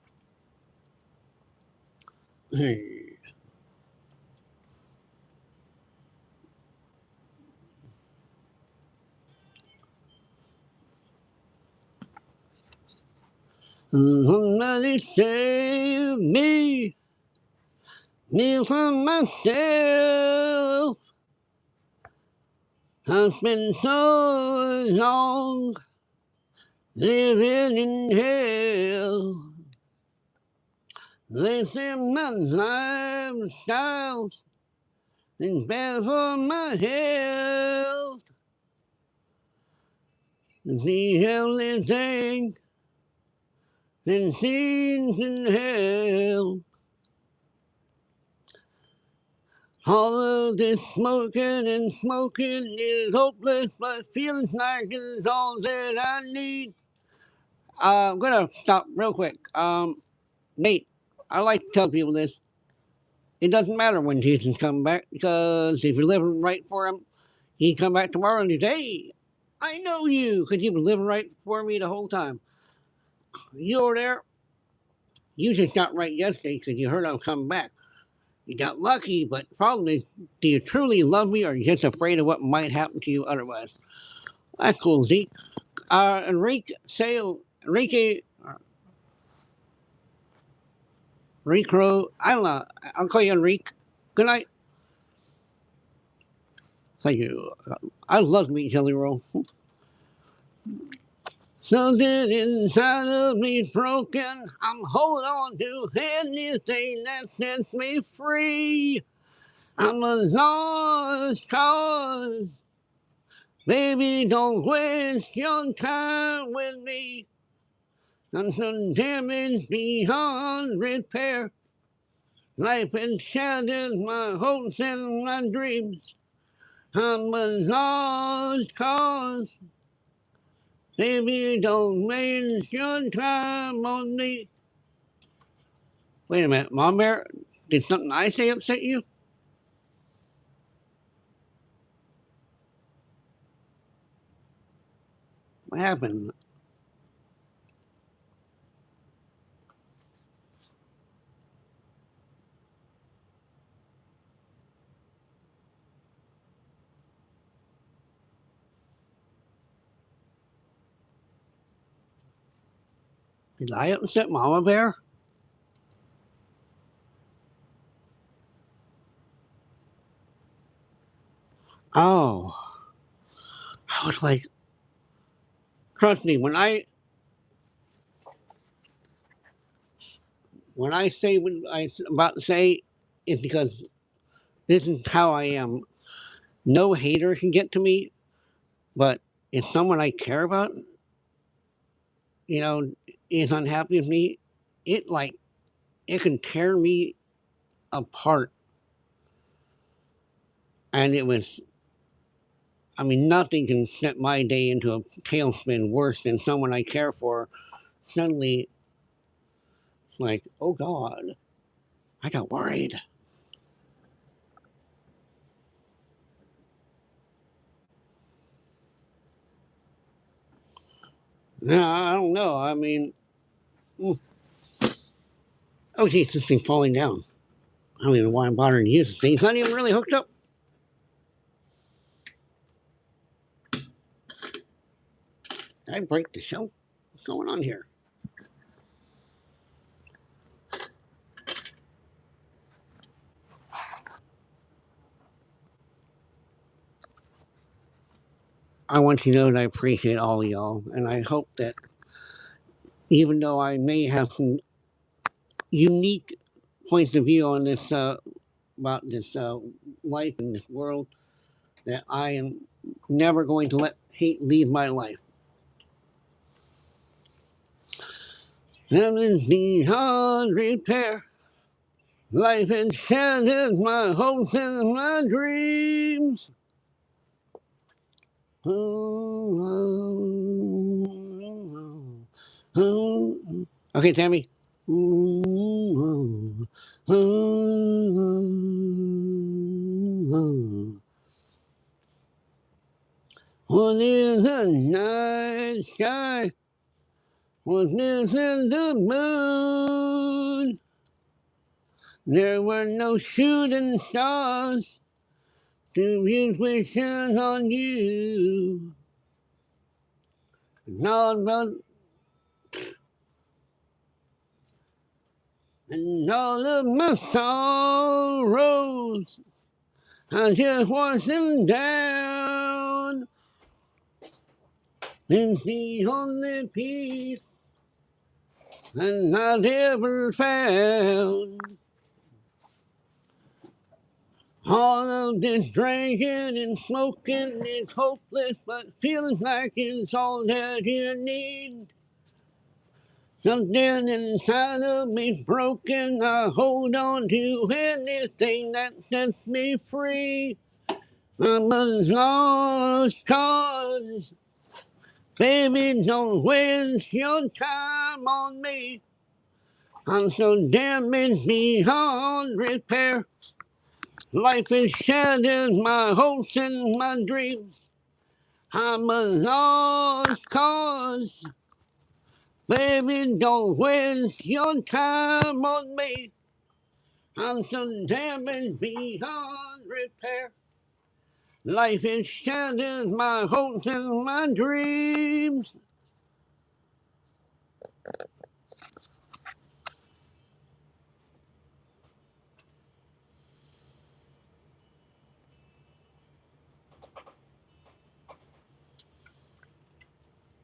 [SPEAKER 1] Somebody save me from myself. I've spent so long living in hell. They say my lifestyle is bad for my health. The only thing that seems in hell. All of this smoking and smoking is hopeless, but feels like it's all that I need. I'm gonna stop real quick. Nate, I like to tell people this. It doesn't matter when Jesus comes back, because if you're living right for him, he come back tomorrow and say, hey, I know you, because you were living right for me the whole time. You over there, you just got right yesterday because you heard I was coming back. You got lucky, but the problem is, do you truly love me, or are you just afraid of what might happen to you otherwise? That's cool, Zeke. Enrique, Recro, I don't know. I'll call you Enrique. Good night. Thank you. I love meat jelly roll. Something inside of me's broken. I'm holding on to anything that sets me free. I'm a lost cause. Baby, don't waste your time with me. I'm some damage beyond repair. Life has shattered my hopes and my dreams. I'm a lost cause. Baby, don't waste your time on me. Wait a minute, Mom Bear, did something I say upset you? What happened? Did I upset Mama Bear? Oh, I was like, trust me, when I say what I'm about to say, it's because this is how I am. No hater can get to me, but if someone I care about, you know, is unhappy with me, it like it can tear me apart. And it was, I mean, nothing can set my day into a tailspin worse than someone I care for. Suddenly, it's like, oh God, I got worried. No, I don't know. I mean, oh geez, this thing's falling down. I don't even know why I'm bothering to use this thing. It's not even really hooked up. Did I break the show? What's going on here? I want you to know that I appreciate all of y'all, and I hope that even though I may have some unique points of view on this about this life in this world, that I am never going to let hate lead my life. Heaven's beyond repair. Life has shattered my hopes and my dreams. Okay, Tammy. What is the night sky? What is in the moon? There were no shooting stars to use wishes on you. All but and all of my sorrows, I just wash them down. It's the only peace I've ever found. All of this drinking and smoking is hopeless, but feels like it's all that you need. Something inside of me's broken. I hold on to anything that sets me free. I'm a lost cause. Baby, don't waste your time on me. I'm so damaged beyond repair. Life is shattered, my hopes and my dreams. I'm a lost cause. Baby, don't waste your time on me. I'm so damaged beyond repair. Life is shattered, my hopes and my dreams.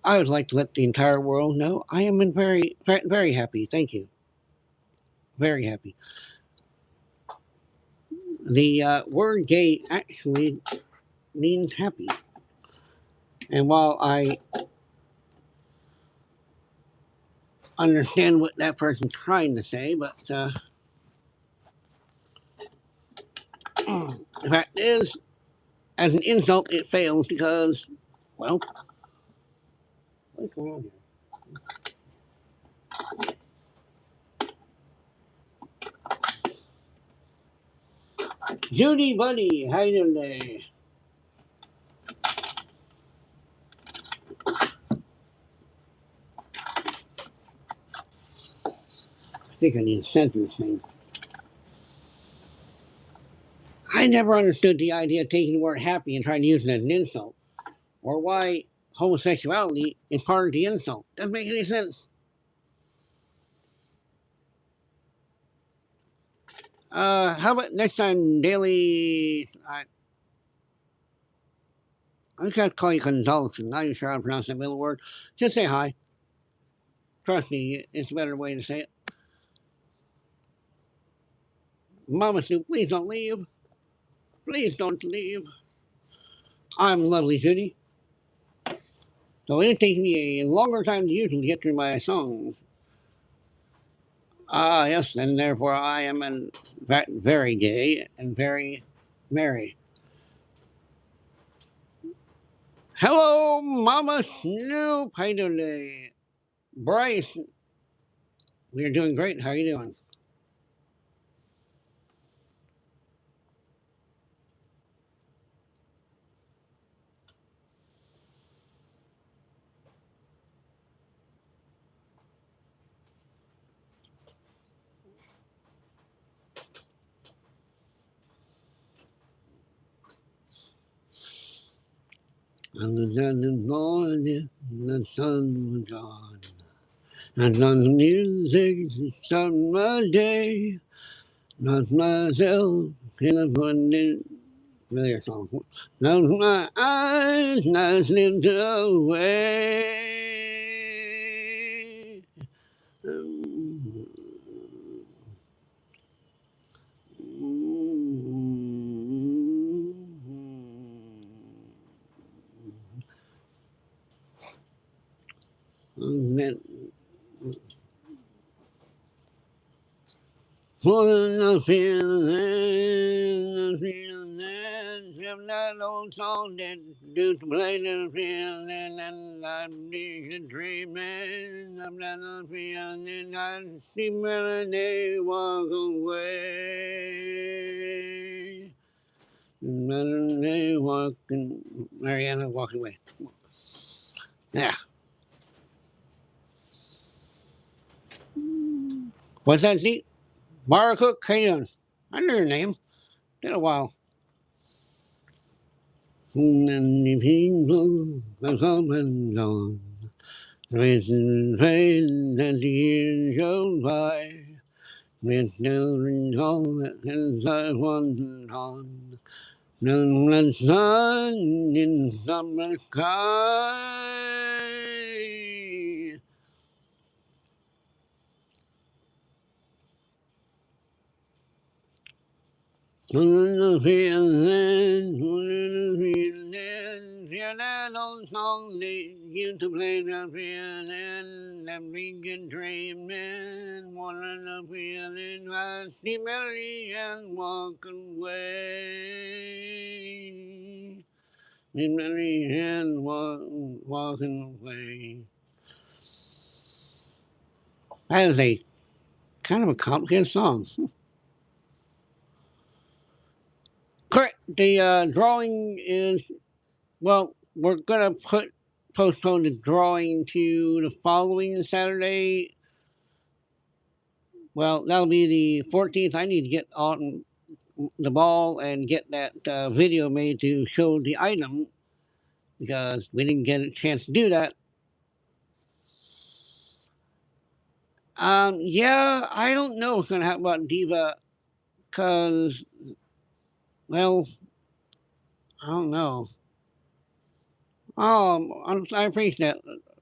[SPEAKER 1] I would like to let the entire world know I am very, very, very happy. Thank you. Very happy. The word gay actually means happy. And while I understand what that person's trying to say, but the fact is, as an insult, it fails because, well, what's going on here? Judy Buddy, how you doing today? I think I need to censor this thing. I never understood the idea of taking the word happy and trying to use it as an insult, or why homosexuality is part of the insult. Doesn't make any sense. How about next time, Daily? I'm just going to call you Gonzalez. I'm not even sure how to pronounce that middle word. Just say hi. Trust me, it's a better way to say it. Mama Sue, please don't leave. Please don't leave. I'm lovely, Judy. So it takes me a longer time than usual to get through my songs. Ah, yes, and therefore I am very gay and very merry. Hello, Mama Snoop. How you doing today? Bryce, we are doing great. How are you doing? On the Sunday morning, the sun was gone. And on the music, started my day. Not myself in a funny familiar song. Close my eyes and I slipped away. For the feeling that of that old song that used to play the field, and I'd be dreaming of that field, and I'd see melody walk away. Melody walking, Mariana walking away. Yeah. What's that, Zeke? Mara Cook, how you doing? I know your name. Been a while. Many people have come and gone, wasting pain as the years go by. With children home and I wandered on. Moonlit sun in summer sky. The feeling, hear that old song they used to play the feeling, that begin dreaming, one of the feeling, I see melody and walk away. See melody and walking away. That is a kind of a complicated song. Correct. The drawing is, well, we're gonna postpone the drawing to the following Saturday. Well, that'll be the 14th. I need to get on the ball and get that video made to show the item because we didn't get a chance to do that. Yeah, I don't know what's gonna happen about Diva because, well, I don't know. I appreciate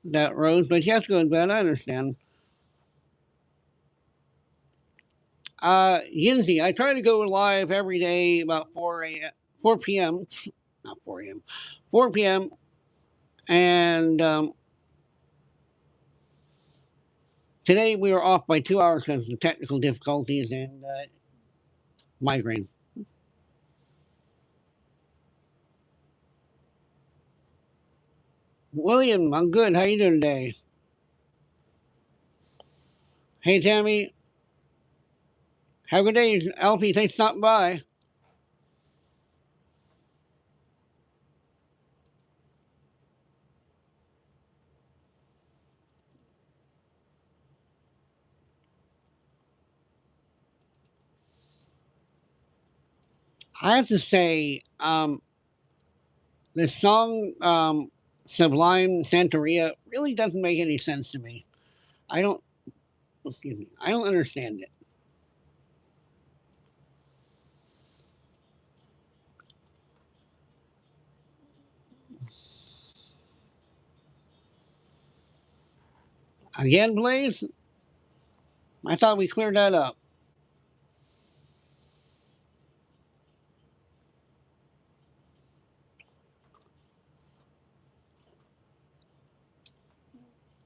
[SPEAKER 1] that, Rose, but she has to go to bed. I understand. Yinzi, I try to go live every day about 4 p.m., not 4 a.m., 4 p.m., and today we were off by 2 hours because of technical difficulties and migraine. William, I'm good. How you doing today? Hey, Tammy. Have a good day. Alfie, thanks for stopping by. I have to say, the song Sublime Santeria really doesn't make any sense to me. I don't, excuse me, I don't understand it. Again, Blaze? I thought we cleared that up.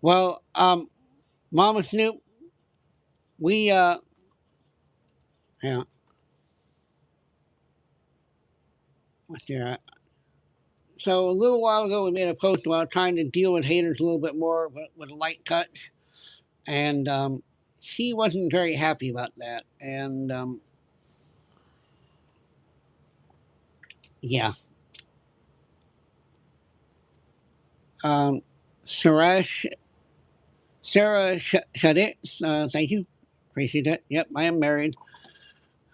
[SPEAKER 1] Well, Mama Snoop, we yeah, what's there? So a little while ago, we made a post about trying to deal with haters a little bit more with a light touch, and she wasn't very happy about that. And yeah, um, Suresh, Sarah Shaditz, thank you, appreciate that. Yep, I am married.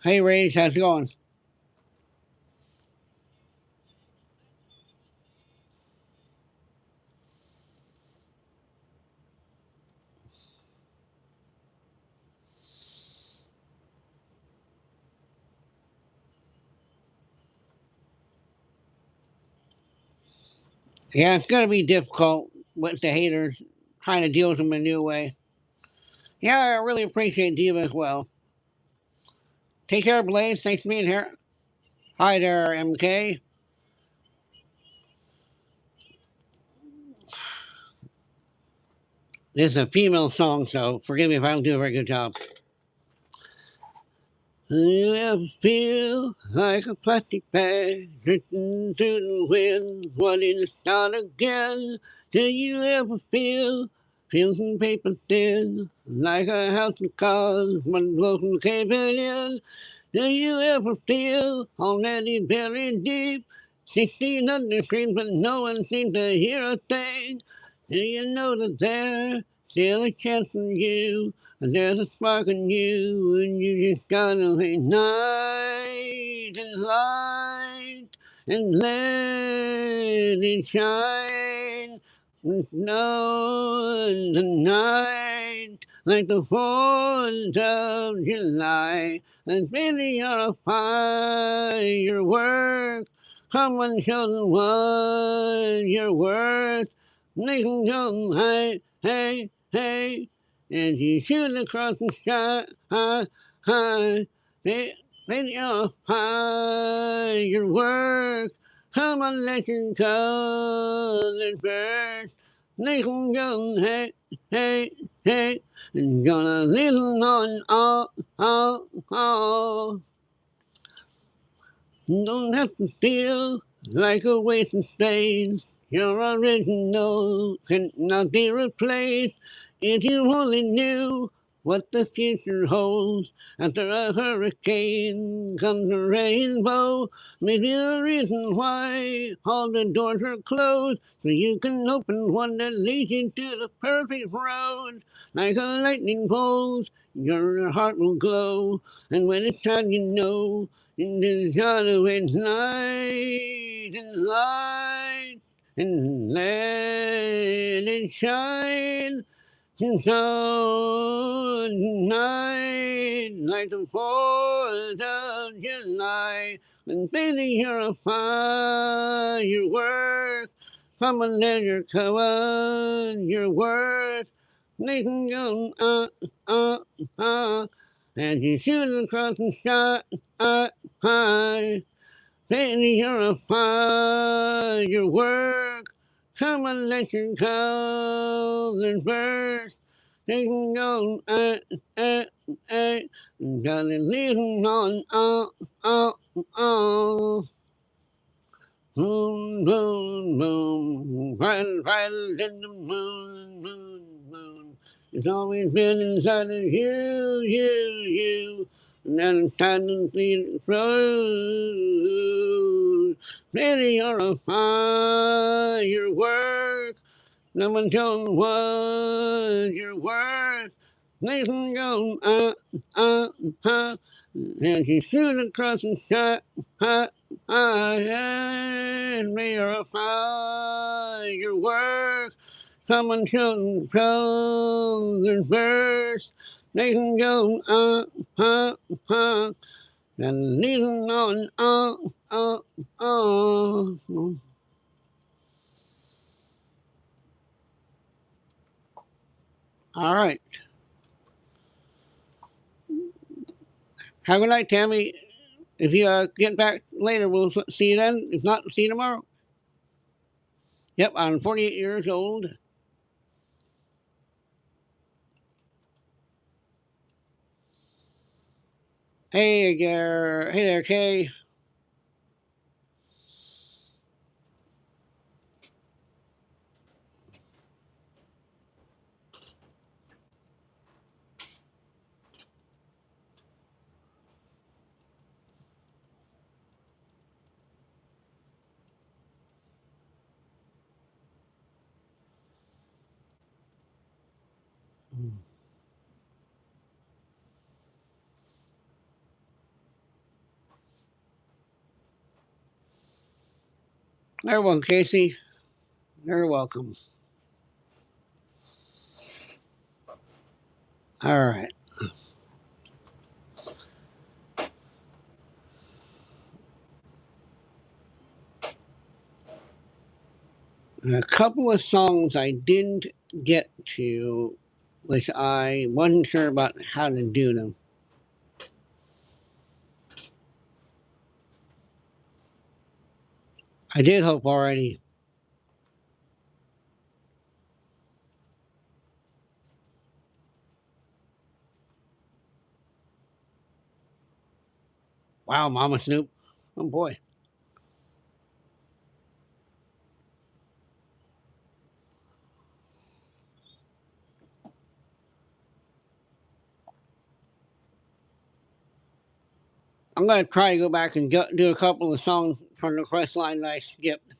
[SPEAKER 1] Hey, Ray, how's it going? Yeah, it's gonna be difficult with the haters trying to deal with them in a new way. Yeah, I really appreciate Diva as well. Take care, Blaze. Thanks for being here. Hi there, MK. This is a female song, so forgive me if I don't do a very good job. Do you ever feel like a plastic bag drifting through the wind, wanting to start again? Do you ever feel some paper thin, like a house of cards, one blow from caving in? Do you ever feel already buried deep, 16 under streams, but no one seems to hear a thing? Do you know that there's still a chance for you? There's a spark in you, and you just gotta ignite and light and let it shine. The snow in the night, like the 4th of July, and really you're a firework. Come and show them what you're worth. They can go hey, hey, hey, as you shoot across the sky, high, high. They are fireworks. Come on, let your colors burst. They can go hey, hey, hey, and gonna listen on all. Don't have to feel like a waste of space. Your original cannot be replaced. If you only knew what the future holds. After a hurricane comes a rainbow. Maybe the reason why all the doors are closed, so you can open one that leads you to the perfect road. Like a lightning bolt, your heart will glow. And when it's time, you know in the shadow at night and light and let it shine. And so tonight, like the 4th of July, when baby you're a firework, come and let your cover your worth. They can go as you shoot across the sky high. Baby, you're a firework. Come and let your colors burst. They can go, got it leading on, oh. Moon, moon, moon, bright, bright in the moon, moon, moon. It's always been inside of you. And then it's time to see it through. Baby, you're a firework. No one told what you're worth. They can go, as you shoot across the sky, and may are a firework. Someone should shoulders burst. They can go, and leaving on, All right. Have a good night, Tammy. If you get back later, we'll see you then. If not, see you tomorrow. Yep, I'm 48 years old. Hey there, Kay. You're welcome, Casey. You're welcome. All right. A couple of songs I didn't get to, which I wasn't sure about how to do them. I did hope already. Wow, Mama Snoop. Oh boy. I'm gonna try to go back and do a couple of songs from the request line that I skipped.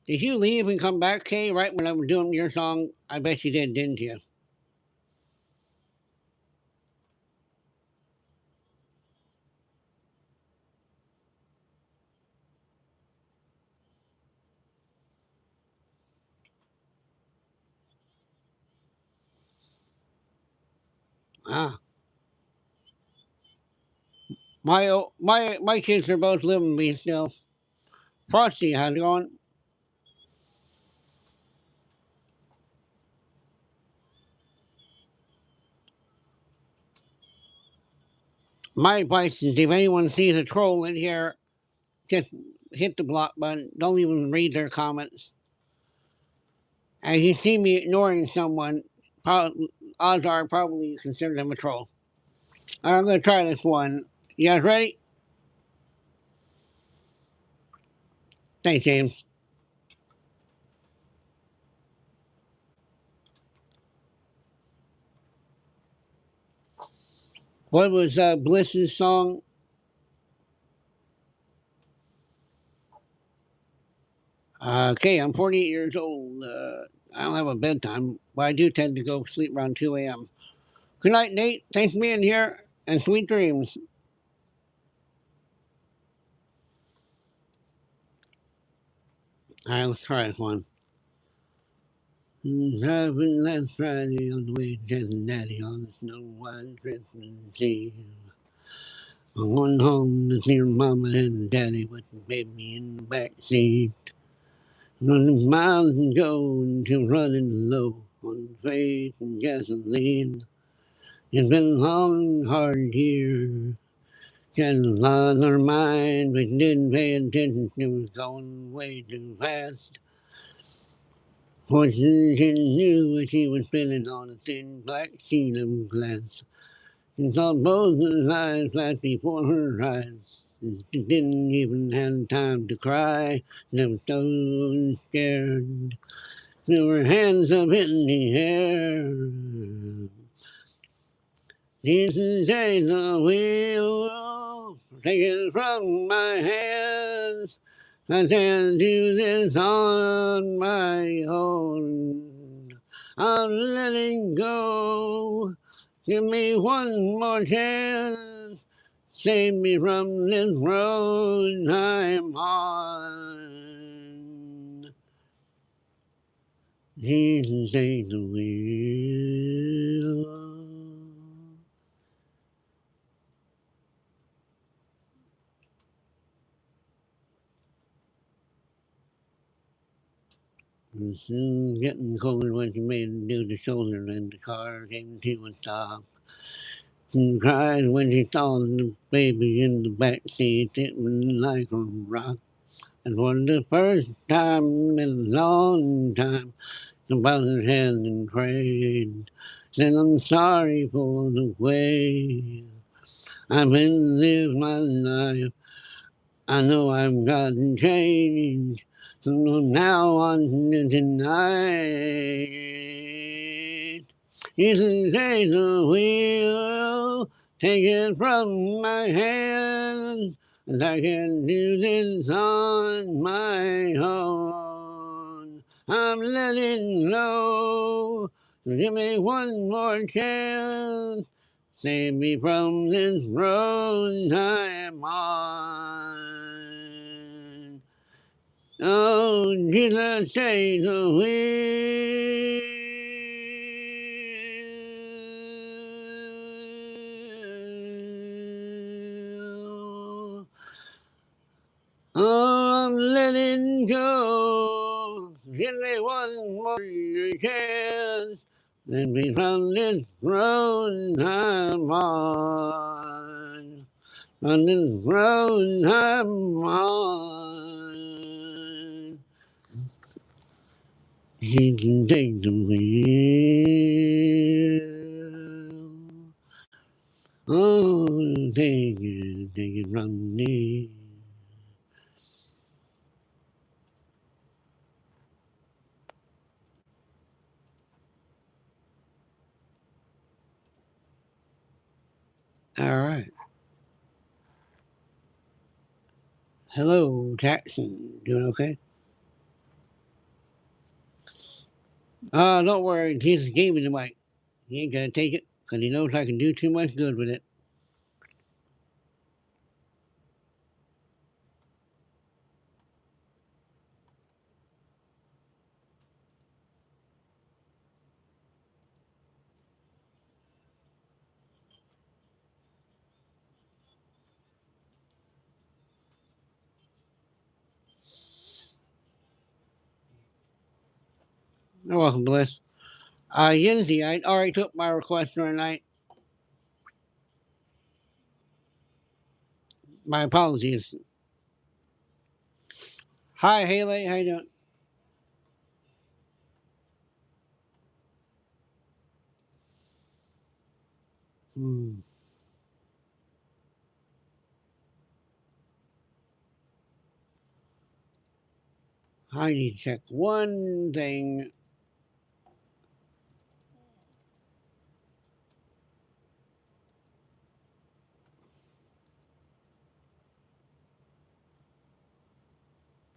[SPEAKER 1] Did you leave and come back, Kay, right when I was doing your song? I bet you did, didn't you? Ah. My kids are both living with me still. Frosty, how's it going? My advice is if anyone sees a troll in here, just hit the block button. Don't even read their comments. As you see me ignoring someone, odds are probably you consider them a troll. I'm going to try this one. You guys ready? Thanks, James. What was Bliss's song? Okay, I'm 48 years old. I don't have a bedtime, but I do tend to go sleep around 2 a.m. Good night, Nate. Thanks for being here, and sweet dreams. All right, let's try this one. Driving last Friday on the way to Cincinnati on the snow white Christmas Eve. I'm going home to see her mama and daddy with the baby in the back seat. Running miles and go until running low on faith and gasoline. It's been a long, hard year. Got a lot on her mind, but didn't pay attention. She was going way too fast. Fortunately, she knew what she was feeling on a thin black sheet of glass. She saw both of his eyes flash before her eyes. She didn't even have time to cry. She was so scared. Threw her hands up in the air. Jesus takes the wheel, take it from my hands. I can't do this on my own. I'm letting go. Give me one more chance. Save me from this road I'm on. Jesus takes the wheel. It's soon getting colder when she made it do the shoulder and the car came to a stop. She cried when she saw the baby in the back seat. It was like a rock. And for the first time in a long time, she bowed her head and prayed. Said, I'm sorry for the way I've been living my life. I know I've gotten changed. So now on to tonight. You can take the wheel, take it from my hands. 'Cause I can do this on my own. I'm letting go. So give me one more chance. Save me from this road I'm on. Oh, Jesus, take the wheel. Oh, I'm letting go. Give me one more chance. Let me from this road I'm on. On this road I'm on. He can take the wheel. Oh, take it from me. All right. Hello, Jackson. Doing okay? Don't worry. Jesus gave me the mic. He ain't gonna take it because he knows I can do too much good with it. You're welcome, Bliss. Yenzi, I already took my request for tonight. My apologies. Hi, Haley. How you doing? Hmm. I need to check one thing.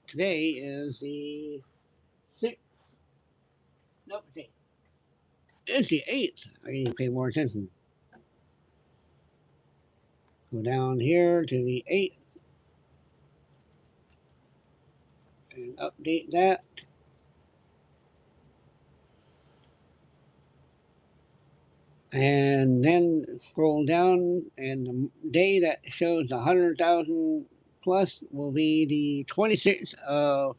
[SPEAKER 1] Today is the 6th. Nope, it's the 8th. I need to pay more attention. Go down here to the 8th and update that. And then scroll down, and the day that shows 100,000 plus will be the 26th of,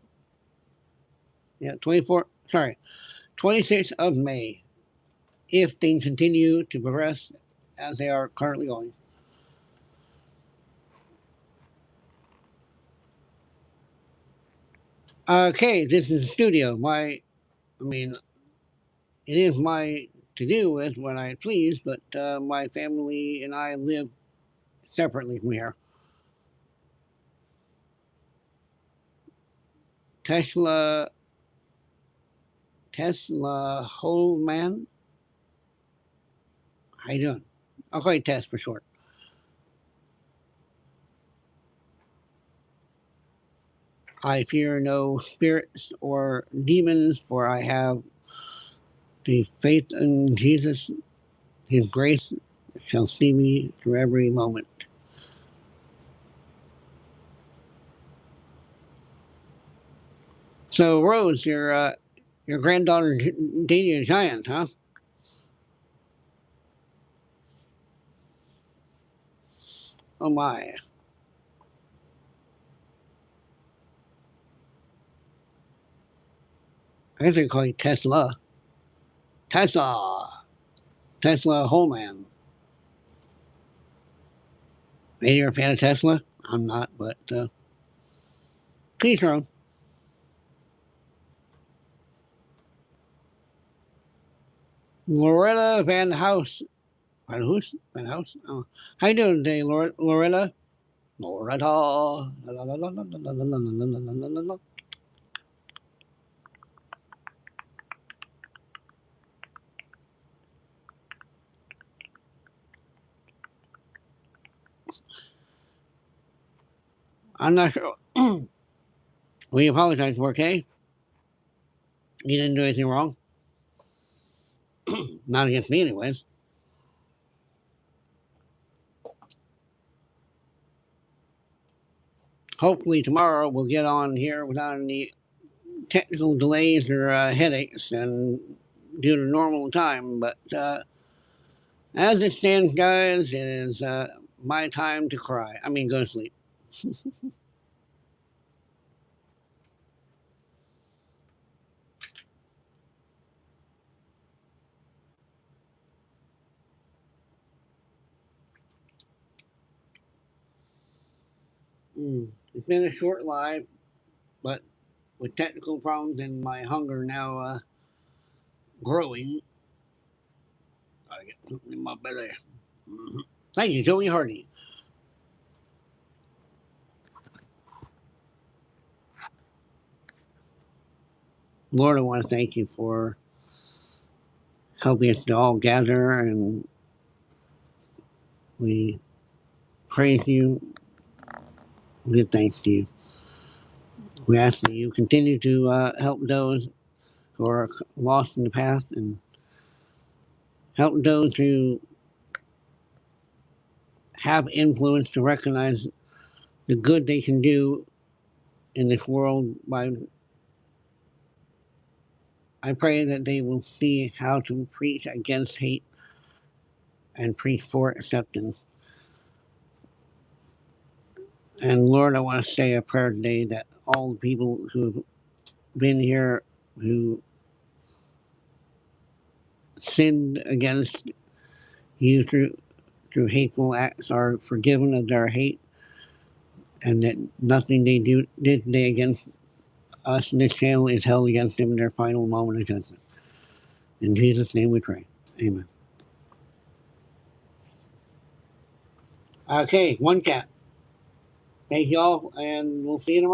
[SPEAKER 1] 26th of May, if things continue to progress as they are currently going. Okay, this is the studio. It is my to do with when I please, but my family and I live separately from here. Tesla, Holman. How you doing? I'll call you Tess for short. I fear no spirits or demons, for I have the faith in Jesus. His grace shall see me through every moment. So, Rose, your granddaughter dating a giant, huh? Oh my! I guess they call you Tesla. Tesla Holman. Maybe you're a fan of Tesla. I'm not, but please, Rose. Loretta Van House. Van House? Van House? Oh. How you doing today, Loretta? Loretta. I'm not sure. We apologize for, okay? You didn't do anything wrong. Not against me, anyways. Hopefully, tomorrow we'll get on here without any technical delays or headaches and due to normal time. But as it stands, guys, it is my time to cry. I mean, go to sleep. It's been a short live, but with technical problems and my hunger now growing, I get something in my belly. Thank you, Joey Hardy. Lord, I want to thank you for helping us to all gather, and we praise you. We give thanks to you. We ask that you continue to help those who are lost in the path, and help those who have influence to recognize the good they can do in this world. I pray that they will see how to preach against hate and preach for acceptance. And Lord, I want to say a prayer today that all the people who've been here, who sinned against you through hateful acts, are forgiven of their hate, and that nothing they did today against us in this channel is held against them in their final moment of judgment. In Jesus' name we pray. Amen. Okay, one cat. Thank you all, and we'll see you tomorrow.